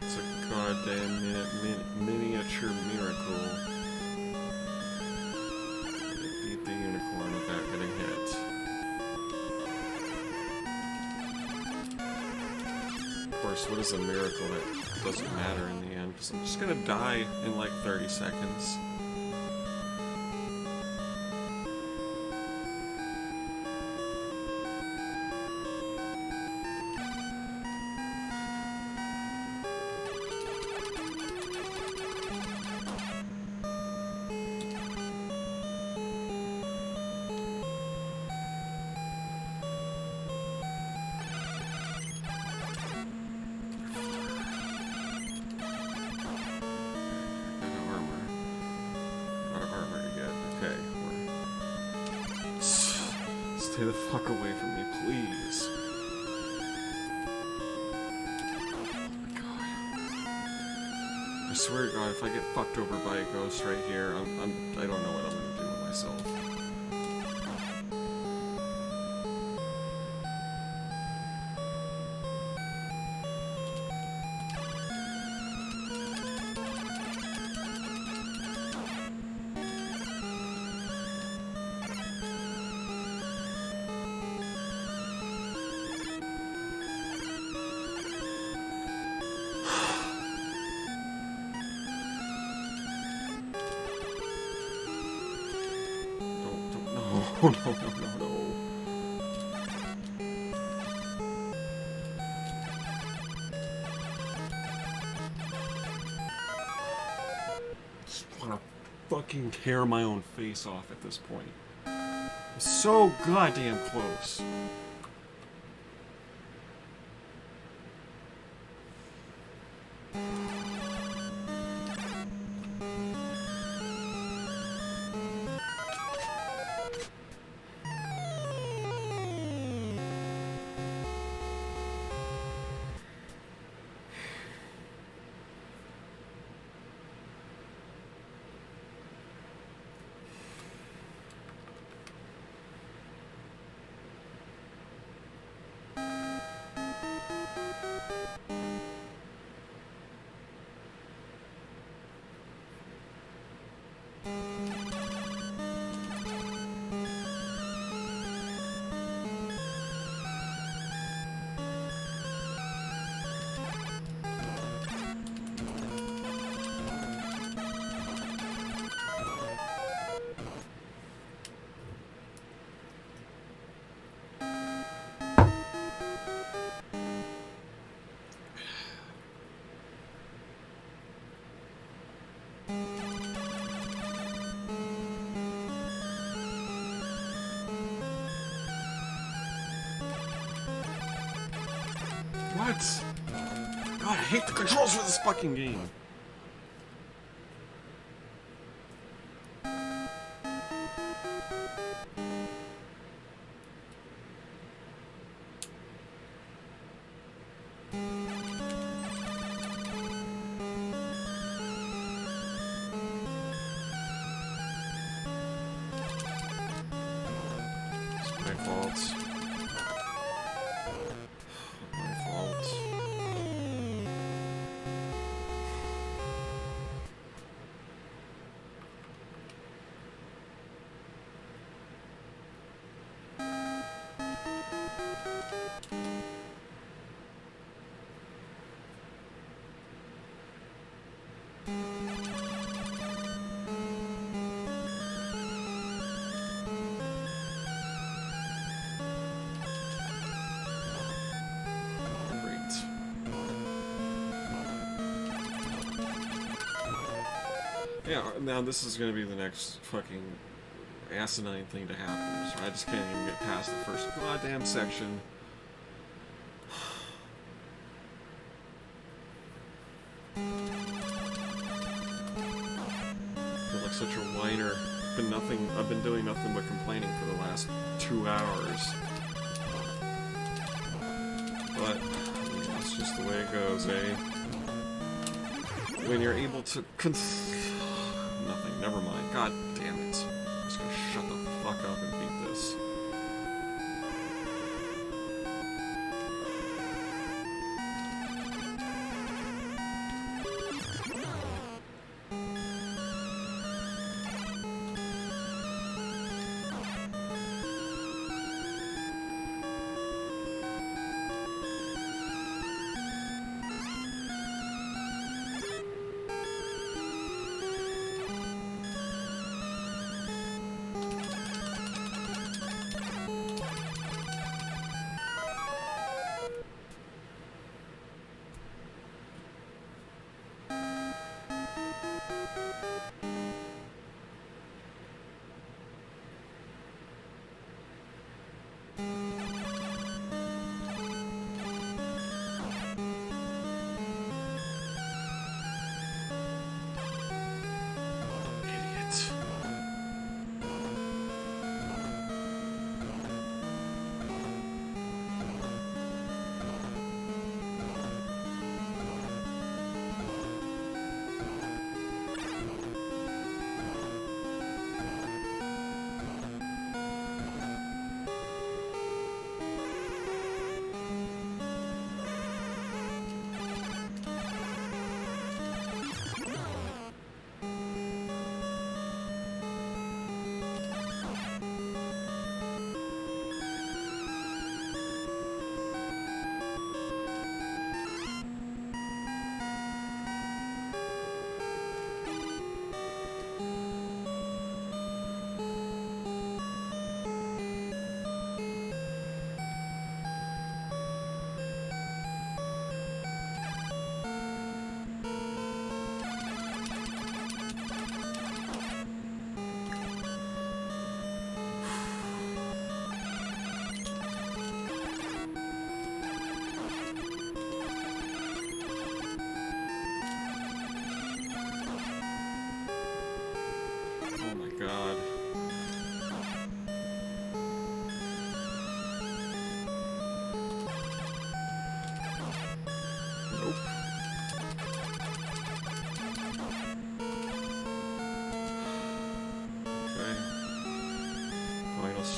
It's a goddamn miniature miracle. Beat the unicorn without getting hit. Of course, what is a miracle that doesn't matter in the end? Because I'm just gonna die in like 30 seconds. Stay the fuck away from me, please. Oh my god. I swear to god, if I get fucked over by a ghost right here, I don't know what I'm gonna do with myself. no. Just wanna fucking tear my own face off at this point. I'm so goddamn close. What? God, I hate the controls for this fucking game. It's my fault. Yeah, now this is gonna be the next fucking asinine thing to happen. So I just can't even get past the first goddamn section. I feel like such a whiner. I've been doing nothing but complaining for the last 2 hours. But that's just the way it goes, eh? When you're able to nothing, never mind. God damn it. I'm just gonna shut the fuck up and beat this.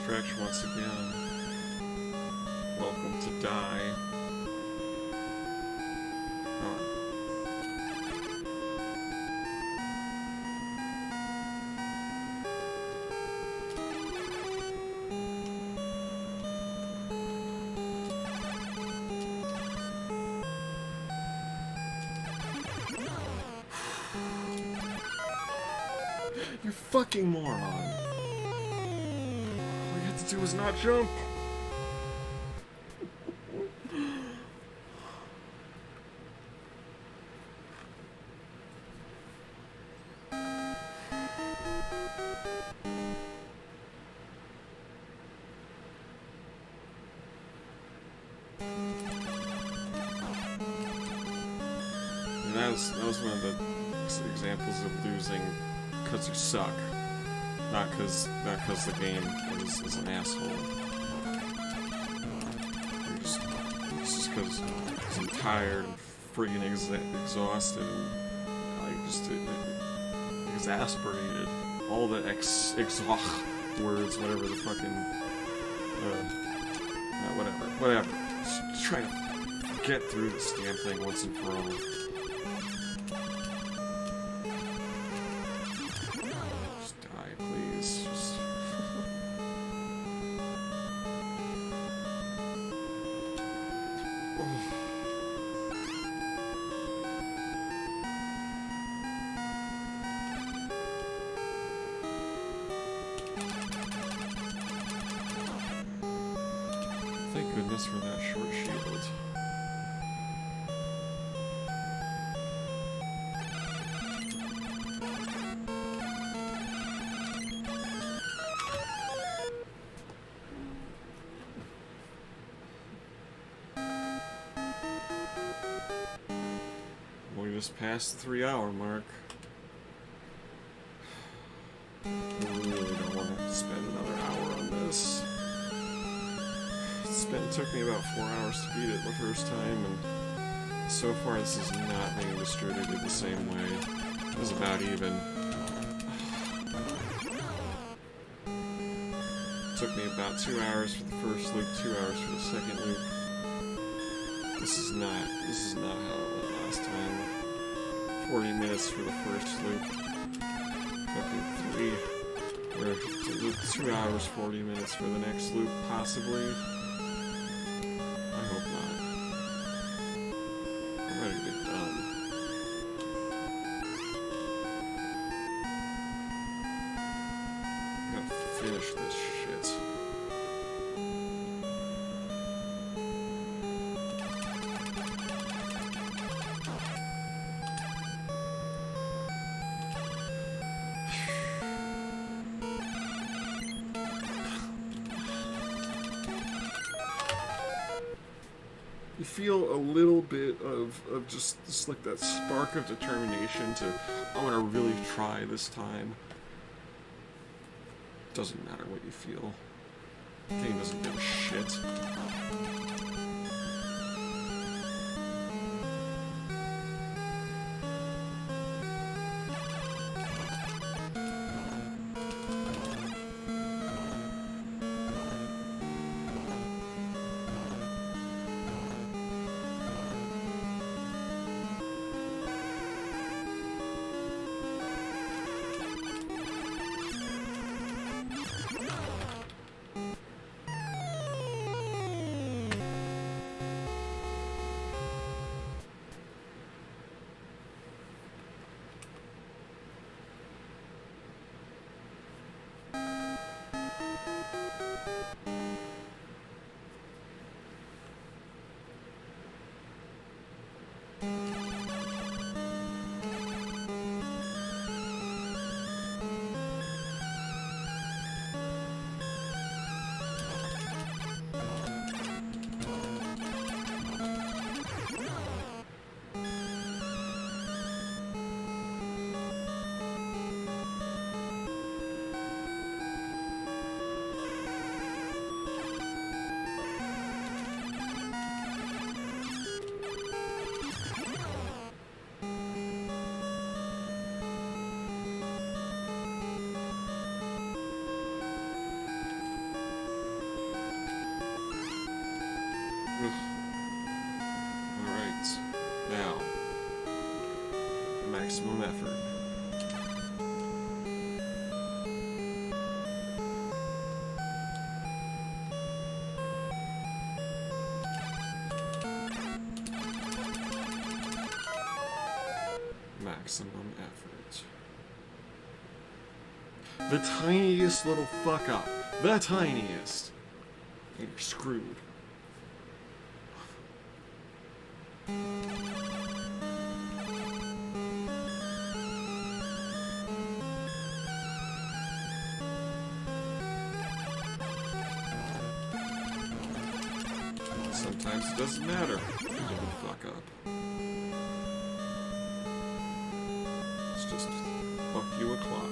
stretch once again. Welcome to Die. You fucking moron. All you have to do is not jump. And that was one of the examples of losing because you suck, not because the game is an asshole. It's just because I'm tired and friggin' exhausted and like just exasperated. All the words, whatever the fucking whatever. Just trying to get through this damn thing once and for all. Thank goodness for that short shield. We just passed the 3-hour mark. I really don't want to have to spend another hour on this. It took me about 4 hours to beat it the first time, and so far this is not being distributed the same way. It was about even. It took me about 2 hours for the first loop, 2 hours for the second loop. This is not how it went last time. 40 minutes for the first loop. Fucking 2 hours, 40 minutes for the next loop, possibly. Finish this shit. You feel a little bit of just like that spark of determination to, I'm gonna really try this time. Doesn't matter what you feel. The game doesn't give a shit. maximum effort. Maximum effort. The tiniest little fuck up. The tiniest. And you're screwed. Sometimes it doesn't matter if you didn't fuck up. It's just fuck you a clock.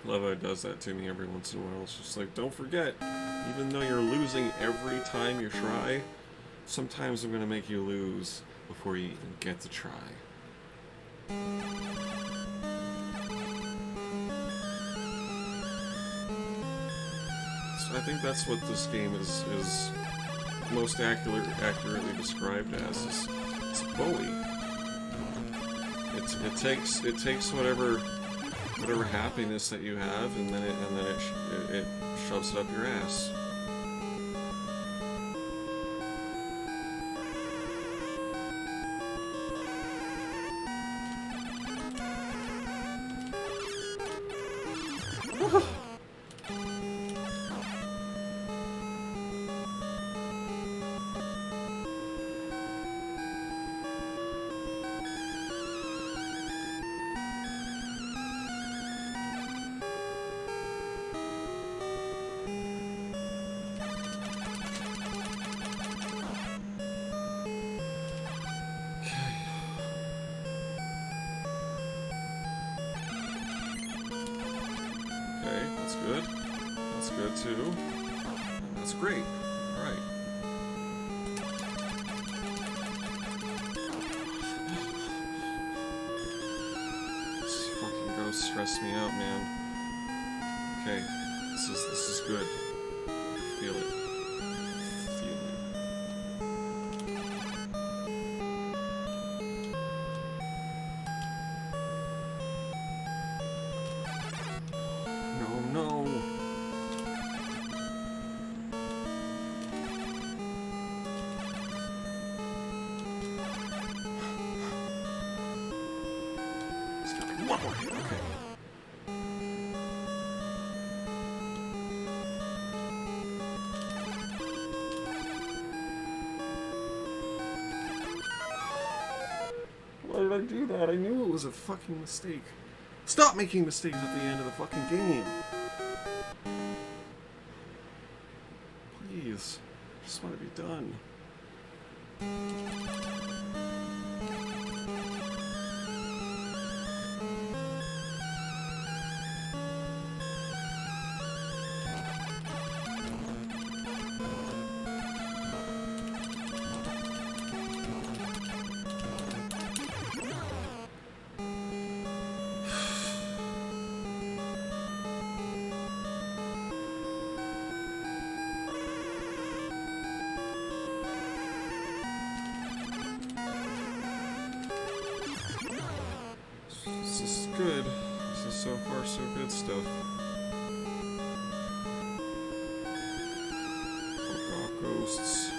Love how it does that to me every once in a while. It's just like, don't forget, even though you're losing every time you try, sometimes I'm going to make you lose before you even get to try. So I think that's what this game is most accurately described as. It's a bully. It takes whatever happiness that you have, and then it shoves it up your ass. That's good too. That's great. Alright. This fucking ghost stressed me out, man. Okay. This is good. I feel it. Why did I do that? I knew it was a fucking mistake. Stop making mistakes at the end of the fucking game. Please. I just want to be done. Good. This is so far so good stuff. Fuck off, ghosts.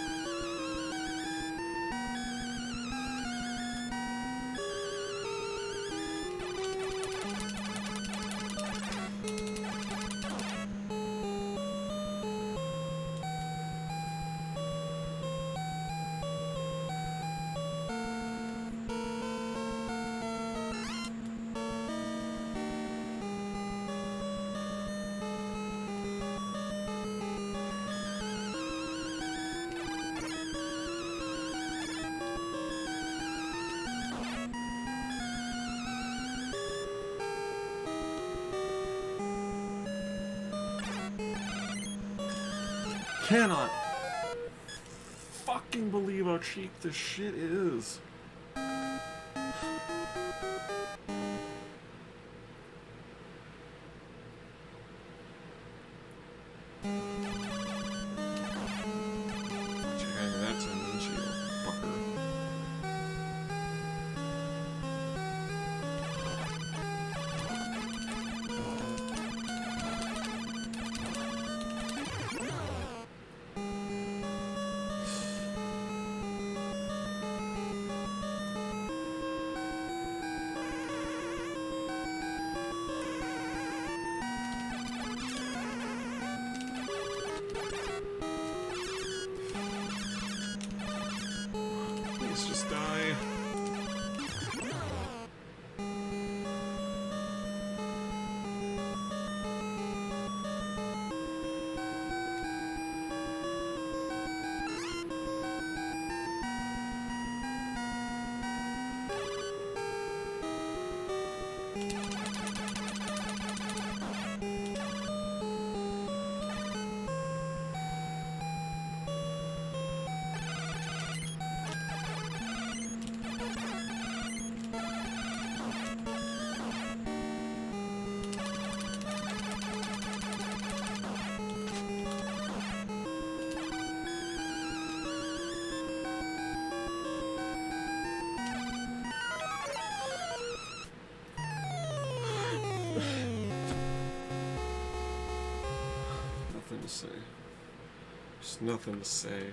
cannot fucking believe how cheap this shit is. Just die. Nothing to say. Just nothing to say.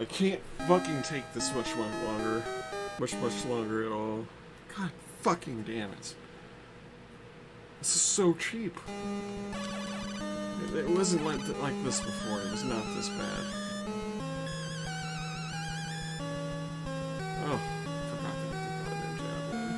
I can't fucking take this much longer. Much longer at all. God fucking damn it. This is so cheap. It wasn't like this before. It was not this bad. Oh, forgot that the goddamn javelin.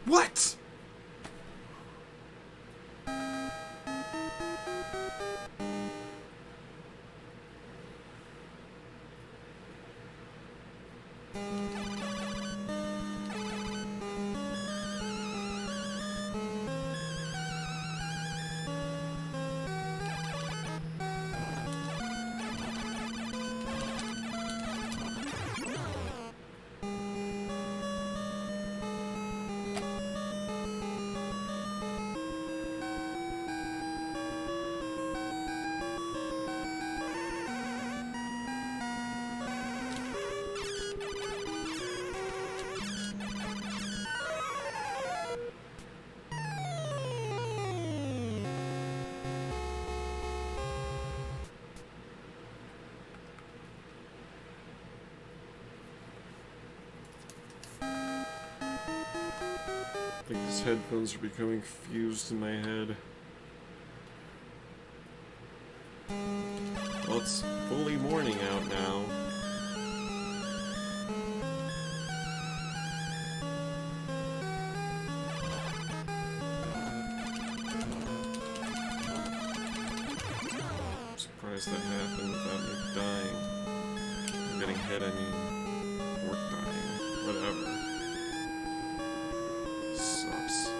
What? These headphones are becoming fused in my head. Well, it's fully morning out now. I'm surprised that happened without me dying. I'm getting hit, I mean, or dying. Whatever. Sucks.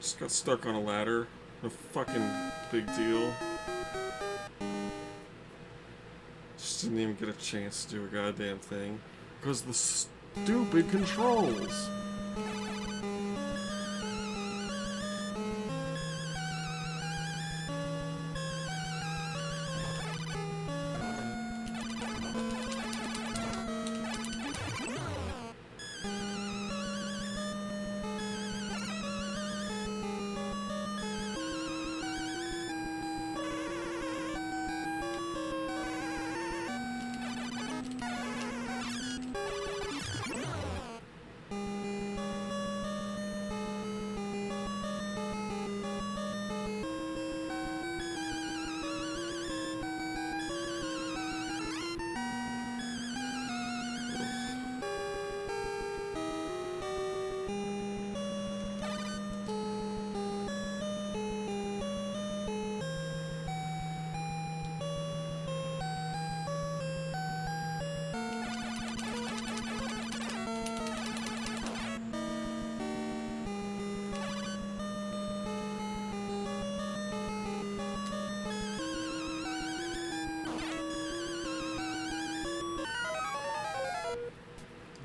Just got stuck on a ladder. No fucking big deal. Just didn't even get a chance to do a goddamn thing. Because the stupid controls!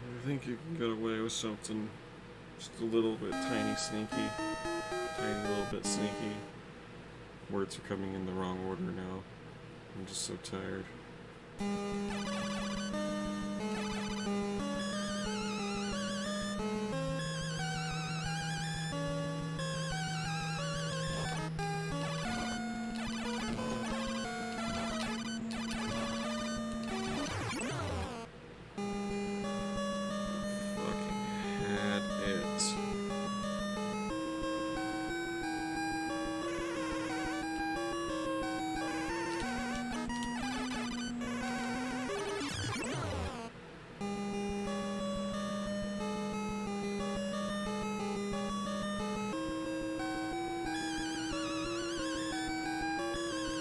I think you can get away with something just a little bit tiny little bit sneaky. Words are coming in the wrong order now. I'm just so tired.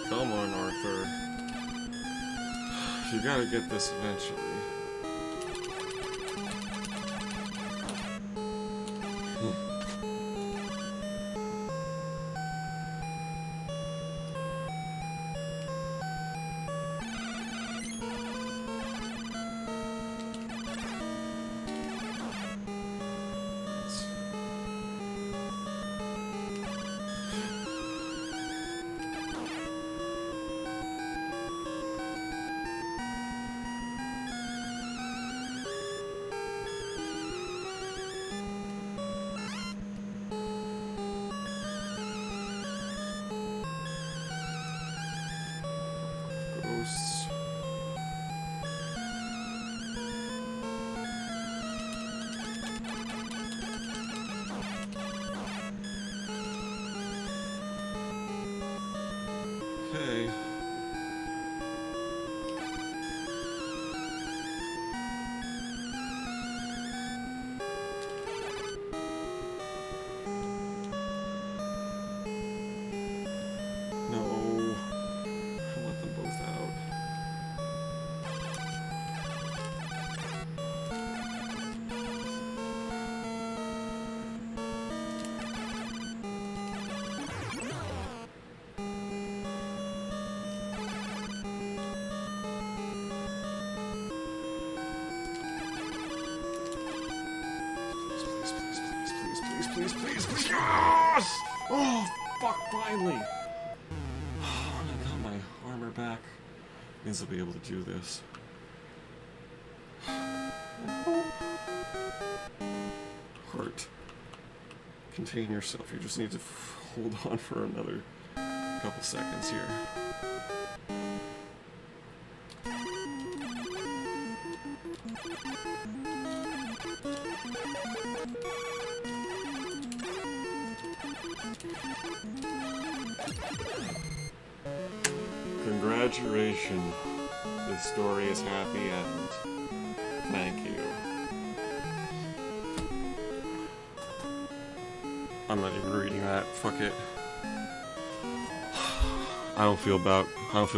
Come on, Arthur. You gotta get this eventually. Ghosts. Okay. please, please. Yes! Oh, fuck, finally. Oh, I got my armor back. Means I'll be able to do this. Heart. Contain yourself. You just need to hold on for another couple seconds here. Congratulations. The story is happy end. Thank you. I'm not even reading that. Fuck it. I don't feel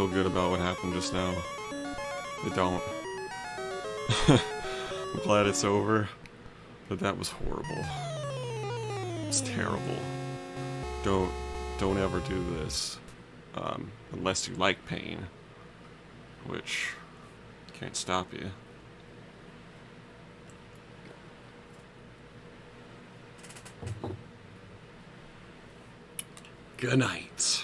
good about what happened just now. I don't. I'm glad it's over, but that was horrible. It's terrible. Don't ever do this. Unless you like pain, which can't stop you. Good night.